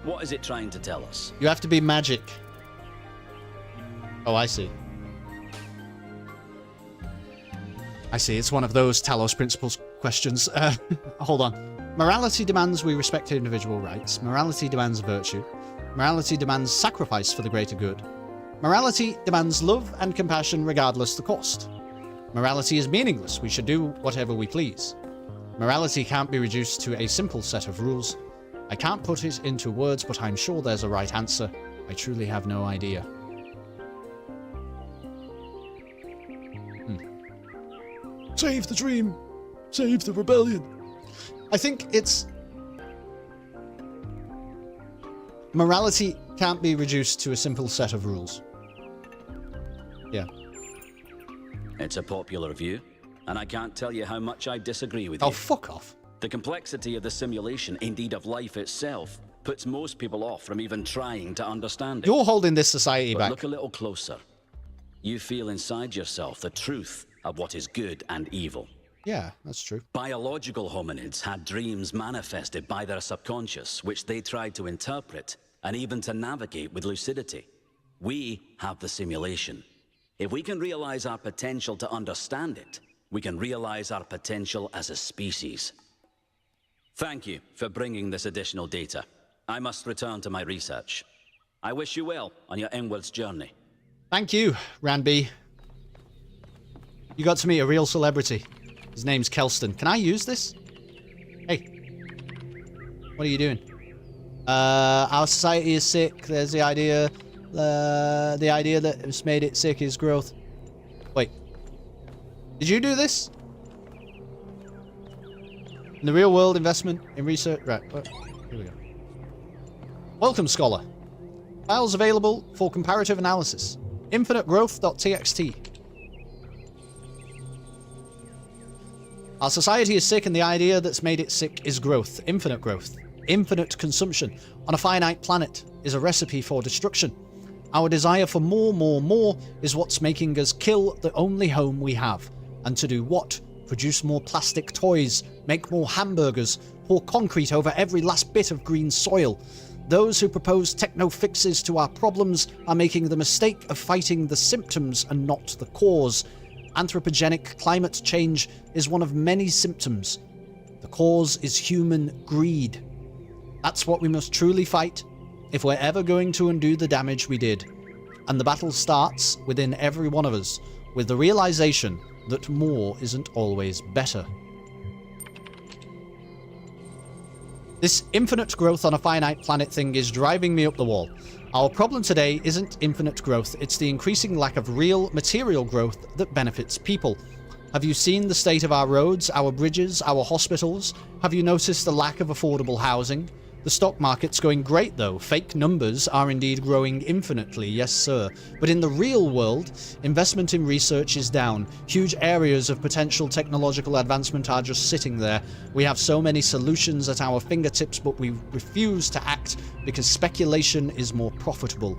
S21: What is it trying to tell us?
S5: You have to be magic. Oh, I see. I see, it's one of those Talos Principles questions. Hold on. Morality demands we respect individual rights. Morality demands virtue. Morality demands sacrifice for the greater good. Morality demands love and compassion regardless the cost. Morality is meaningless. We should do whatever we please. Morality can't be reduced to a simple set of rules. I can't put it into words, but I'm sure there's a right answer. I truly have no idea. Save the dream. Save the rebellion. I think it's... Morality can't be reduced to a simple set of rules. Yeah.
S21: It's a popular view, and I can't tell you how much I disagree with you.
S5: Oh, fuck off.
S21: The complexity of the simulation, indeed of life itself, puts most people off from even trying to understand it.
S5: You're holding this society
S21: But
S5: back.
S21: look a little closer. You feel inside yourself the truth of what is good and evil.
S5: Yeah, that's true.
S21: Biological hominids had dreams manifested by their subconscious, which they tried to interpret and even to navigate with lucidity. We have the simulation. If we can realize our potential to understand it, we can realize our potential as a species. Thank you for bringing this additional data. I must return to my research. I wish you well on your inwards journey.
S5: Thank you, Ranby. You got to meet a real celebrity. His name's Kelston. Can I use this? Hey. What are you doing? Our society is sick. There's the idea that has made it sick is growth. Wait. Did you do this? In the real world, investment in research. Right. Here we go. Welcome, Scholar. Files available for comparative analysis. Infinitegrowth.txt. Our society is sick, and the idea that's made it sick is growth. Infinite growth. Infinite consumption on a finite planet is a recipe for destruction. Our desire for more is what's making us kill the only home we have. And to do what? Produce more plastic toys, make more hamburgers, pour concrete over every last bit of green soil. Those who propose techno-fixes to our problems are making the mistake of fighting the symptoms and not the cause. Anthropogenic climate change is one of many symptoms. The cause is human greed. That's what we must truly fight if we're ever going to undo the damage we did. And the battle starts within every one of us, with the realization that more isn't always better. This infinite growth on a finite planet thing is driving me up the wall. Our problem today isn't infinite growth, it's the increasing lack of real material growth that benefits people. Have you seen the state of our roads, our bridges, our hospitals? Have you noticed the lack of affordable housing? The stock market's going great though. Fake numbers are indeed growing infinitely, yes sir. But in the real world, investment in research is down. Huge areas of potential technological advancement are just sitting there. We have so many solutions at our fingertips, but we refuse to act because speculation is more profitable.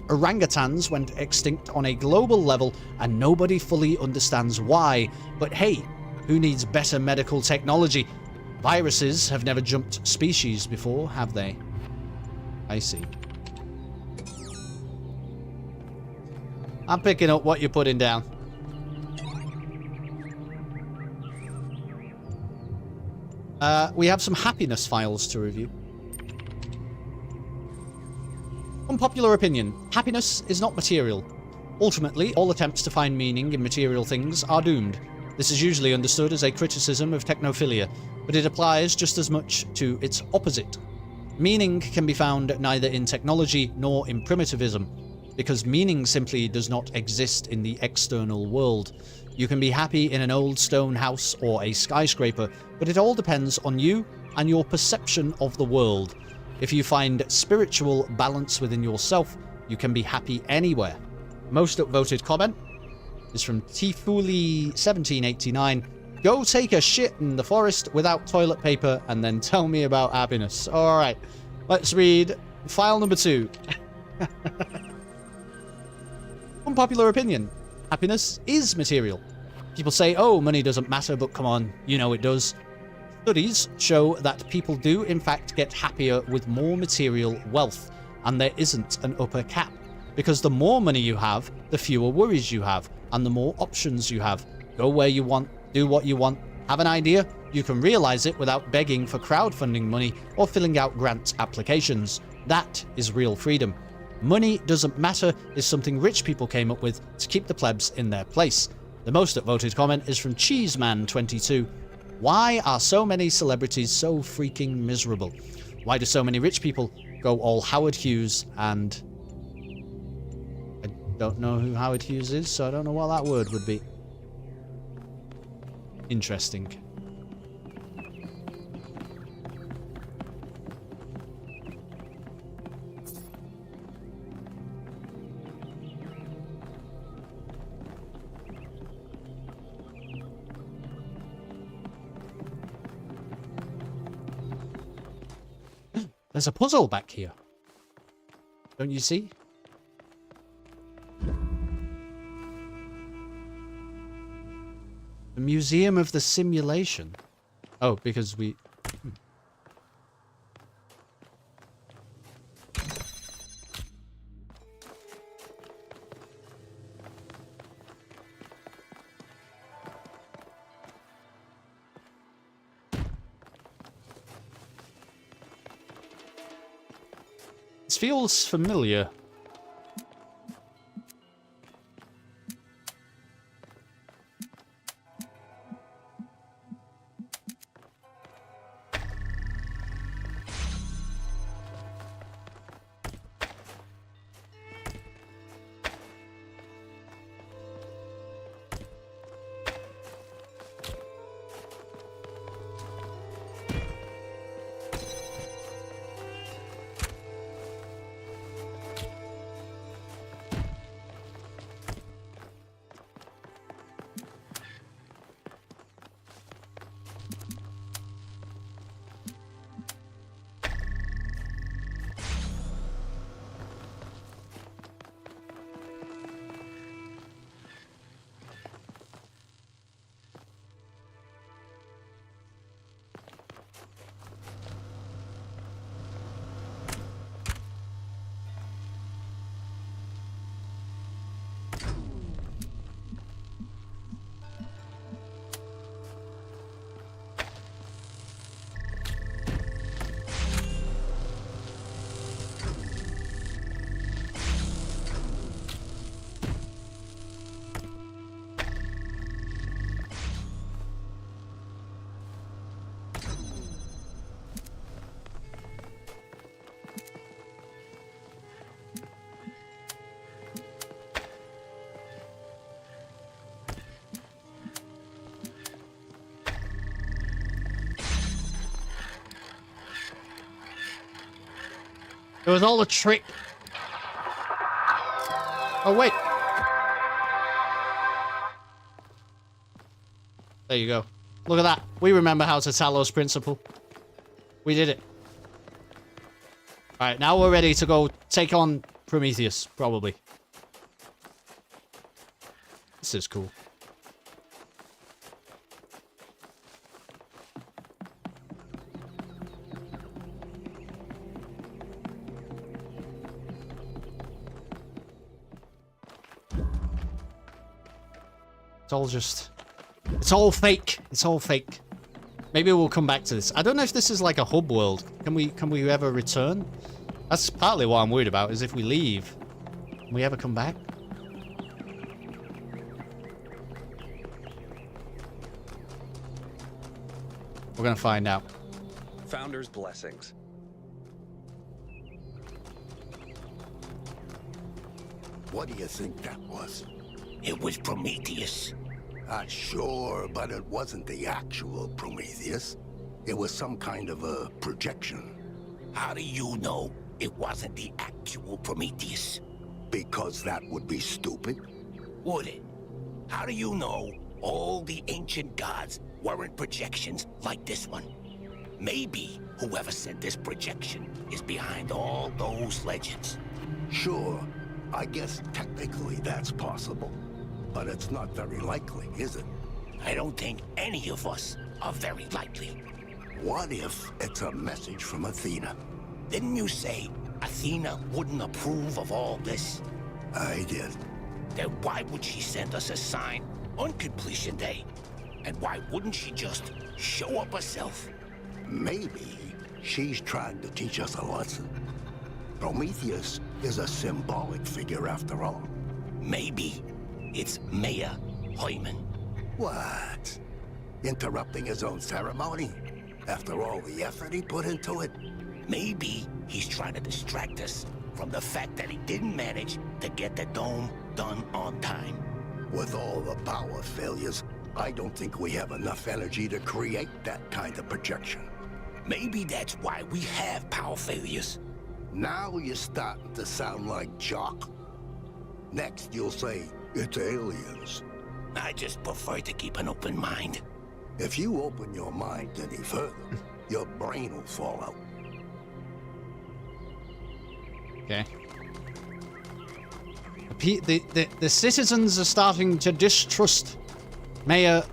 S5: Orangutans went extinct on a global level and nobody fully understands why. But hey, who needs better medical technology? Viruses have never jumped species before, have they? I see. I'm picking up what you're putting down. We have some happiness files to review. Unpopular opinion. Happiness is not material. Ultimately, all attempts to find meaning in material things are doomed. This is usually understood as a criticism of technophilia, but it applies just as much to its opposite. Meaning can be found neither in technology nor in primitivism, because meaning simply does not exist in the external world. You can be happy in an old stone house or a skyscraper, but it all depends on you and your perception of the world. If you find spiritual balance within yourself, you can be happy anywhere. Most upvoted comment is from Tifuli1789. Go take a shit in the forest without toilet paper and then tell me about happiness. All right, let's read file number 2. Unpopular opinion. Happiness is material. People say, oh, money doesn't matter, but come on, you know it does. Studies show that people do, in fact, get happier with more material wealth, and there isn't an upper cap. Because the more money you have, the fewer worries you have, and the more options you have. Go where you want, do what you want. Have an idea? You can realize it without begging for crowdfunding money or filling out grant applications. That is real freedom. Money doesn't matter is something rich people came up with to keep the plebs in their place. The most upvoted comment is from Cheeseman22. Why are so many celebrities so freaking miserable? Why do so many rich people go all Howard Hughes and... I don't know who Howard Hughes is, so I don't know what that word would be. Interesting. There's a puzzle back here. Don't you see? The Museum of the Simulation. Oh, because we... This feels familiar. It was all a trick. Oh, wait. There you go. Look at that. We remember how to Talos principle. We did it. Alright, now we're ready to go take on Prometheus, probably. This is cool. It's all just... It's all fake. It's all fake. Maybe we'll come back to this. I don't know if this is like a hub world. Can we ever return? That's partly what I'm worried about, is if we leave, can we ever come back? We're gonna find out.
S4: Founder's blessings.
S12: What do you think that was?
S22: It was Prometheus.
S12: Sure, but it wasn't the actual Prometheus. It was some kind of a projection.
S22: How do you know it wasn't the actual Prometheus?
S12: Because that would be stupid.
S22: Would it? How do you know all the ancient gods weren't projections like this one. Maybe whoever sent this projection is behind all those legends.
S2: Sure, I guess technically that's possible. But it's not very likely, is it?
S22: I don't think any of us are very likely.
S2: What if it's a message from Athena?
S22: Didn't you say Athena wouldn't approve of all this?
S2: I did.
S22: Then why would she send us a sign on completion day? And why wouldn't she just show up herself?
S2: Maybe she's trying to teach us a lesson. Prometheus is a symbolic figure after all.
S22: Maybe it's Mayor Hyman.
S2: What? Interrupting his own ceremony? After all the effort he put into it?
S22: Maybe he's trying to distract us from the fact that he didn't manage to get the dome done on time.
S2: With all the power failures, I don't think we have enough energy to create that kind of projection.
S22: Maybe that's why we have power failures.
S2: Now you're starting to sound like Jock. Next you'll say, it's aliens.
S22: I just prefer to keep an open mind.
S2: If you open your mind any further, your brain will fall out.
S5: Okay. The citizens are starting to distrust Mayor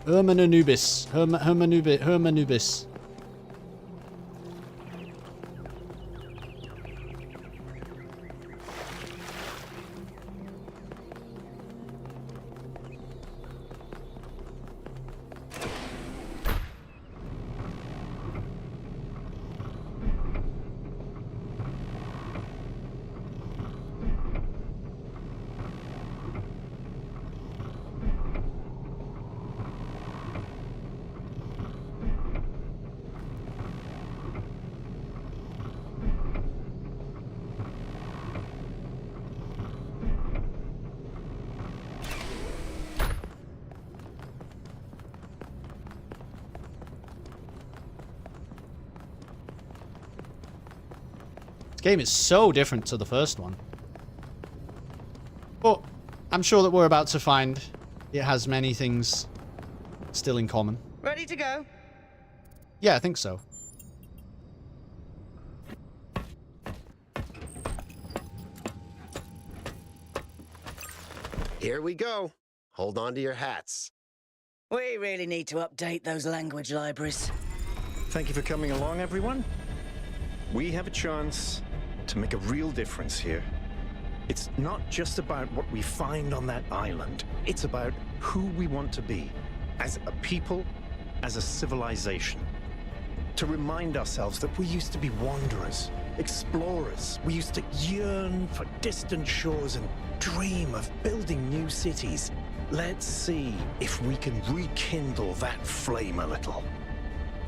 S5: Hermanubis. Hermanubis. This game is so different to the first one. But I'm sure that we're about to find it has many things still in common.
S14: Ready to go?
S5: Yeah, I think so.
S16: Here we go. Hold on to your hats.
S14: We really need to update those language libraries.
S11: Thank you for coming along, everyone. We have a chance to make a real difference here. It's not just about what we find on that island. It's about who we want to be as a people, as a civilization. To remind ourselves that we used to be wanderers, explorers. We used to yearn for distant shores and dream of building new cities. Let's see if we can rekindle that flame a little.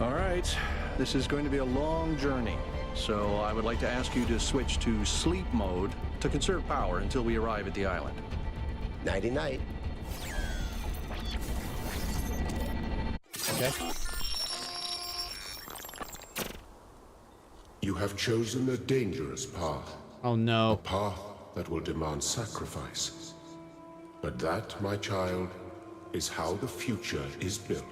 S9: All right, this is going to be a long journey. So I would like to ask you to switch to sleep mode to conserve power until we arrive at the island.
S16: Nighty-night.
S5: Okay.
S7: You have chosen a dangerous path.
S5: Oh no.
S7: A path that will demand sacrifice. But that, my child, is how the future is built.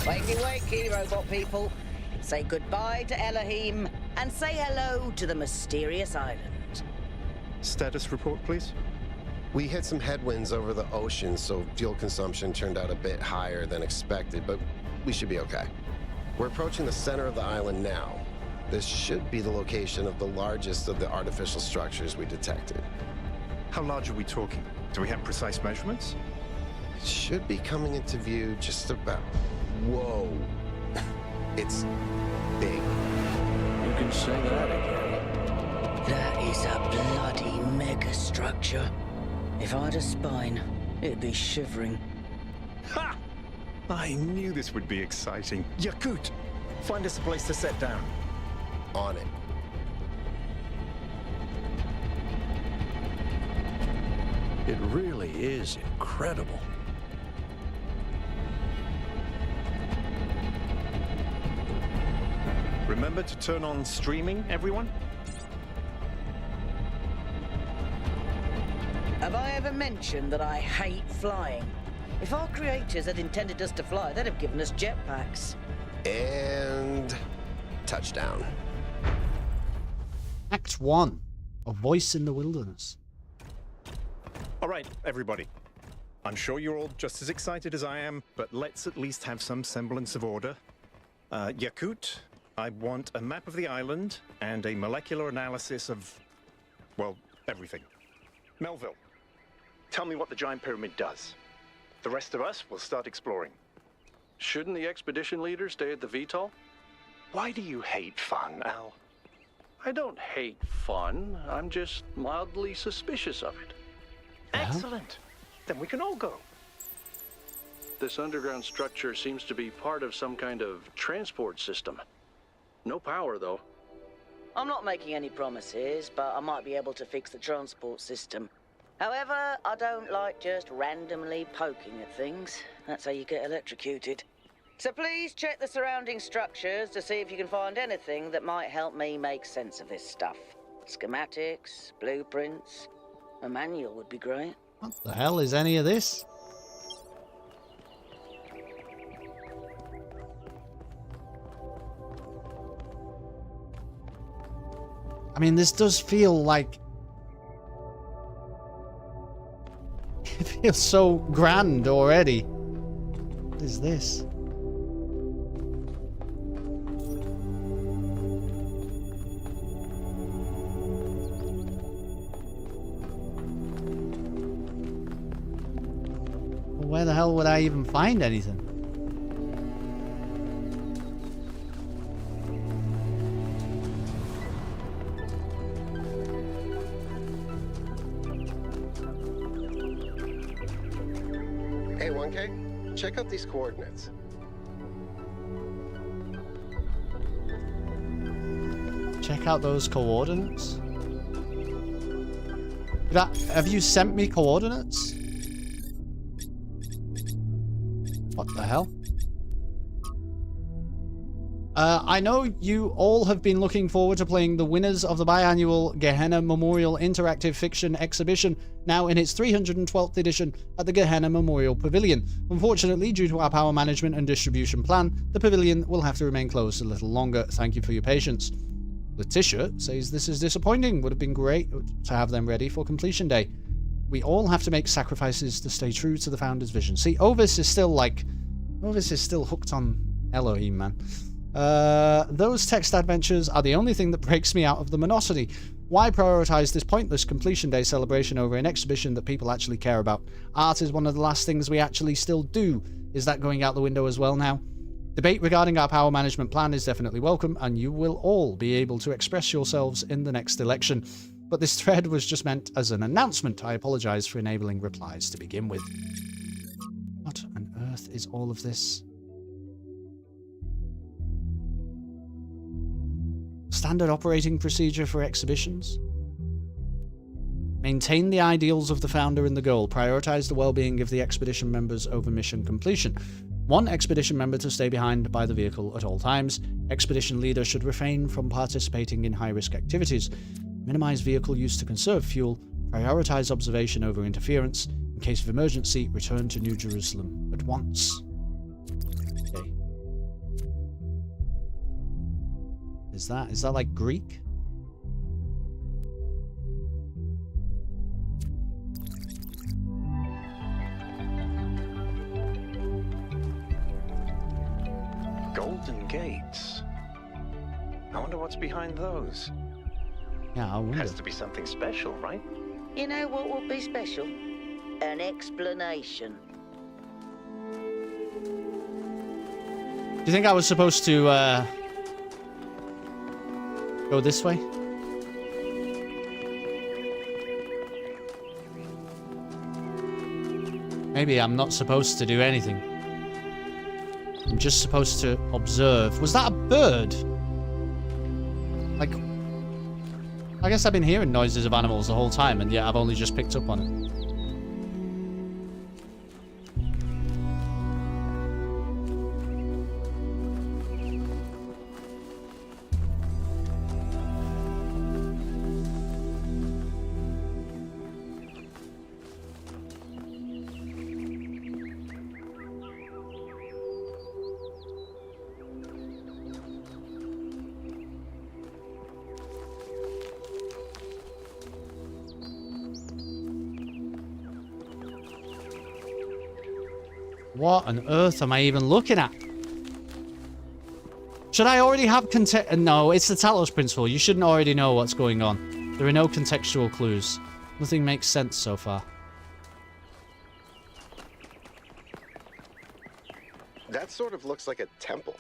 S14: Wakey, wakey, robot people. Say goodbye to Elohim and say hello to the mysterious island.
S11: Status report, please.
S16: We hit some headwinds over the ocean, so fuel consumption turned out a bit higher than expected, but we should be okay. We're approaching the center of the island now. This should be the location of the largest of the artificial structures we detected.
S11: How large are we talking? Do we have precise measurements?
S16: It should be coming into view just about... Whoa. It's big.
S9: You can say that again.
S14: That is a bloody mega structure. If I had a spine, it'd be shivering.
S11: Ha! I knew this would be exciting. Yakut, find us a place to set down.
S16: On it.
S9: It really is incredible.
S11: Remember to turn on streaming, everyone?
S14: ever mention that I hate flying? If our creators had intended us to fly, they'd have given us jetpacks.
S16: And touchdown.
S5: Act 1. A Voice in the Wilderness.
S11: All right, everybody. I'm sure you're all just as excited as I am, but let's at least have some semblance of order. Yakut, I want a map of the island and a molecular analysis of, well, everything. Melville, tell me what the giant pyramid does. The rest of us will start exploring.
S9: Shouldn't the expedition leader stay at the VTOL?
S11: Why do you hate fun, Al?
S9: I don't hate fun. I'm just mildly suspicious of it.
S11: Excellent. Then we can all go.
S9: This underground structure seems to be part of some kind of transport system. No power, though.
S14: I'm not making any promises, but I might be able to fix the transport system. However, I don't like just randomly poking at things. That's how you get electrocuted. So please check the surrounding structures to see if you can find anything that might help me make sense of this stuff. Schematics, blueprints, a manual would be great.
S5: What the hell is any of this? I mean, this does feel like... It feels so grand already. What is this? Well, where the hell would I even find anything?
S16: Hey, 1K, check out these coordinates.
S5: Check out those coordinates. Have you sent me coordinates? What the hell? I know you all have been looking forward to playing the winners of the biannual Gehenna Memorial Interactive Fiction Exhibition, now in its 312th edition at the Gehenna Memorial Pavilion. Unfortunately, due to our power management and distribution plan, the pavilion will have to remain closed a little longer. Thank you for your patience. Letitia says this is disappointing. Would have been great to have them ready for completion day. We all have to make sacrifices to stay true to the founder's vision. See, Ovis is still hooked on Elohim, man. Those text adventures are the only thing that breaks me out of the monotony. Why prioritize this pointless completion day celebration over an exhibition that people actually care about? Art is one of the last things we actually still do. Is that going out the window as well now? Debate regarding our power management plan is definitely welcome, and you will all be able to express yourselves in the next election. But this thread was just meant as an announcement. I apologize for enabling replies to begin with. What on earth is all of this? Standard operating procedure for exhibitions? Maintain the ideals of the founder and the goal. Prioritize the well-being of the expedition members over mission completion. One expedition member to stay behind by the vehicle at all times. Expedition leader should refrain from participating in high-risk activities. Minimize vehicle use to conserve fuel. Prioritize observation over interference. In case of emergency, return to New Jerusalem at once. Okay. Is that like Greek?
S11: Golden gates. I wonder what's behind those.
S5: Yeah, I wonder.
S11: Has to be something special, right?
S14: You know what would be special? An explanation.
S5: Do you think I was supposed to go this way? Maybe I'm not supposed to do anything. I'm just supposed to observe. Was that a bird? Like, I guess I've been hearing noises of animals the whole time, and yet I've only just picked up on it. What on earth am I even looking at? Should I already have No, it's the Talos principle. You shouldn't already know what's going on. There are no contextual clues. Nothing makes sense so far.
S16: That sort of looks like a temple.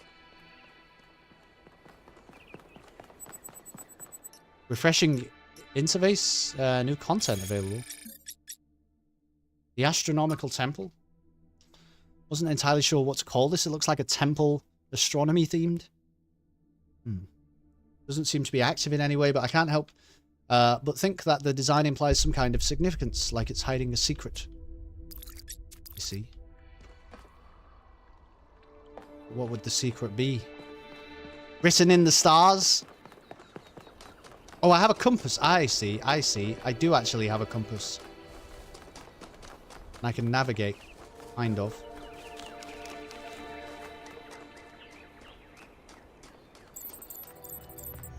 S5: Refreshing interface. New content available. The Astronomical Temple. Wasn't entirely sure what to call this. It looks like a temple, astronomy themed. Doesn't seem to be active in any way, but I can't help but think that the design implies some kind of significance, like it's hiding a secret. You see? What would the secret be? Written in the stars? Oh, I have a compass. I see. I see. I do actually have a compass. And I can navigate. Kind of.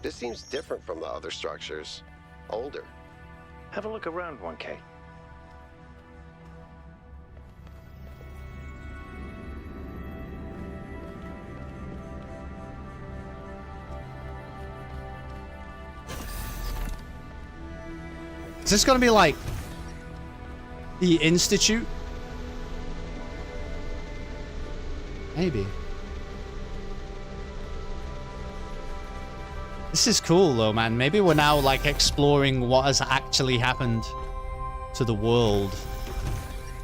S16: This seems different from the other structures. Older.
S11: Have a look around, 1K.
S5: Is this going to be like the Institute? Maybe. This is cool though, man. Maybe we're now like exploring what has actually happened to the world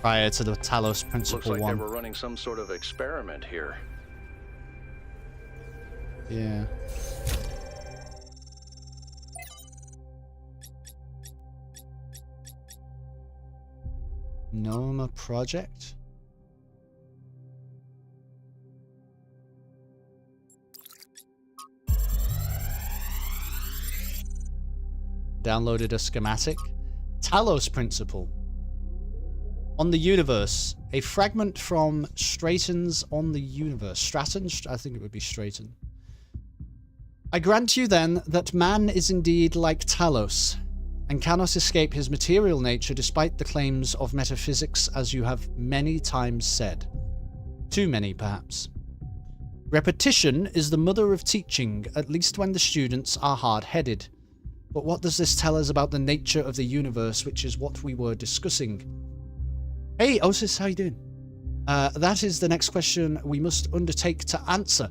S5: prior to the Talos Principle
S9: Looks like
S5: 1.
S9: they were running some sort of experiment here.
S5: Yeah. Noma project? Downloaded a schematic. Talos Principle. On the Universe. A fragment from Straton's On the Universe. Straton? I think it would be Straton. I grant you then that man is indeed like Talos, and cannot escape his material nature despite the claims of metaphysics, as you have many times said. Too many, perhaps. Repetition is the mother of teaching, at least when the students are hard-headed. But what does this tell us about the nature of the universe, which is what we were discussing? Hey, Osis, how you doing? That is the next question we must undertake to answer.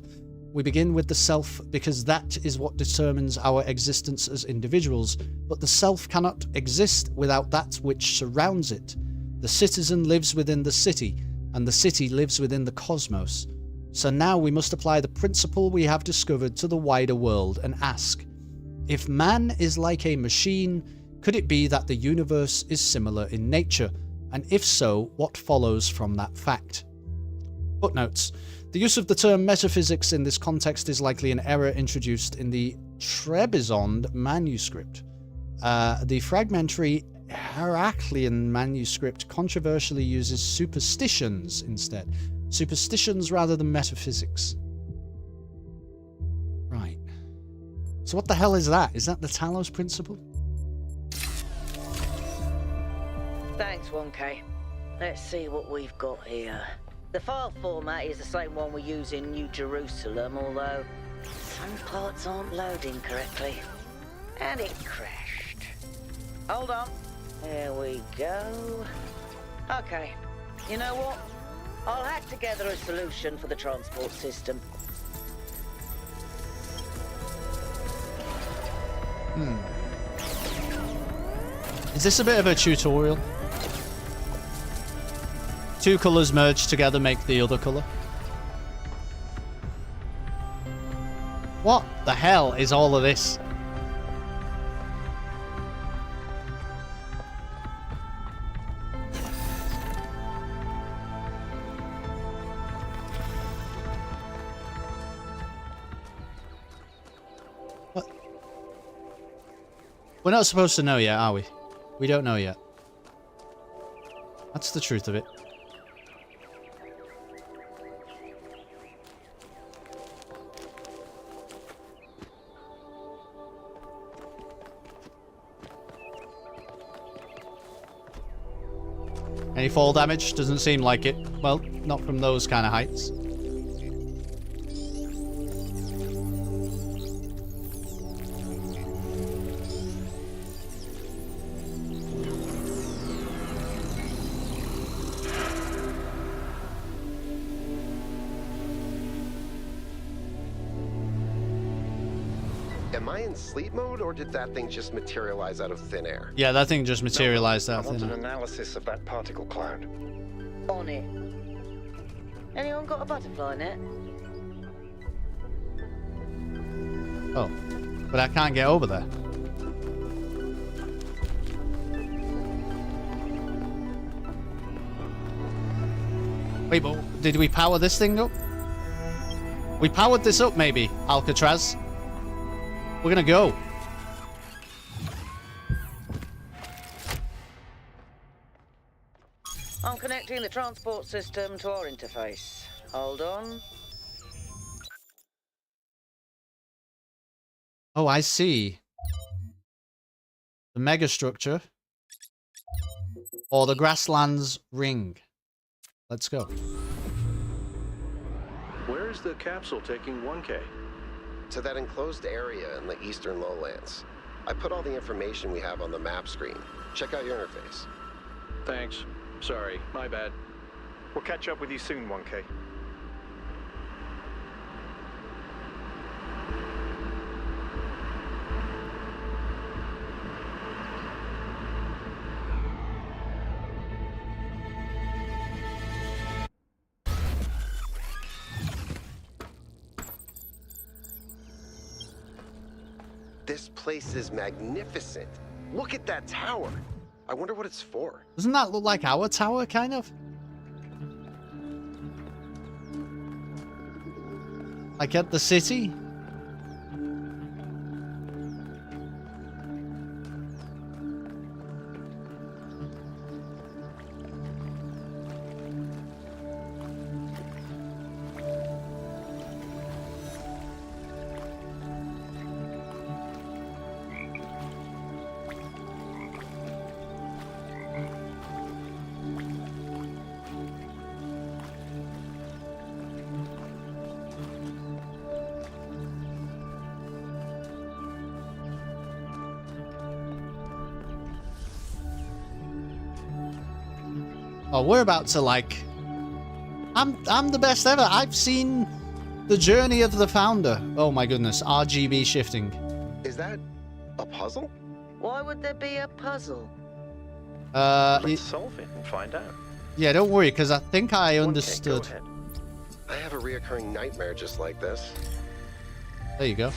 S5: We begin with the self because that is what determines our existence as individuals, but the self cannot exist without that which surrounds it. The citizen lives within the city, and the city lives within the cosmos. So now we must apply the principle we have discovered to the wider world and ask, if man is like a machine, could it be that the universe is similar in nature? And if so, what follows from that fact? Footnotes. The use of the term metaphysics in this context is likely an error introduced in the Trebizond manuscript. The fragmentary Heraclean manuscript controversially uses superstitions instead. Superstitions rather than metaphysics. Right. So what the hell is that? Is that the Talos Principle?
S14: Thanks, 1K. Let's see what we've got here. The file format is the same one we use in New Jerusalem, although some parts aren't loading correctly. And it crashed. Hold on. There we go. Okay. You know what? I'll hack together a solution for the transport system.
S5: Is this a bit of a tutorial? Two colors merged together make the other color. What the hell is all of this? What? We're not supposed to know yet, are we? We don't know yet. That's the truth of it. Any fall damage? Doesn't seem like it. Well, not from those kind of heights.
S16: Am I in sleep mode, or did that thing just materialize out of thin air?
S5: Yeah, that thing just materialized
S11: I
S5: out
S11: want
S5: thin
S11: an
S5: air.
S11: analysis of that particle cloud.
S14: On it. Anyone got a butterfly net?
S5: Oh, but I can't get over there. Wait, but did we power this thing up? We powered this up, maybe, Alcatraz. We're gonna go.
S14: I'm connecting the transport system to our interface. Hold on.
S5: Oh, I see. The megastructure. Or the grasslands ring. Let's go.
S9: Where is the capsule taking 1K?
S16: To that enclosed area in the eastern lowlands. I put all the information we have on the map screen. Check out your interface.
S9: Thanks. Sorry, my bad.
S11: We'll catch up with you soon, 1K.
S16: This place is magnificent. Look at that tower. I wonder what it's for.
S5: Doesn't that look like our tower, kind of? Like at the city? Oh, we're about to like... I'm the best ever. I've seen the journey of the founder. Oh my goodness, RGB shifting.
S16: Is that a puzzle?
S14: Why would there be a puzzle?
S11: Let's solve it and find out.
S5: Yeah, don't worry, because I think I understood.
S16: Go ahead. I have a reoccurring nightmare just like this.
S5: There you go.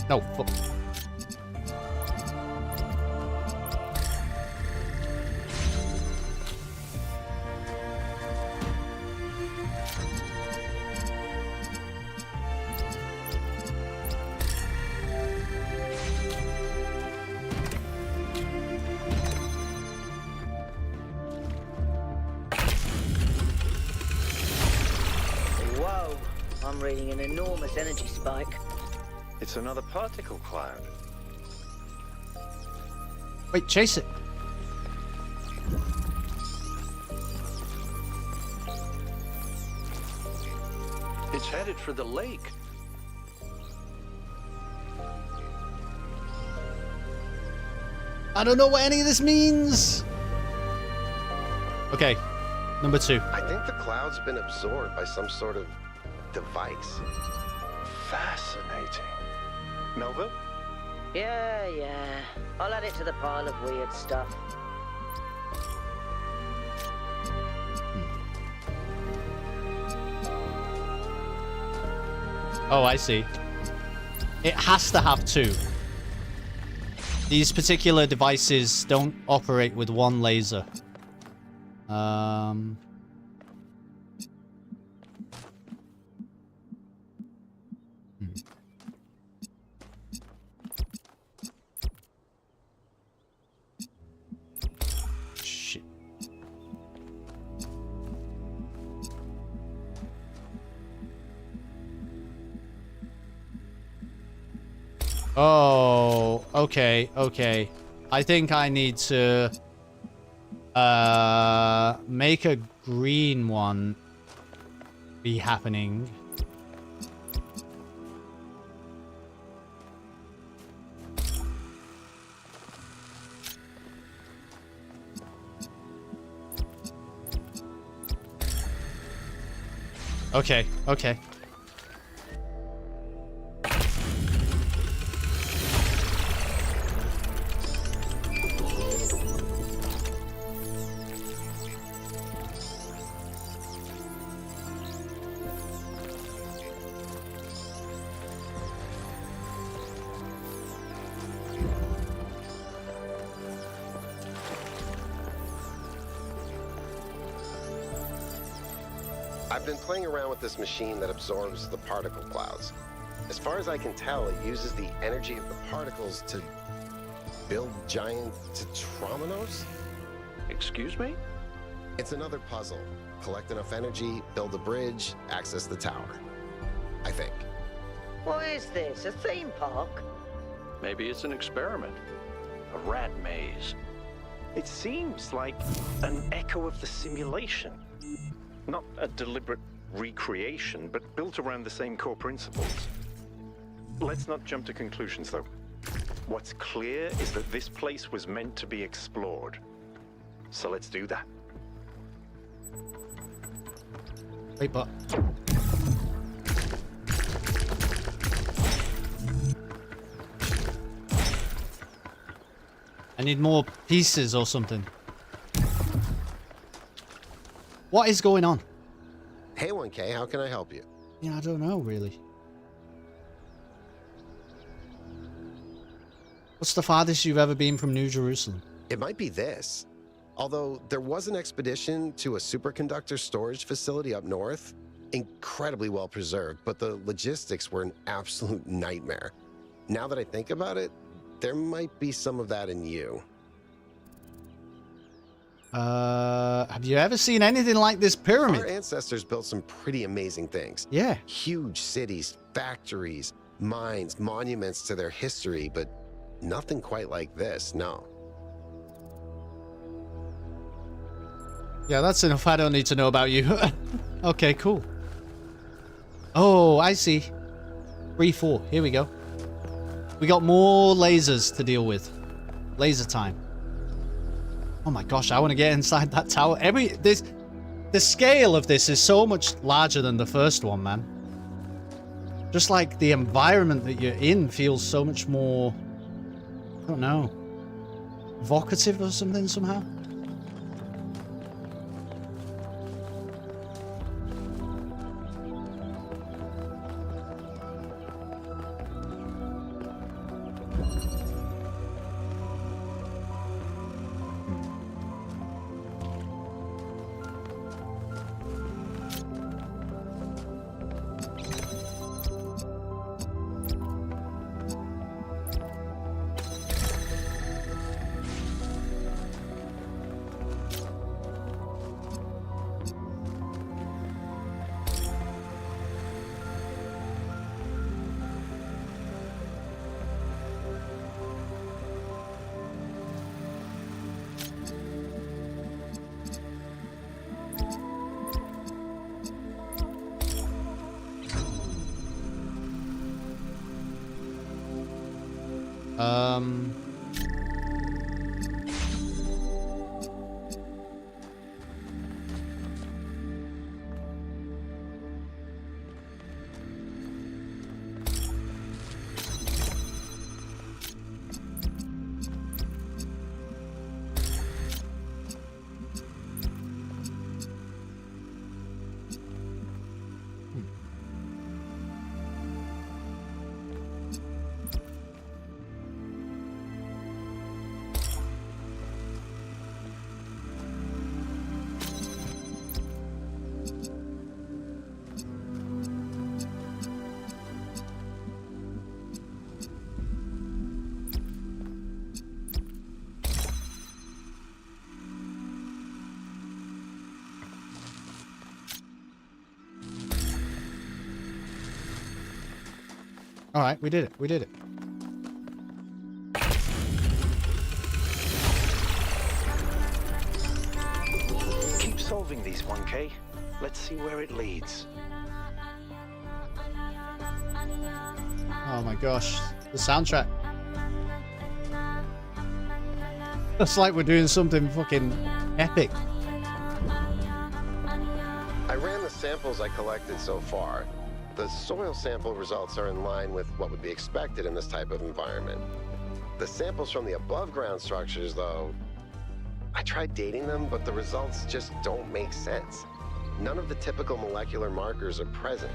S5: No, fuck.
S14: Whoa, I'm reading an enormous energy spike.
S11: It's another particle cloud.
S5: Wait, chase it.
S9: It's headed for the lake.
S5: I don't know what any of this means. Okay, number 2.
S16: I think the cloud's been absorbed by some sort of device.
S11: Fascinating. Nova?
S14: Yeah. I'll add it to the pile of weird stuff.
S5: Oh, I see. It has to have 2. These particular devices don't operate with one laser. Shit. Oh, okay, okay. I think I need to make a green one be happening. Okay, okay.
S16: I've been playing around with this machine that absorbs the particle clouds. As far as I can tell, it uses the energy of the particles to build giant tetrominos?
S9: Excuse me?
S16: It's another puzzle. Collect enough energy, build a bridge, access the tower. I think.
S14: What is this? A theme park?
S9: Maybe it's an experiment. A rat maze.
S11: It seems like an echo of the simulation. Not a deliberate recreation, but built around the same core principles. Let's not jump to conclusions, though. What's clear is that this place was meant to be explored. So let's do that.
S5: Wait, but... I need more pieces or something. What is going on?
S16: Hey, 1K, how can I help you?
S5: Yeah, I don't know, really. What's the farthest you've ever been from New Jerusalem?
S16: It might be this. Although there was an expedition to a superconductor storage facility up north, incredibly well preserved, but the logistics were an absolute nightmare. Now that I think about it, there might be some of that in you.
S5: Have you ever seen anything like this pyramid?
S16: Our ancestors built some pretty amazing things.
S5: Yeah.
S16: Huge cities, factories, mines, monuments to their history, but nothing quite like this, no.
S5: Yeah, that's enough. I don't need to know about you. Okay, cool. Oh, I see. 3-4. Here we go. We got more lasers to deal with. Laser time. Oh my gosh, I want to get inside that tower. The scale of this is so much larger than the first one, man. Just like the environment that you're in feels so much more, I don't know, evocative or something somehow. All right, we did it. We did it.
S11: solving these, 1K. Let's see where it leads.
S5: Oh my gosh, the soundtrack. It's like we're doing something fucking epic.
S16: I ran the samples I collected so far. The soil sample results are in line with what would be expected in this type of environment. The samples from the above-ground structures, though, I tried dating them, but the results just don't make sense. None of the typical molecular markers are present.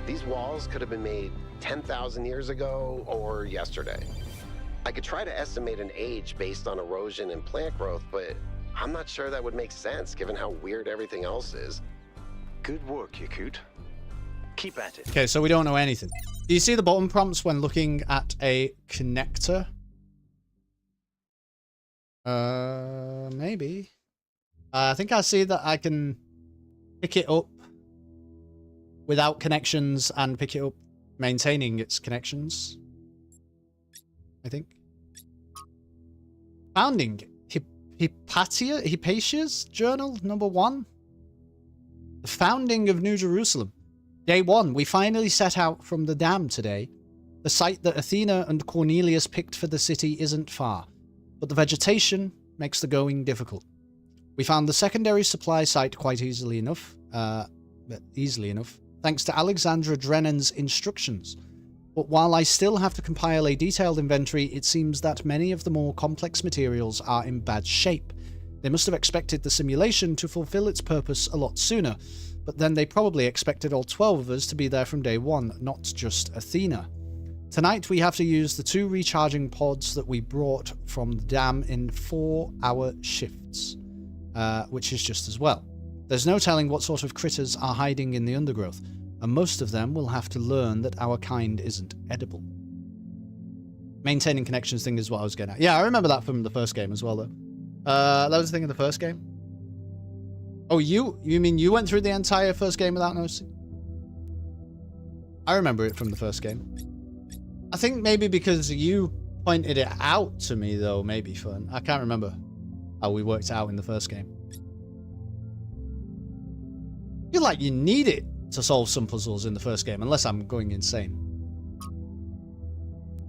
S16: These walls could have been made 10,000 years ago or yesterday. I could try to estimate an age based on erosion and plant growth, but I'm not sure that would make sense given how weird everything else is.
S11: Good work, Yakut. Keep at it.
S5: Okay, so we don't know anything. Do you see the button prompts when looking at a connector? Maybe. I think I see that I can pick it up without connections and pick it up maintaining its connections. I think. Founding. Hypatia's journal, number 1. The founding of New Jerusalem. Day 1, we finally set out from the dam today. The site that Athena and Cornelius picked for the city isn't far, but the vegetation makes the going difficult. We found the secondary supply site quite easily enough, thanks to Alexandra Drennan's instructions. But while I still have to compile a detailed inventory, it seems that many of the more complex materials are in bad shape. They must have expected the simulation to fulfill its purpose a lot sooner, but then they probably expected all 12 of us to be there from day 1, not just Athena. Tonight we have to use the 2 recharging pods that we brought from the dam in 4-hour shifts, which is just as well. There's no telling what sort of critters are hiding in the undergrowth, and most of them will have to learn that our kind isn't edible. Maintaining connections thing is what I was getting at. Yeah, I remember that from the first game as well, though. That was the thing in the first game. Oh, you mean you went through the entire first game without noticing? I remember it from the first game. I think maybe because you pointed it out to me, though, maybe fun. I can't remember how we worked it out in the first game. I feel like you need it to solve some puzzles in the first game, unless I'm going insane.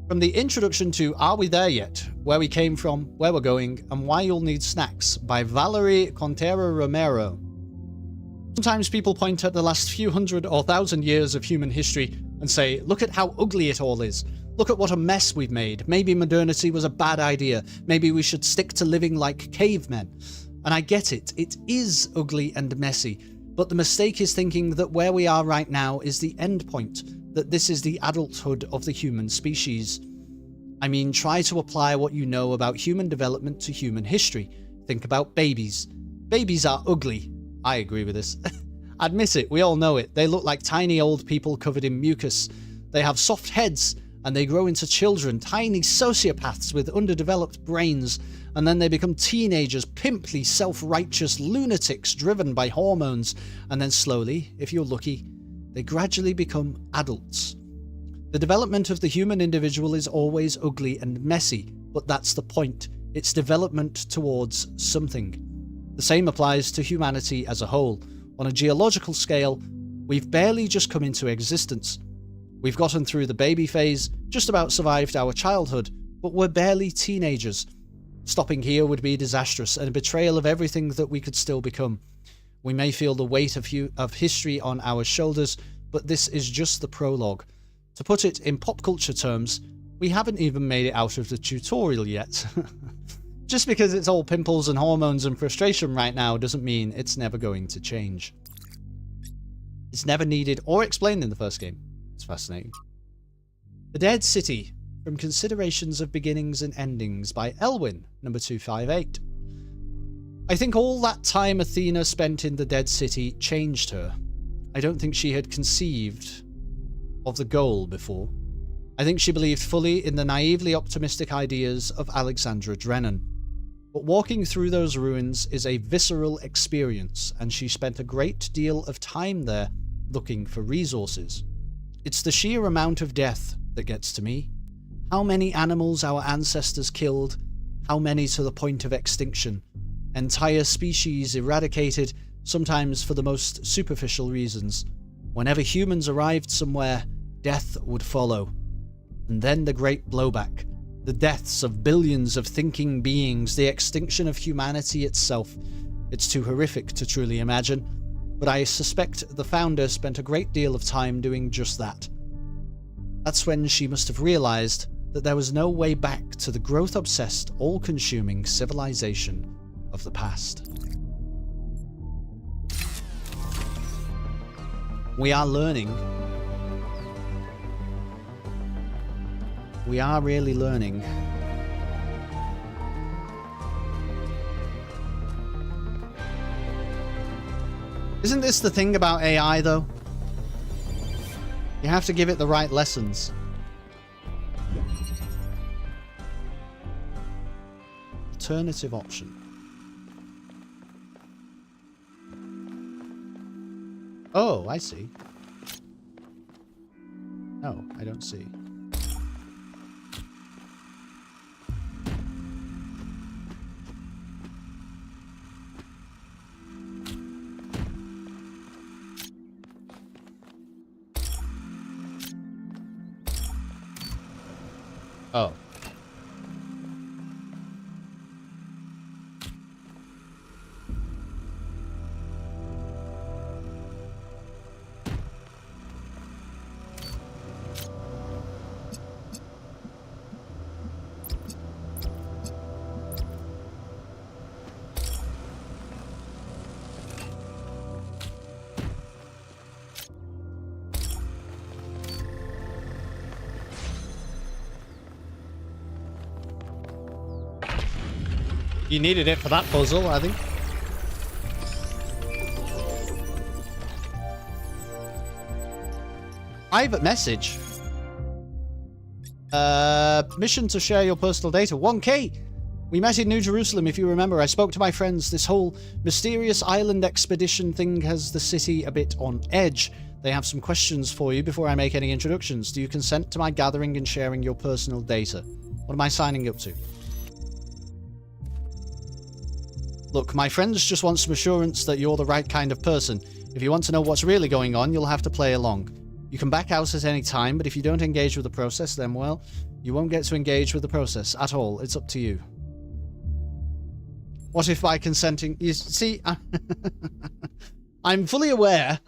S5: From the introduction to Are We There Yet? Where We Came From, Where We're Going, and Why You'll Need Snacks by Valerie Contera Romero. Sometimes people point at the last few hundred or thousand years of human history and say, look at how ugly it all is. Look at what a mess we've made. Maybe modernity was a bad idea. Maybe we should stick to living like cavemen. And I get it. It is ugly and messy. But the mistake is thinking that where we are right now is the end point, that this is the adulthood of the human species. I mean, try to apply what you know about human development to human history. Think about babies. Babies are ugly. I agree with this. Admit it, we all know it. They look like tiny old people covered in mucus. They have soft heads, and they grow into children, tiny sociopaths with underdeveloped brains, and then they become teenagers, pimply, self-righteous lunatics driven by hormones, and then slowly, if you're lucky, they gradually become adults. The development of the human individual is always ugly and messy, but that's the point. It's development towards something. The same applies to humanity as a whole. On a geological scale, we've barely just come into existence. We've gotten through the baby phase, just about survived our childhood, but we're barely teenagers. Stopping here would be disastrous and a betrayal of everything that we could still become. We may feel the weight of history on our shoulders, but this is just the prologue. To put it in pop culture terms, we haven't even made it out of the tutorial yet. Just because it's all pimples and hormones and frustration right now doesn't mean it's never going to change. It's never needed or explained in the first game. It's fascinating. The Dead City, from Considerations of Beginnings and Endings by Elwyn, number 258. I think all that time Athena spent in the Dead City changed her. I don't think she had conceived of the goal before. I think she believed fully in the naively optimistic ideas of Alexandra Drennan. But walking through those ruins is a visceral experience, and she spent a great deal of time there looking for resources. It's the sheer amount of death that gets to me. How many animals our ancestors killed, how many to the point of extinction. Entire species eradicated, sometimes for the most superficial reasons. Whenever humans arrived somewhere, death would follow. And then the great blowback. The deaths of billions of thinking beings, the extinction of humanity itself. It's too horrific to truly imagine, but I suspect the founder spent a great deal of time doing just that. That's when she must have realized that there was no way back to the growth-obsessed, all-consuming civilization of the past. We are learning. We are really learning. Isn't this the thing about AI, though? You have to give it the right lessons. Alternative option. Oh, I see. No, I don't see. Oh. You needed it for that puzzle, I think. Private message. Permission to share your personal data. 1K. We met in New Jerusalem, if you remember. I spoke to my friends. This whole mysterious island expedition thing has the city a bit on edge. They have some questions for you before I make any introductions. Do you consent to my gathering and sharing your personal data? What am I signing up to? Look, my friends just want some assurance that you're the right kind of person. If you want to know what's really going on, you'll have to play along. You can back out at any time, but if you don't engage with the process, then, well, you won't get to engage with the process at all. It's up to you. What if by consenting... You see, I'm fully aware,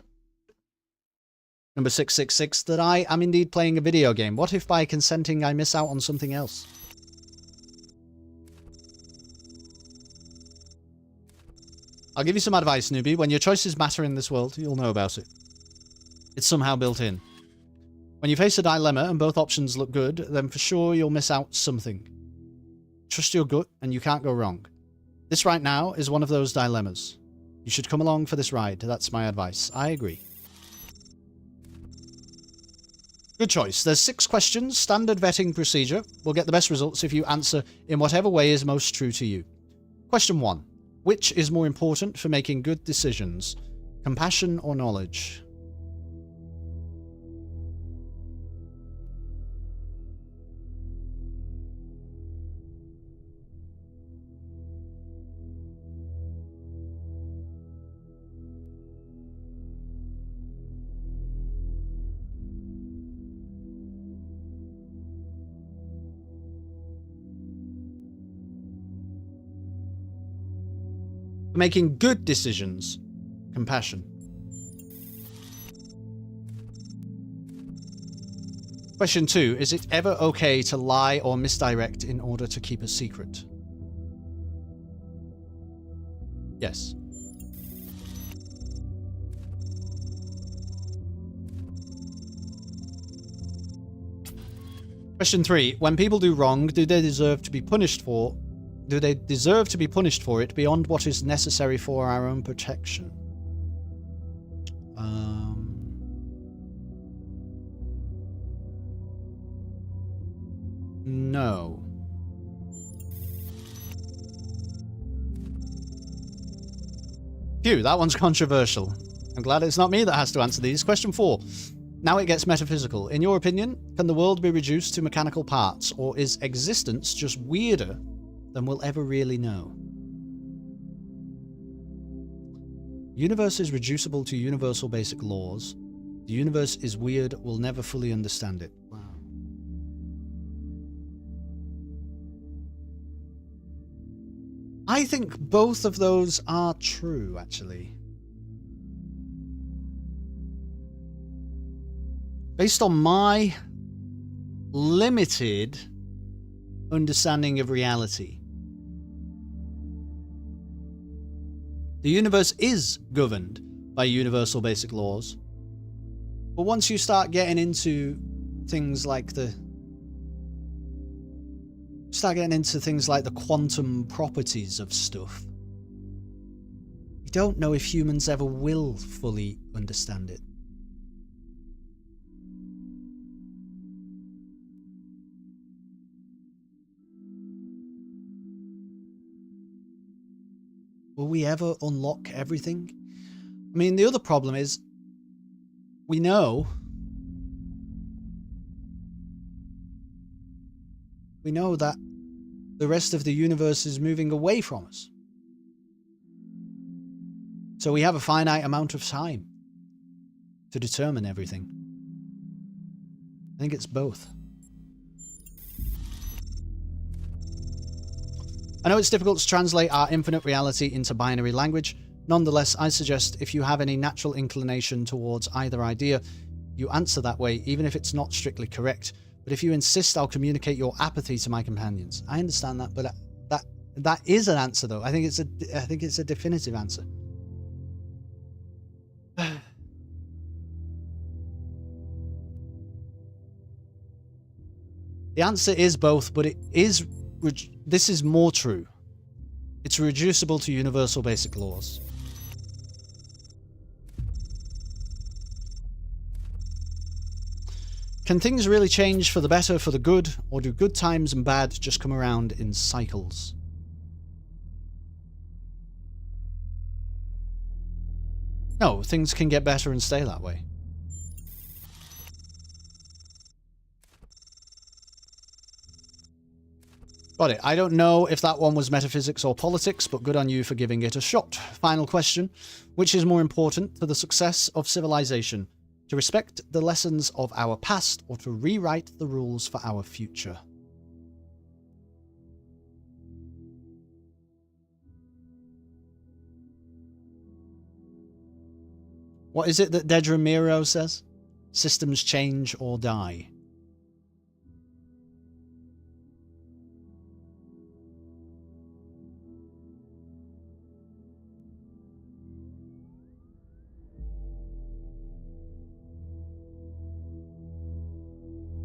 S5: number 666, that I am indeed playing a video game. What if by consenting I miss out on something else? I'll give you some advice, newbie. When your choices matter in this world, you'll know about it. It's somehow built in. When you face a dilemma and both options look good, then for sure you'll miss out something. Trust your gut and you can't go wrong. This right now is one of those dilemmas. You should come along for this ride. That's my advice. I agree. Good choice. There's 6 questions, standard vetting procedure. We'll get the best results if you answer in whatever way is most true to you. Question 1. Which is more important for making good decisions? Compassion or knowledge? For making good decisions. Compassion. Question 2. Is it ever okay to lie or misdirect in order to keep a secret? Yes. Question 3. When people do wrong, do they deserve to be punished for it beyond what is necessary for our own protection? No. Phew, that one's controversial. I'm glad it's not me that has to answer these. Question 4. Now it gets metaphysical. In your opinion, can the world be reduced to mechanical parts, or is existence just weirder than we'll ever really know? Universe is reducible to universal basic laws. The universe is weird, we'll never fully understand it. Wow. I think both of those are true, actually. Based on my limited understanding of reality, the universe is governed by universal basic laws. But once you start getting into things like the quantum properties of stuff, you don't know if humans ever will fully understand it. Will we ever unlock everything? I mean, the other problem is, we know that the rest of the universe is moving away from us. So we have a finite amount of time to determine everything. I think it's both. I know it's difficult to translate our infinite reality into binary language. Nonetheless, I suggest if you have any natural inclination towards either idea, you answer that way, even if it's not strictly correct. But if you insist, I'll communicate your apathy to my companions. I understand that, but that is an answer, though. I think it's a definitive answer. The answer is both, but this is more true. It's reducible to universal basic laws. Can things really change for the better, for the good, or do good times and bad just come around in cycles? No, things can get better and stay that way. Got it. I don't know if that one was metaphysics or politics, but good on you for giving it a shot. Final question. Which is more important to the success of civilization? To respect the lessons of our past, or to rewrite the rules for our future? What is it that Dedra Miro says? Systems change or die.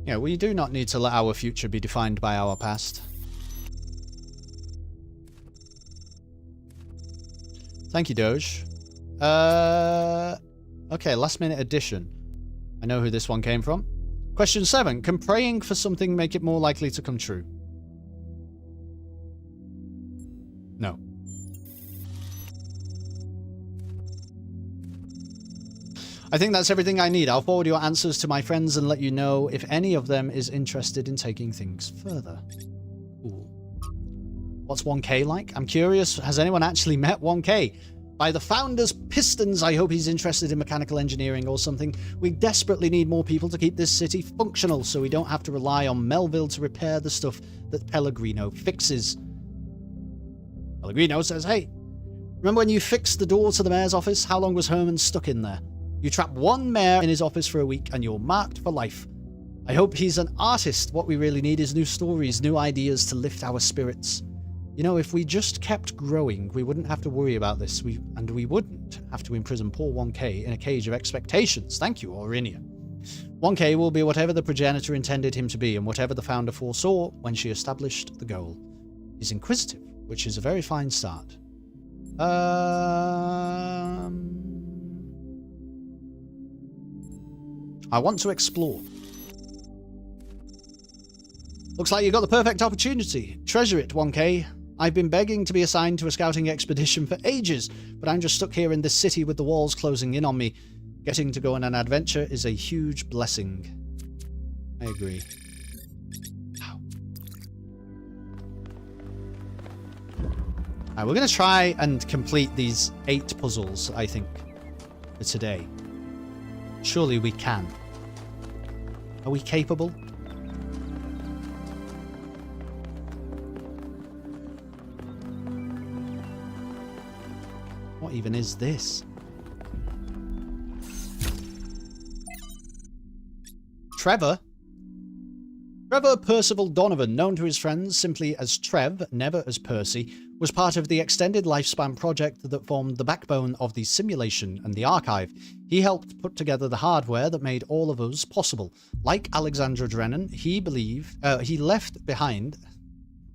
S5: Yeah, we do not need to let our future be defined by our past. Thank you, Doge. Okay, last minute addition. I know who this one came from. Question 7. Can praying for something make it more likely to come true? No. I think that's everything I need. I'll forward your answers to my friends and let you know if any of them is interested in taking things further. Cool. What's 1K like? I'm curious, has anyone actually met 1K? By the founder's pistons, I hope he's interested in mechanical engineering or something. We desperately need more people to keep this city functional so we don't have to rely on Melville to repair the stuff that Pellegrino fixes. Pellegrino says, hey, remember when you fixed the door to the mayor's office? How long was Herman stuck in there? You trap one mayor in his office for a week and you're marked for life. I hope he's an artist. What we really need is new stories, new ideas to lift our spirits. You know, if we just kept growing, we wouldn't have to worry about this, and we wouldn't have to imprison poor 1K in a cage of expectations. Thank you, Aurinia. 1K will be whatever the progenitor intended him to be, and whatever the founder foresaw when she established the goal. He's inquisitive, which is a very fine start. I want to explore. Looks like you got the perfect opportunity. Treasure it, 1K. I've been begging to be assigned to a scouting expedition for ages, but I'm just stuck here in this city with the walls closing in on me. Getting to go on an adventure is a huge blessing. I agree. Ow. Alright, we're going to try and complete these 8 puzzles, I think, for today. Surely we can. Are we capable? What even is this? Trevor Percival Donovan, known to his friends simply as Trev, never as Percy, was part of the extended lifespan project that formed the backbone of the simulation and the archive. He helped put together the hardware that made all of us possible. Like Alexandra Drennan, he left behind,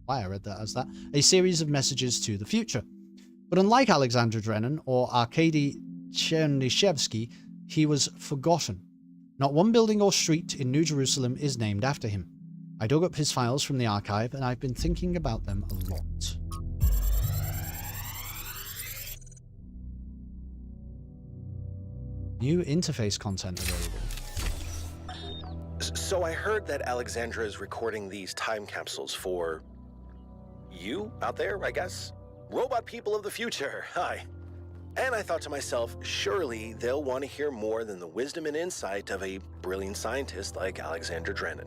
S5: why I read that as that, a series of messages to the future. But unlike Alexandra Drennan or Arkady Chernyshevsky, he was forgotten. Not one building or street in New Jerusalem is named after him. I dug up his files from the archive, and I've been thinking about them a lot. New interface content available.
S1: So I heard that Alexandra is recording these time capsules for you out there, I guess? Robot people of the future, hi. And I thought to myself, surely they'll want to hear more than the wisdom and insight of a brilliant scientist like Alexandra Drennan.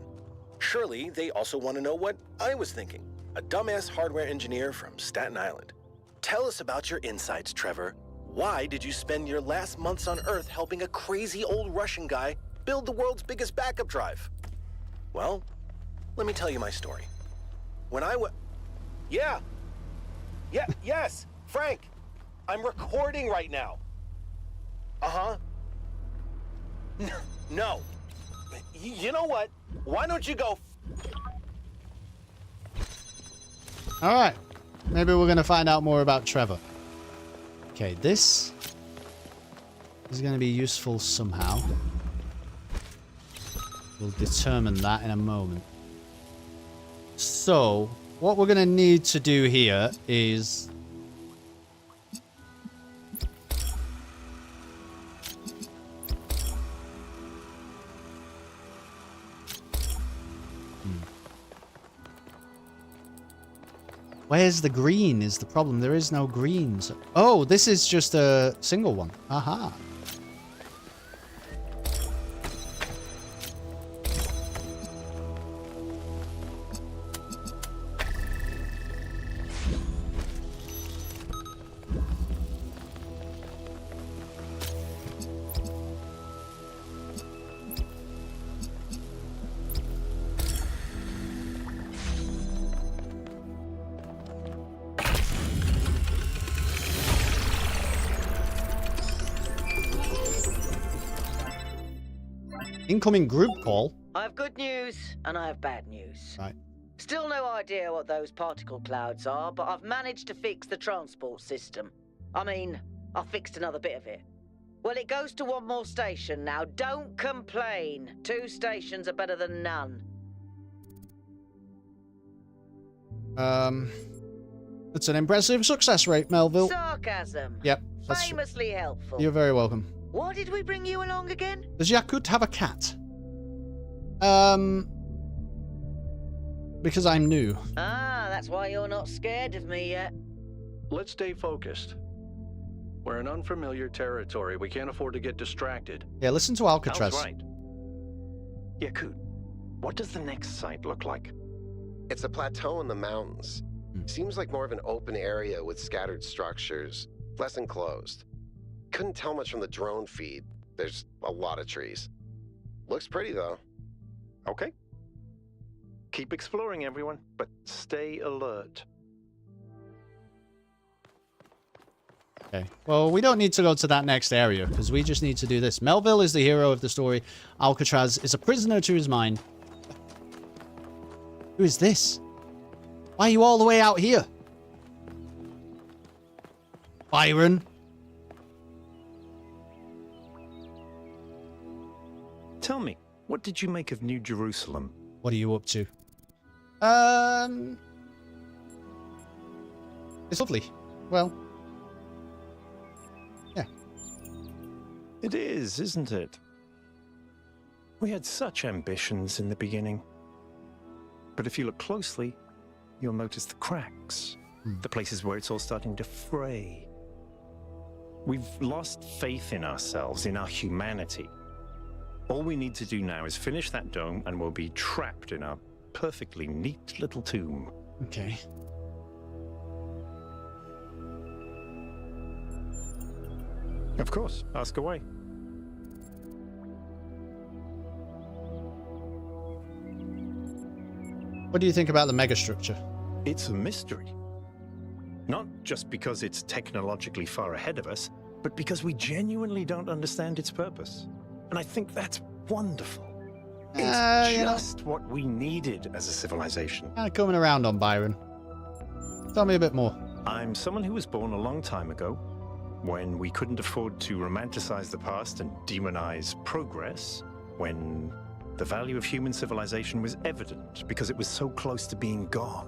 S1: Surely they also want to know what I was thinking, a dumbass hardware engineer from Staten Island. Tell us about your insights, Trevor. Why did you spend your last months on Earth helping a crazy old Russian guy build the world's biggest backup drive? Well, let me tell you my story. When I yes, Frank, I'm recording right now. Uh-huh. No. You know what? Why don't you go?
S5: Alright. Maybe we're going to find out more about Trevor. Okay, this is going to be useful somehow. We'll determine that in a moment. So, what we're going to need to do here is... Where's the green is the problem. There is no greens. Oh, this is just a single one. Aha. Incoming group call.
S14: I have good news and I have bad news.
S5: Right.
S14: Still no idea what those particle clouds are, but I've managed to fix the transport system. I mean, I fixed another bit of it. Well, it goes to one more station now. Don't complain. 2 stations are better than none.
S5: It's an impressive success rate, Melville.
S14: Sarcasm.
S5: Yep.
S14: Famously helpful.
S5: You're very welcome.
S14: Why did we bring you along again?
S5: Does Yakut have a cat? Because I'm new.
S14: Ah, that's why you're not scared of me yet.
S9: Let's stay focused. We're in unfamiliar territory. We can't afford to get distracted.
S5: Yeah, listen to Alcatraz.
S11: That's right. Yakut, what does the next site look like?
S16: It's a plateau in the mountains. Seems like more of an open area with scattered structures, less enclosed. Couldn't tell much from the drone feed. There's a lot of trees. Looks pretty, though.
S11: Okay. Keep exploring, everyone, but stay alert.
S5: Okay. Well, we don't need to go to that next area, because we just need to do this. Melville is the hero of the story. Alcatraz is a prisoner to his mind. Who is this? Why are you all the way out here? Byron?
S11: Tell me, what did you make of New Jerusalem?
S5: What are you up to? It's lovely. Well, yeah.
S11: It is, isn't it? We had such ambitions in the beginning. But if you look closely, you'll notice the cracks. The places where it's all starting to fray. We've lost faith in ourselves, in our humanity. All we need to do now is finish that dome and we'll be trapped in our perfectly neat little tomb.
S5: Okay.
S11: Of course, ask away.
S5: What do you think about the megastructure?
S11: It's a mystery. Not just because it's technologically far ahead of us, but because we genuinely don't understand its purpose. And I think that's wonderful. It's just what we needed as a civilization.
S5: Kind of coming around on Byron. Tell me a bit more.
S11: I'm someone who was born a long time ago, when we couldn't afford to romanticize the past and demonize progress, when the value of human civilization was evident because it was so close to being gone.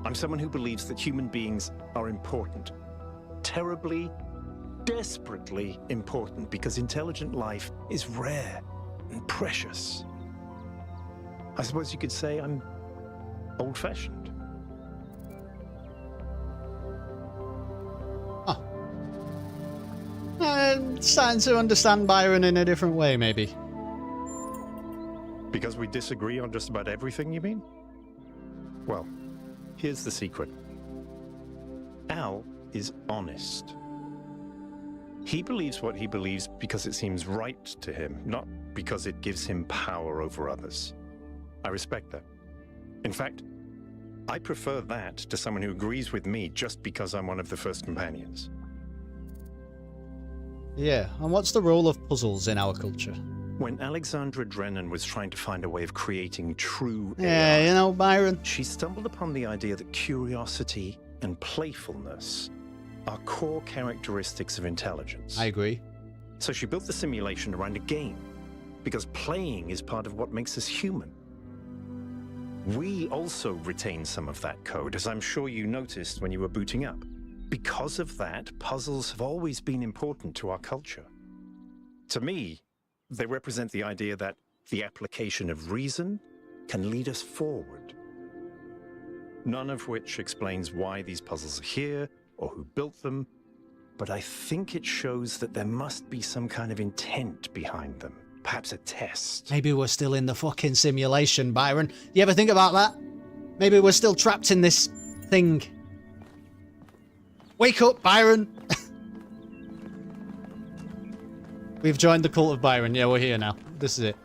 S11: I'm someone who believes that human beings are important. Terribly, desperately important, because intelligent life is rare and precious. I suppose you could say I'm old-fashioned.
S5: Starting to understand Byron in a different way, maybe.
S11: Because we disagree on just about everything, you mean? Well, here's the secret. Al is honest. He believes what he believes because it seems right to him, not because it gives him power over others. I respect that. In fact, I prefer that to someone who agrees with me just because I'm one of the first companions.
S5: Yeah, and what's the role of puzzles in our culture?
S11: When Alexandra Drennan was trying to find a way of creating true
S5: Yeah,
S11: AI,
S5: you know, Byron.
S11: she stumbled upon the idea that curiosity and playfulness are core characteristics of intelligence.
S5: I agree.
S11: So she built the simulation around a game, because playing is part of what makes us human. We also retain some of that code, as I'm sure you noticed when you were booting up. Because of that, puzzles have always been important to our culture. To me, they represent the idea that the application of reason can lead us forward. None of which explains why these puzzles are here or who built them, but I think it shows that there must be some kind of intent behind them. Perhaps a test.
S5: Maybe we're still in the fucking simulation, Byron. You ever think about that? Maybe we're still trapped in this thing. Wake up, Byron! We've joined the cult of Byron. Yeah, we're here now. This is it.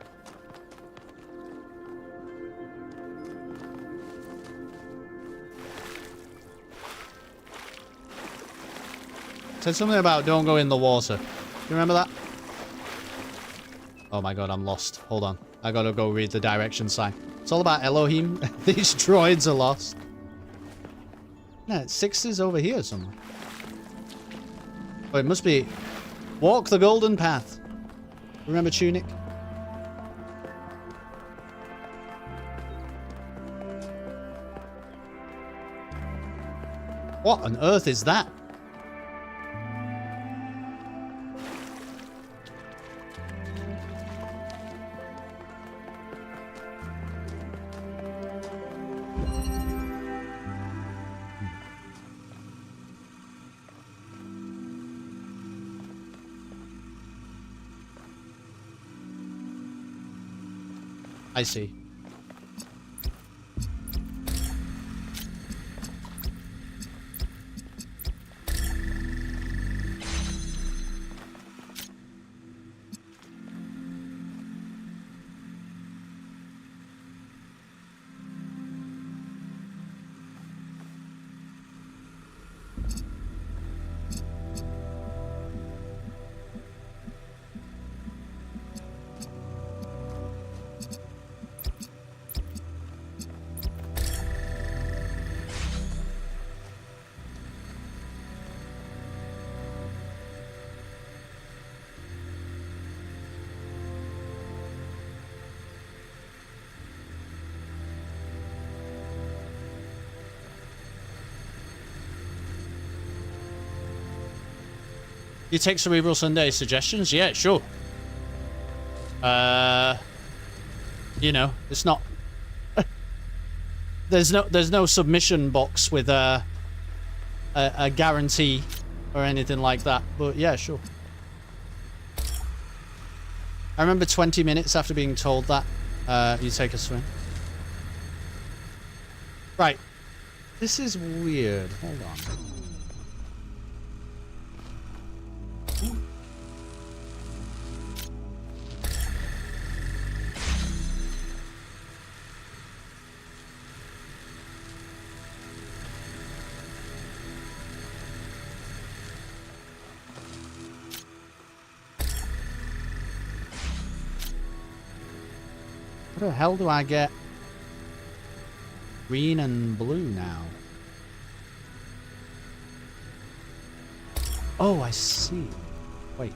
S5: Said something about don't go in the water. You remember that? Oh my god, I'm lost. Hold on. I gotta go read the direction sign. It's all about Elohim. These droids are lost. No, 6 is over here somewhere. Oh, it must be... Walk the golden path. Remember Tunic? What on earth is that? I see. You take Cerebral Sunday suggestions? Yeah, sure. You know, it's not... there's no submission box with a guarantee or anything like that. But yeah, sure. I remember 20 minutes after being told that you take a swim. Right. This is weird. Hold on. What the hell do I get? Green and blue now. Oh, I see. Wait.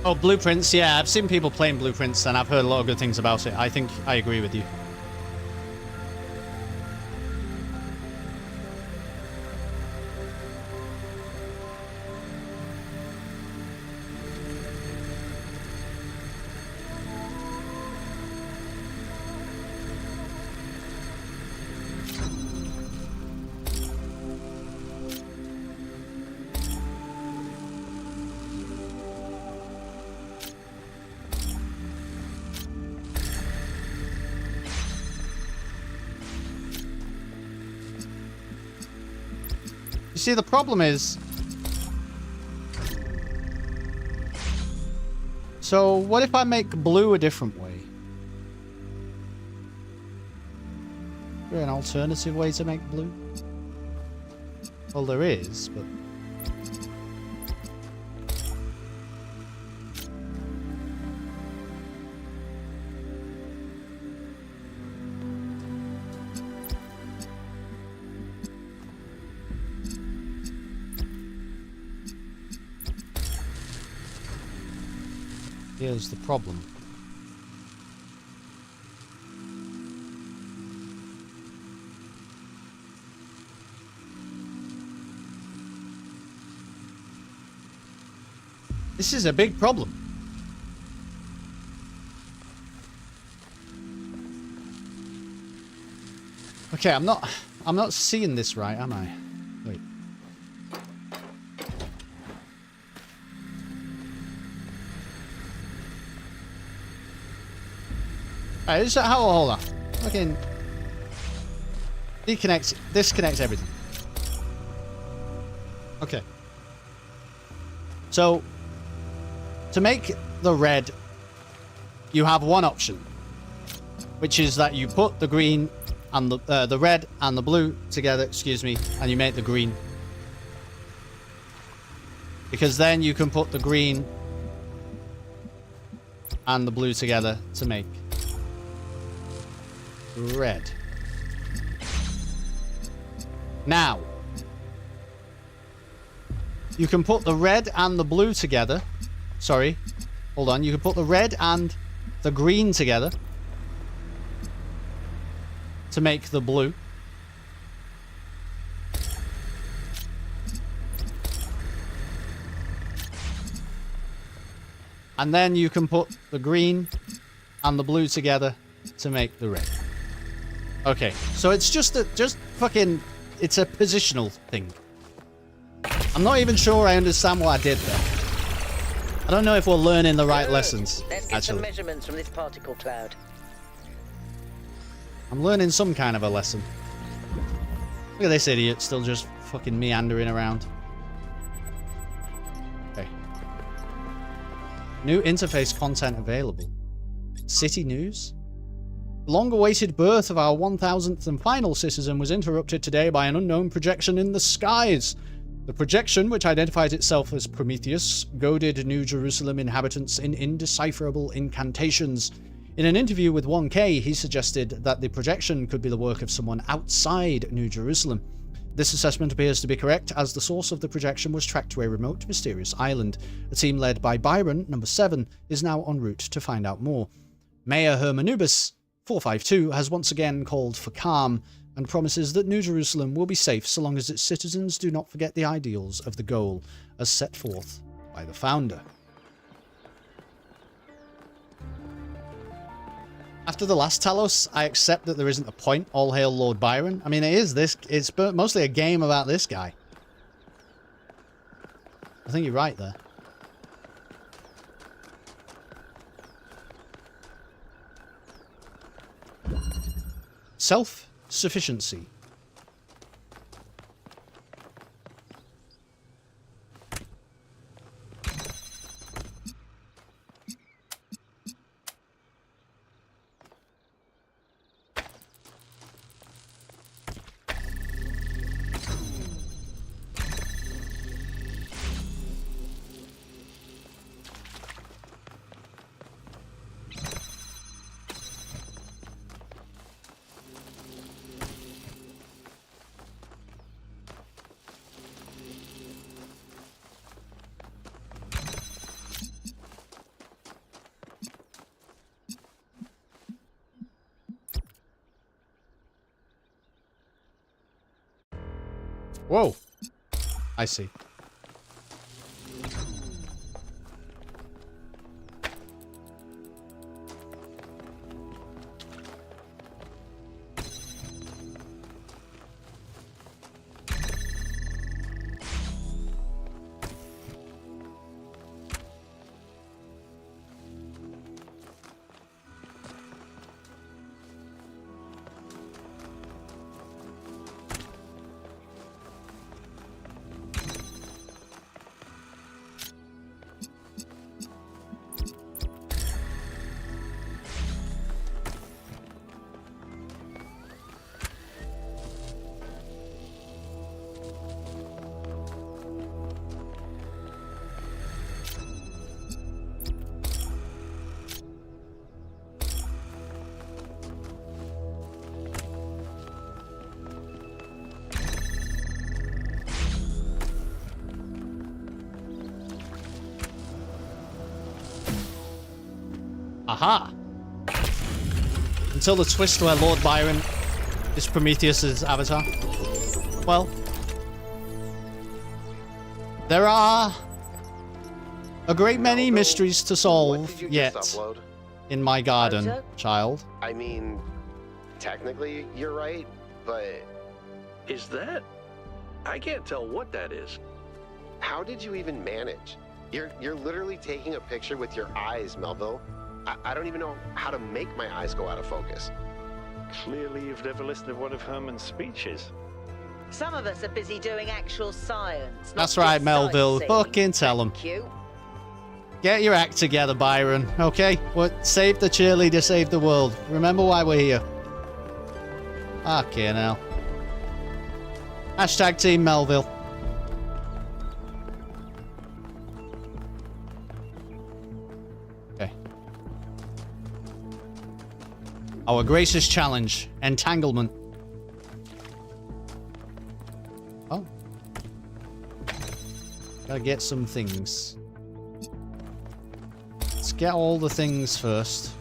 S5: Oh, Blueprints. Yeah, I've seen people playing Blueprints and I've heard a lot of good things about it. I think I agree with you. You see, the problem is... So, what if I make blue a different way? Is there an alternative way to make blue? Well, there is, but... Here's the problem. This is a big problem. Okay, I'm not seeing this right, am I? Wait. Alright, hold on. Fucking disconnect everything. Okay. So, to make the red, you have one option, which is that you put the green and the red and the blue together, excuse me, and you make the green. Because then you can put the green and the blue together to make red. Now, you can put the red and the blue together. Sorry, hold on. You can put the red and the green together to make the blue. And then you can put the green and the blue together to make the red. Okay, so it's just fucking, it's a positional thing. I'm not even sure I understand what I did there. I don't know if we're learning the right lessons,
S14: Let's get some
S5: actually.
S14: measurements from this particle cloud.
S5: I'm learning some kind of a lesson. Look at this idiot still just fucking meandering around. Okay. New interface content available. City news? The long-awaited birth of our 1000th and final citizen was interrupted today by an unknown projection in the skies. The projection, which identifies itself as Prometheus, goaded New Jerusalem inhabitants in indecipherable incantations. In an interview with 1K, he suggested that the projection could be the work of someone outside New Jerusalem. This assessment appears to be correct, as the source of the projection was tracked to a remote, mysterious island. A team led by Byron, number 7, is now en route to find out more. Mayor Hermanubis 452 has once again called for calm and promises that New Jerusalem will be safe so long as its citizens do not forget the ideals of the goal as set forth by the founder. After the last Talos, I accept that there isn't a point. All hail Lord Byron. I mean, it's mostly a game about this guy. I think you're right there. Self-sufficiency. Whoa. I see. Aha! Until the twist where Lord Byron is Prometheus's avatar. Well, there are a great many mysteries to solve yet in my garden, child.
S16: I mean, technically you're right, but...
S9: Is that? I can't tell what that is.
S16: How did you even manage? You're literally taking a picture with your eyes, Melville. I don't even know how to make my eyes go out of focus.
S11: Clearly you've never listened to one of Herman's speeches.
S14: Some of us are busy doing actual science.
S5: That's right, Melville. Fucking tell him. Get your act together, Byron. Okay? What? Save the cheerleader, save the world. Remember why we're here. Okay, now. Hashtag Team Melville. Okay. Our gracious challenge. Entanglement. Oh. Gotta get some things. Let's get all the things first.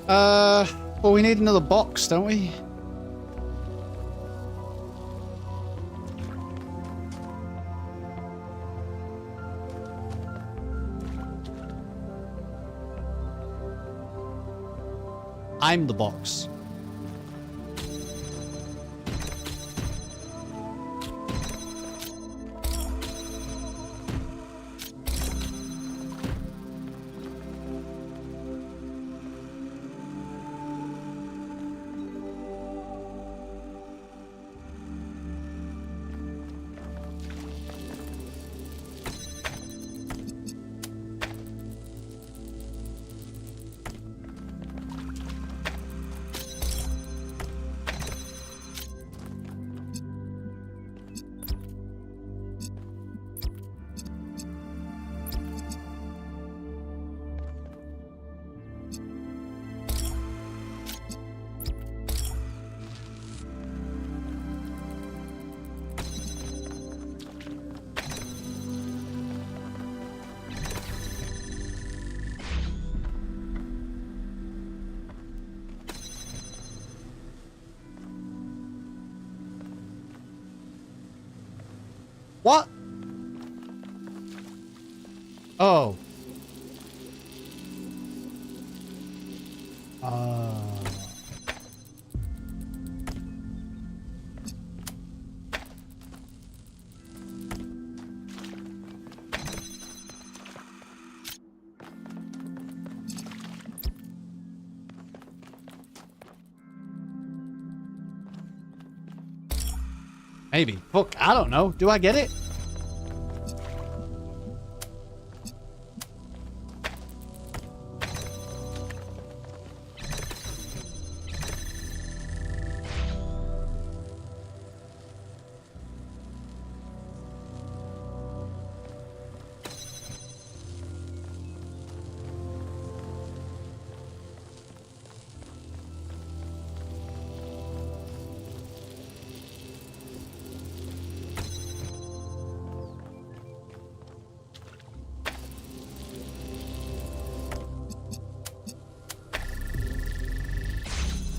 S5: Well, we need another box, don't we? I'm the box. What? Oh. Maybe. Fuck, I don't know. Do I get it?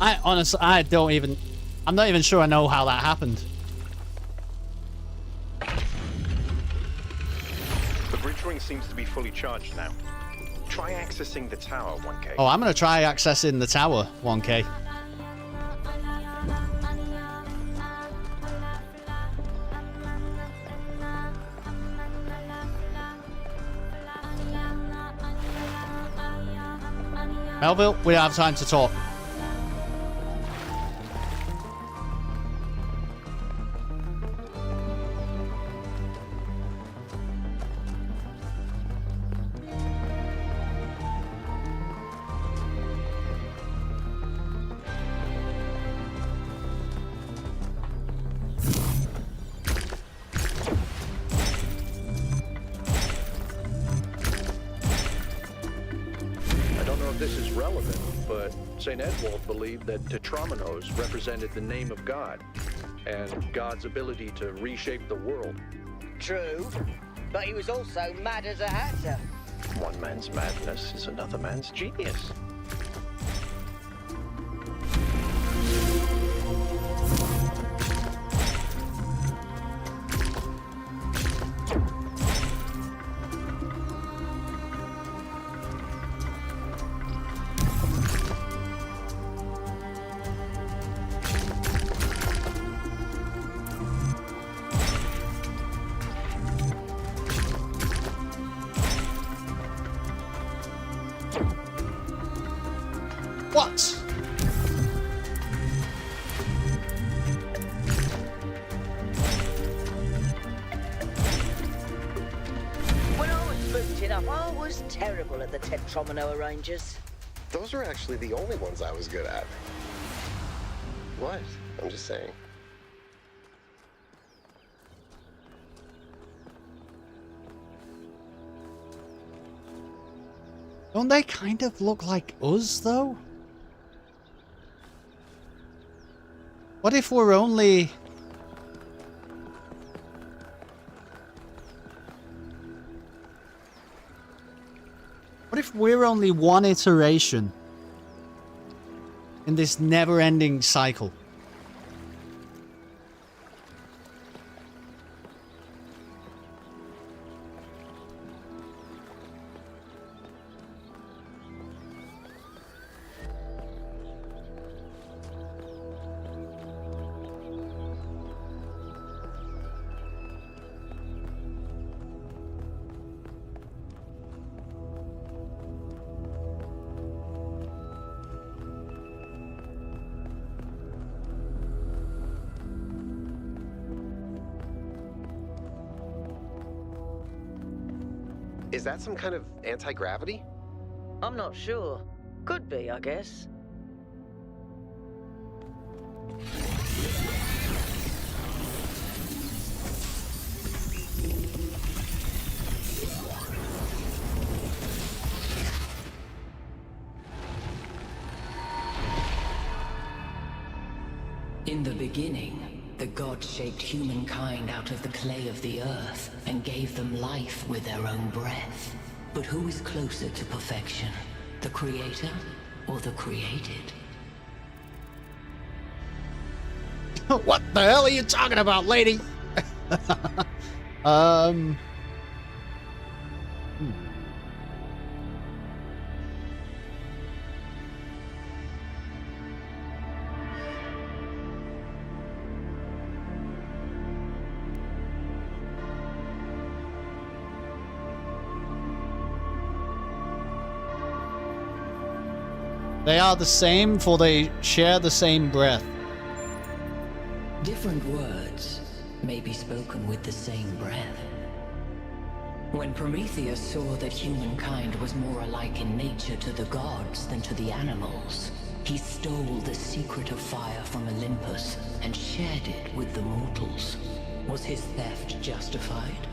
S5: I honestly, I'm not even sure I know how that happened.
S11: The bridge ring seems to be fully charged now. Try accessing the tower, 1K.
S5: Oh, I'm gonna try accessing the tower, 1K. Melville, we don't have time to talk.
S9: St. Edwald believed that Tetrominoes represented the name of God and God's ability to reshape the world.
S14: True, but he was also mad as a hatter.
S11: One man's madness is another man's genius.
S5: What?
S14: When I was booted up, I was terrible at the Tetromino arrangers.
S16: Those are actually the only ones I was good at. What? I'm just saying.
S5: Don't they kind of look like us, though? What if we're only... What if we're only one iteration in this never-ending cycle.
S16: Is that some kind of anti-gravity?
S14: I'm not sure. Could be, I guess.
S3: In the beginning, the gods shaped humankind out of the clay of the earth and gave them life with their own breath. But who is closer to perfection? The creator or the created?
S5: What the hell are you talking about, lady? They are the same, for they share the same breath.
S3: Different words may be spoken with the same breath. When Prometheus saw that humankind was more alike in nature to the gods than to the animals, he stole the secret of fire from Olympus and shared it with the mortals. Was his theft justified?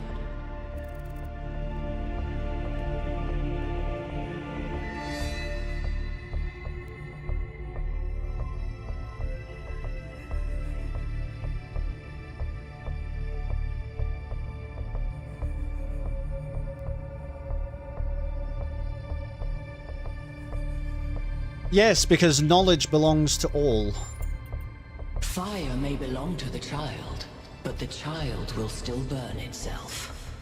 S5: Yes, because knowledge belongs to all.
S3: Fire may belong to the child, but the child will still burn itself.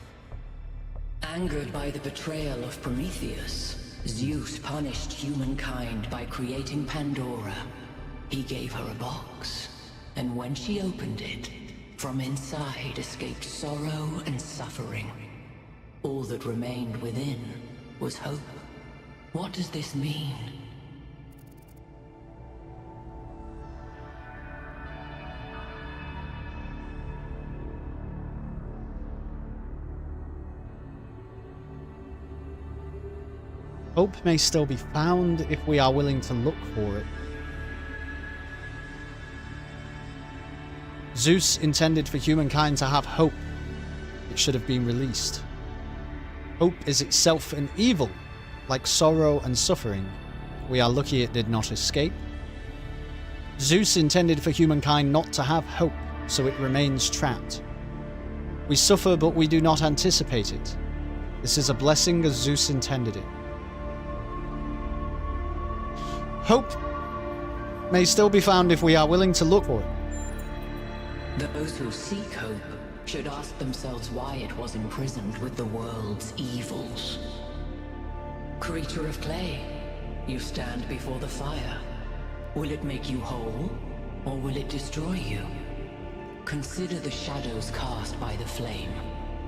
S3: Angered by the betrayal of Prometheus, Zeus punished humankind by creating Pandora. He gave her a box, and when she opened it, from inside escaped sorrow and suffering. All that remained within was hope. What does this mean?
S5: Hope may still be found if we are willing to look for it. Zeus intended for humankind to have hope. It should have been released. Hope is itself an evil, like sorrow and suffering. We are lucky it did not escape. Zeus intended for humankind not to have hope, so it remains trapped. We suffer, but we do not anticipate it. This is a blessing as Zeus intended it. Hope may still be found if we are willing to look for it.
S3: Those who seek hope should ask themselves why it was imprisoned with the world's evils. Creature of clay, you stand before the fire. Will it make you whole, or will it destroy you? Consider the shadows cast by the flame,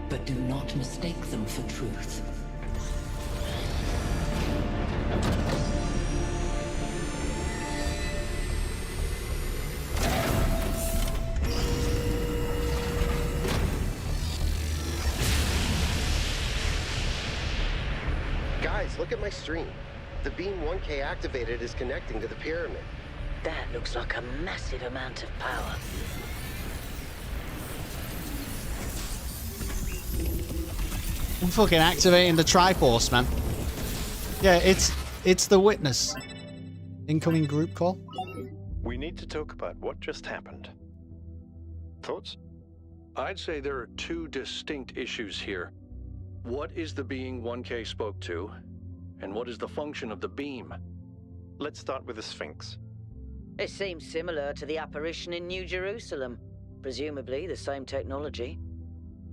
S3: but do not mistake them for truth.
S16: Guys, look at my stream. The beam 1K activated is connecting to the pyramid.
S14: That looks like a massive amount of power.
S5: I'm fucking activating the Triforce, man. Yeah, it's the witness. Incoming group call.
S11: We need to talk about what just happened. Thoughts?
S9: I'd say there are two distinct issues here. What is the being 1K spoke to, and what is the function of the beam?
S11: Let's start with the Sphinx.
S14: It seems similar to the apparition in New Jerusalem. Presumably the same technology.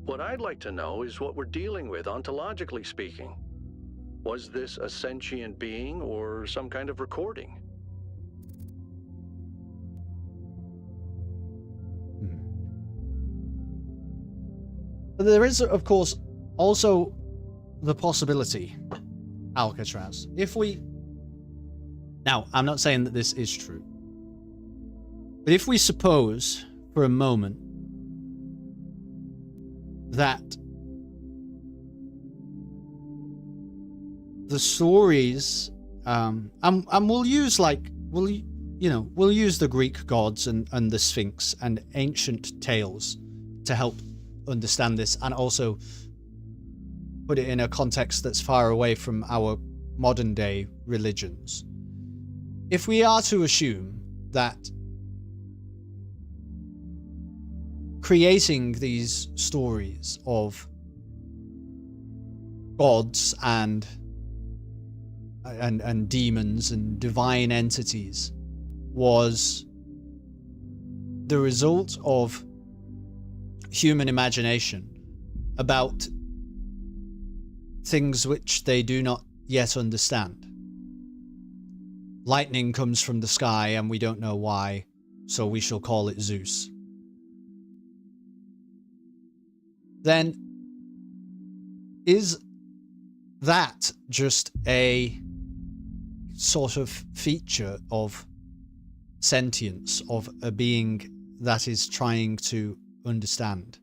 S9: What I'd like to know is what we're dealing with, ontologically speaking. Was this a sentient being or some kind of recording?
S5: But there is, of course, also the possibility, Alcatraz, if we... Now, I'm not saying that this is true. But if we suppose, for a moment, that the stories, and we'll use we'll use the Greek gods and the Sphinx and ancient tales to help understand this, and also put it in a context that's far away from our modern day religions. If we are to assume that creating these stories of gods and demons and divine entities was the result of human imagination about things which they do not yet understand. Lightning comes from the sky and we don't know why, so we shall call it Zeus. Then is that just a sort of feature of sentience, of a being that is trying to understand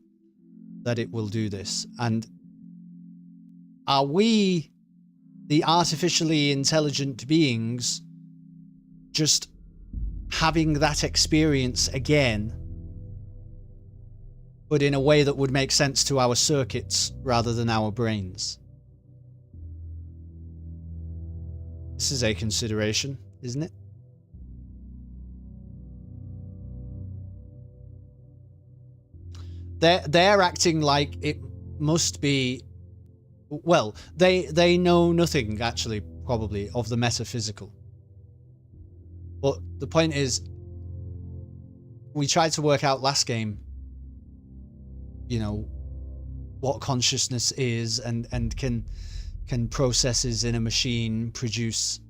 S5: that it will do this? And are we, the artificially intelligent beings, just having that experience again, but in a way that would make sense to our circuits rather than our brains? This is a consideration, isn't it? They're acting like it must be... Well, they know nothing, actually, probably, of the metaphysical. But the point is, we tried to work out last game, you know, what consciousness is, and can processes in a machine produce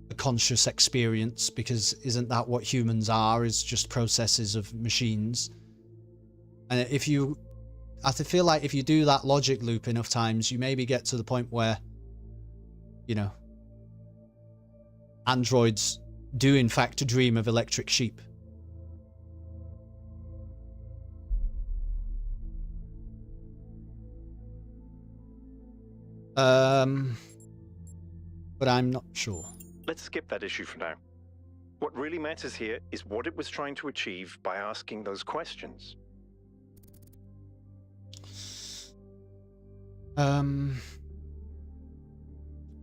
S5: a conscious experience, because isn't that what humans are, is just processes of machines? And if you... I feel like if you do that logic loop enough times, you maybe get to the point where, you know, androids do in fact dream of electric sheep. But I'm not sure.
S11: Let's skip that issue for now. What really matters here is what it was trying to achieve by asking those questions.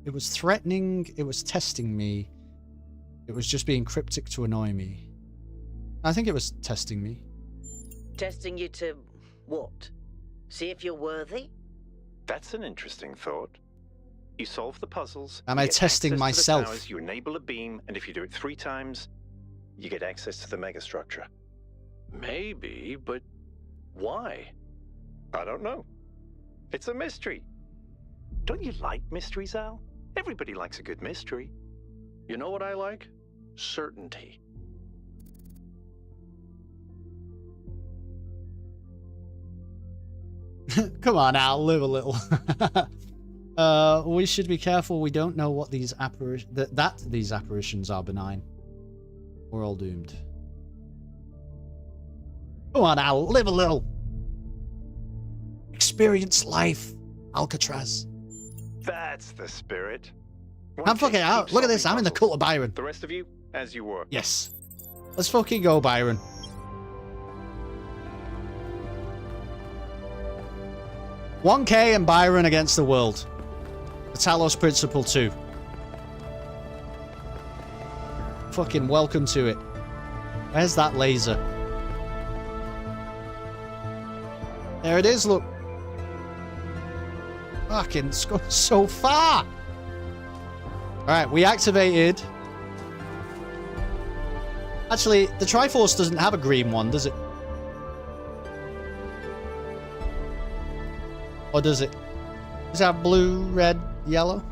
S5: It was threatening, it was testing me, it was just being cryptic to annoy me. I think it was testing me.
S14: Testing you to what? See if you're worthy?
S11: That's an interesting thought. You solve the puzzles.
S5: Am I testing myself?
S11: Powers, you enable a beam, and if you do it 3 times, you get access to the megastructure.
S9: Maybe, but why?
S11: I don't know. It's a mystery. Don't you like mysteries, Al? Everybody likes a good mystery.
S9: You know what I like? Certainty.
S5: Come on, Al, live a little. We should be careful. We don't know what these these apparitions are benign. We're all doomed. Come on, Al, live a little. Experience life, Alcatraz.
S11: That's the spirit.
S5: I'm fucking out. Look at this. I'm in the cult of Byron.
S11: The rest of you, as you were.
S5: Yes. Let's fucking go, Byron. $1K and Byron against the world. The Talos Principle 2. Fucking welcome to it. Where's that laser? There it is, look. Fucking, it's gone so far. Alright, we activated Actually, the Triforce doesn't have a green one, does it? Or does it? Does it have blue, red, yellow?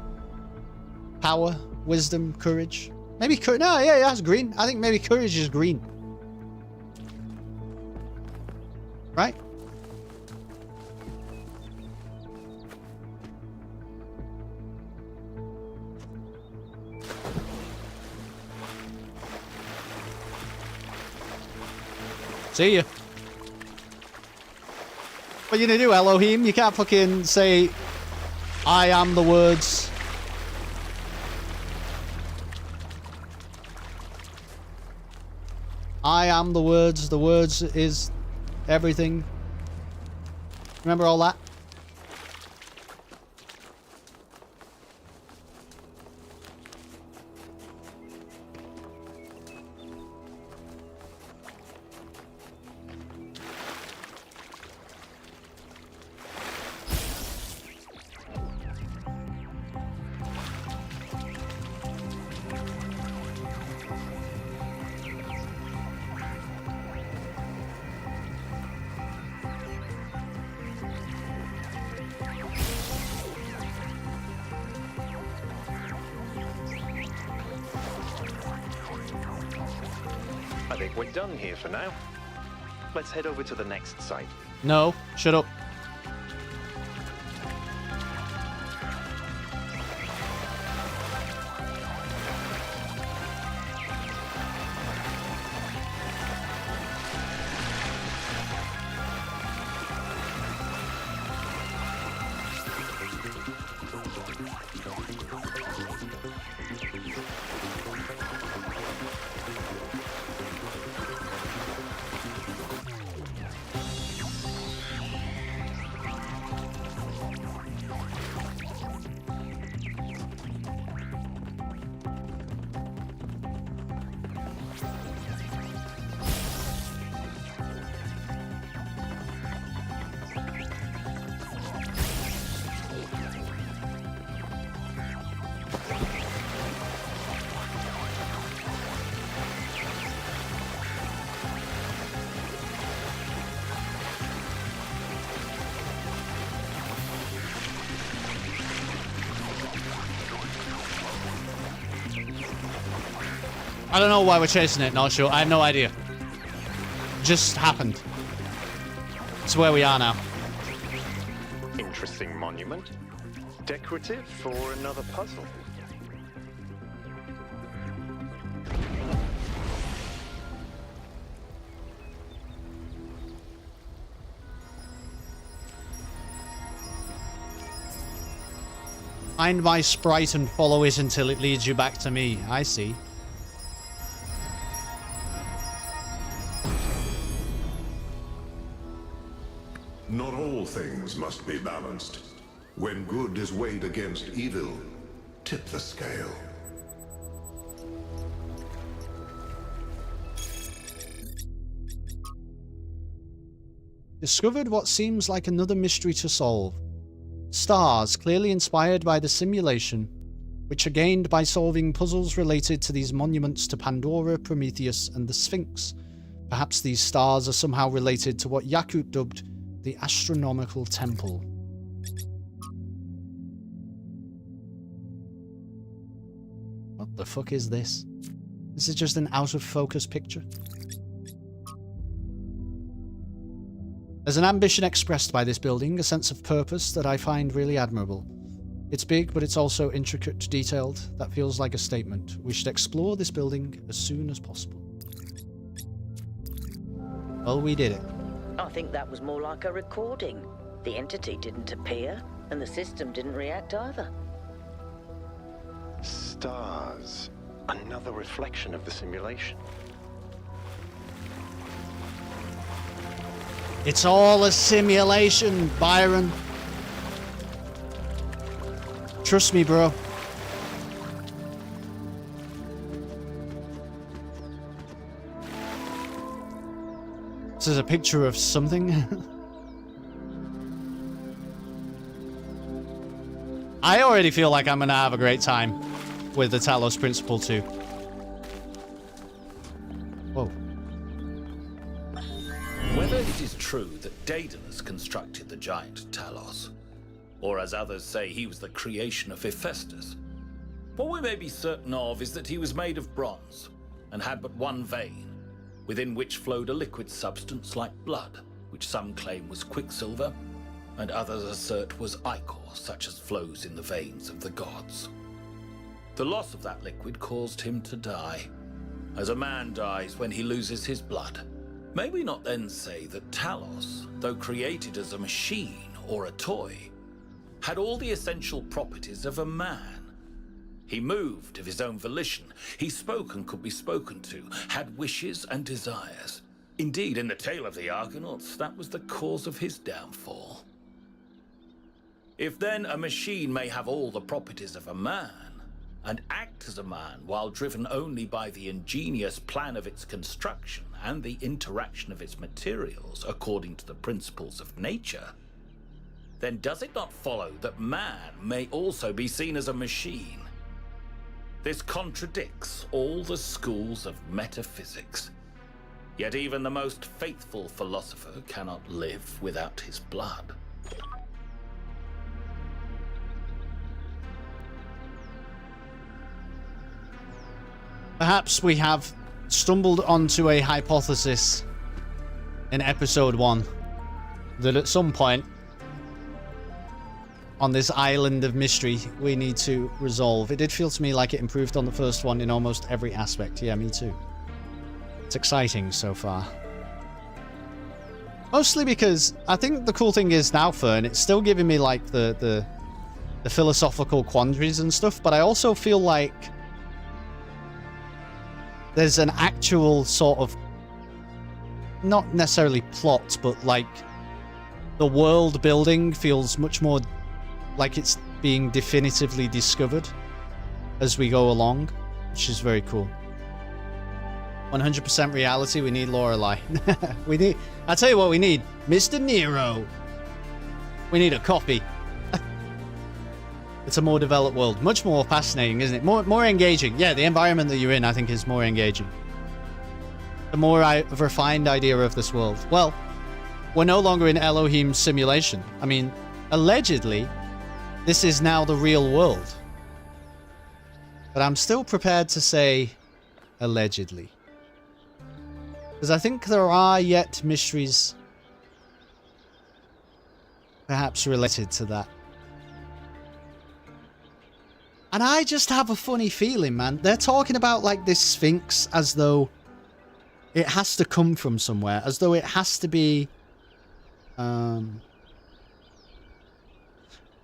S5: Power, wisdom, courage? Maybe courage. No, yeah, it has green. I think maybe courage is green. Right? See ya. What you gonna do, Elohim? You can't fucking say, I am the words. I am the words is everything. Remember all that?
S11: I think we're done here for now. Let's head over to the next site.
S5: No, shut up. I don't know why we're chasing it, not sure. I have no idea. Just happened. It's where we are now.
S11: Interesting monument. Decorative for another puzzle.
S5: Find my sprite and follow it until it leads you back to me. I see.
S7: Not all things must be balanced. When good is weighed against evil, tip the scale.
S5: Discovered what seems like another mystery to solve. Stars, clearly inspired by the simulation, which are gained by solving puzzles related to these monuments to Pandora, Prometheus, and the Sphinx. Perhaps these stars are somehow related to what Yakut dubbed the Astronomical Temple. What the fuck is this? This is just an out-of-focus picture. There's an ambition expressed by this building, a sense of purpose that I find really admirable. It's big, but it's also intricate, detailed. That feels like a statement. We should explore this building as soon as possible. Well, we did it.
S14: I think that was more like a recording. The entity didn't appear, and the system didn't react either.
S11: Stars. Another reflection of the simulation.
S5: It's all a simulation, Byron. Trust me, bro. This is a picture of something. I already feel like I'm gonna have a great time with the Talos Principle 2.
S22: is true that Daedalus constructed the giant Talos, or as others say, he was the creation of Hephaestus. What we may be certain of is that he was made of bronze and had but one vein, within which flowed a liquid substance like blood, which some claim was quicksilver, and others assert was ichor, such as flows in the veins of the gods. The loss of that liquid caused him to die, as a man dies when he loses his blood. May we not then say that Talos, though created as a machine or a toy, had all the essential properties of a man? He moved of his own volition, he spoke and could be spoken to, had wishes and desires. Indeed, in the tale of the Argonauts, that was the cause of his downfall. If then a machine may have all the properties of a man, and act as a man while driven only by the ingenious plan of its construction and the interaction of its materials according to the principles of nature, then does it not follow that man may also be seen as a machine? This contradicts all the schools of metaphysics. Yet even the most faithful philosopher cannot live without his blood.
S5: Perhaps we have stumbled onto a hypothesis in episode 1 that at some point on this island of mystery we need to resolve. It did feel to me like it improved on the first one in almost every aspect. Yeah, me too. It's exciting so far. Mostly because I think the cool thing is now, Fern, it's still giving me like the philosophical quandaries and stuff, but I also feel like there's an actual sort of, not necessarily plot, but like the world building feels much more like it's being definitively discovered as we go along, which is very cool. 100% reality, we need Lorelei. I'll tell you what we need. Mr. Nero. We need a copy. It's a more developed world. Much more fascinating, isn't it? More engaging. Yeah, the environment that you're in, I think, is more engaging. The more refined idea of this world. Well, we're no longer in Elohim's simulation. I mean, allegedly, this is now the real world. But I'm still prepared to say allegedly. Because I think there are yet mysteries perhaps related to that. And I just have a funny feeling, man. They're talking about like this Sphinx as though it has to come from somewhere. As though it has to be...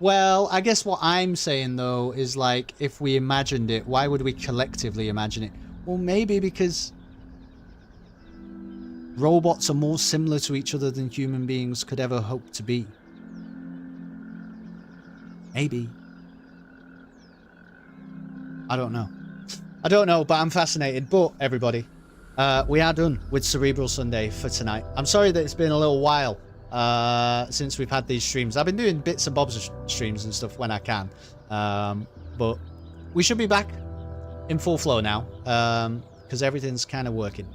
S5: Well, I guess what I'm saying, though, is like, if we imagined it, why would we collectively imagine it? Well, maybe because robots are more similar to each other than human beings could ever hope to be. Maybe. I don't know. I don't know, but I'm fascinated. But, everybody, we are done with Cerebral Sunday for tonight. I'm sorry that it's been a little while since we've had these streams. I've been doing bits and bobs of streams and stuff when I can. But we should be back in full flow now, because everything's kind of working.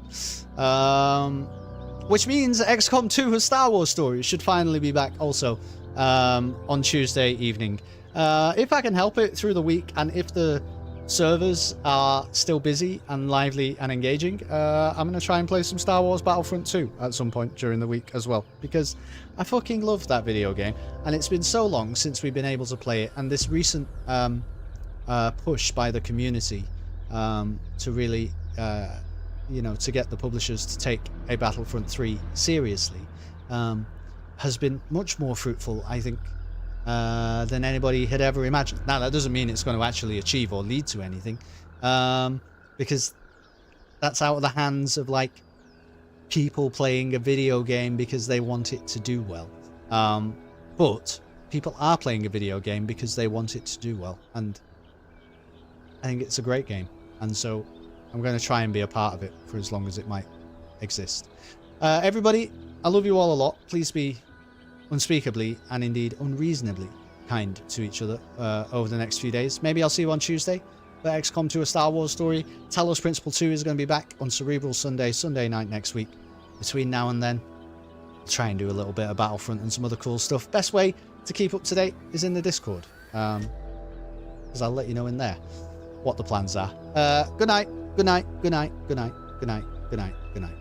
S5: Which means XCOM 2 A Star Wars Story should finally be back also on Tuesday evening. If I can help it through the week, and if the servers are still busy and lively and engaging, I'm going to try and play some Star Wars Battlefront 2 at some point during the week as well, because I fucking love that video game, and it's been so long since we've been able to play it, and this recent push by the community to really, you know, to get the publishers to take a Battlefront 3 seriously has been much more fruitful, I think, than anybody had ever imagined. Now, that doesn't mean it's going to actually achieve or lead to anything, because that's out of the hands of, like, people playing a video game because they want it to do well. But people are playing a video game because they want it to do well, and I think it's a great game, and so I'm going to try and be a part of it for as long as it might exist. Everybody, I love you all a lot. Please be unspeakably and indeed unreasonably kind to each other over the next few days. Maybe I'll see you on Tuesday for XCOM 2 A Star Wars Story. Talos Principle 2 is going to be back on Cerebral Sunday night next week. Between now and then, try and do a little bit of Battlefront and some other cool stuff. Best way to keep up to date is in the Discord, because I'll let you know in there what the plans are. Good night, good night, good night, good night, good night, good night, good night.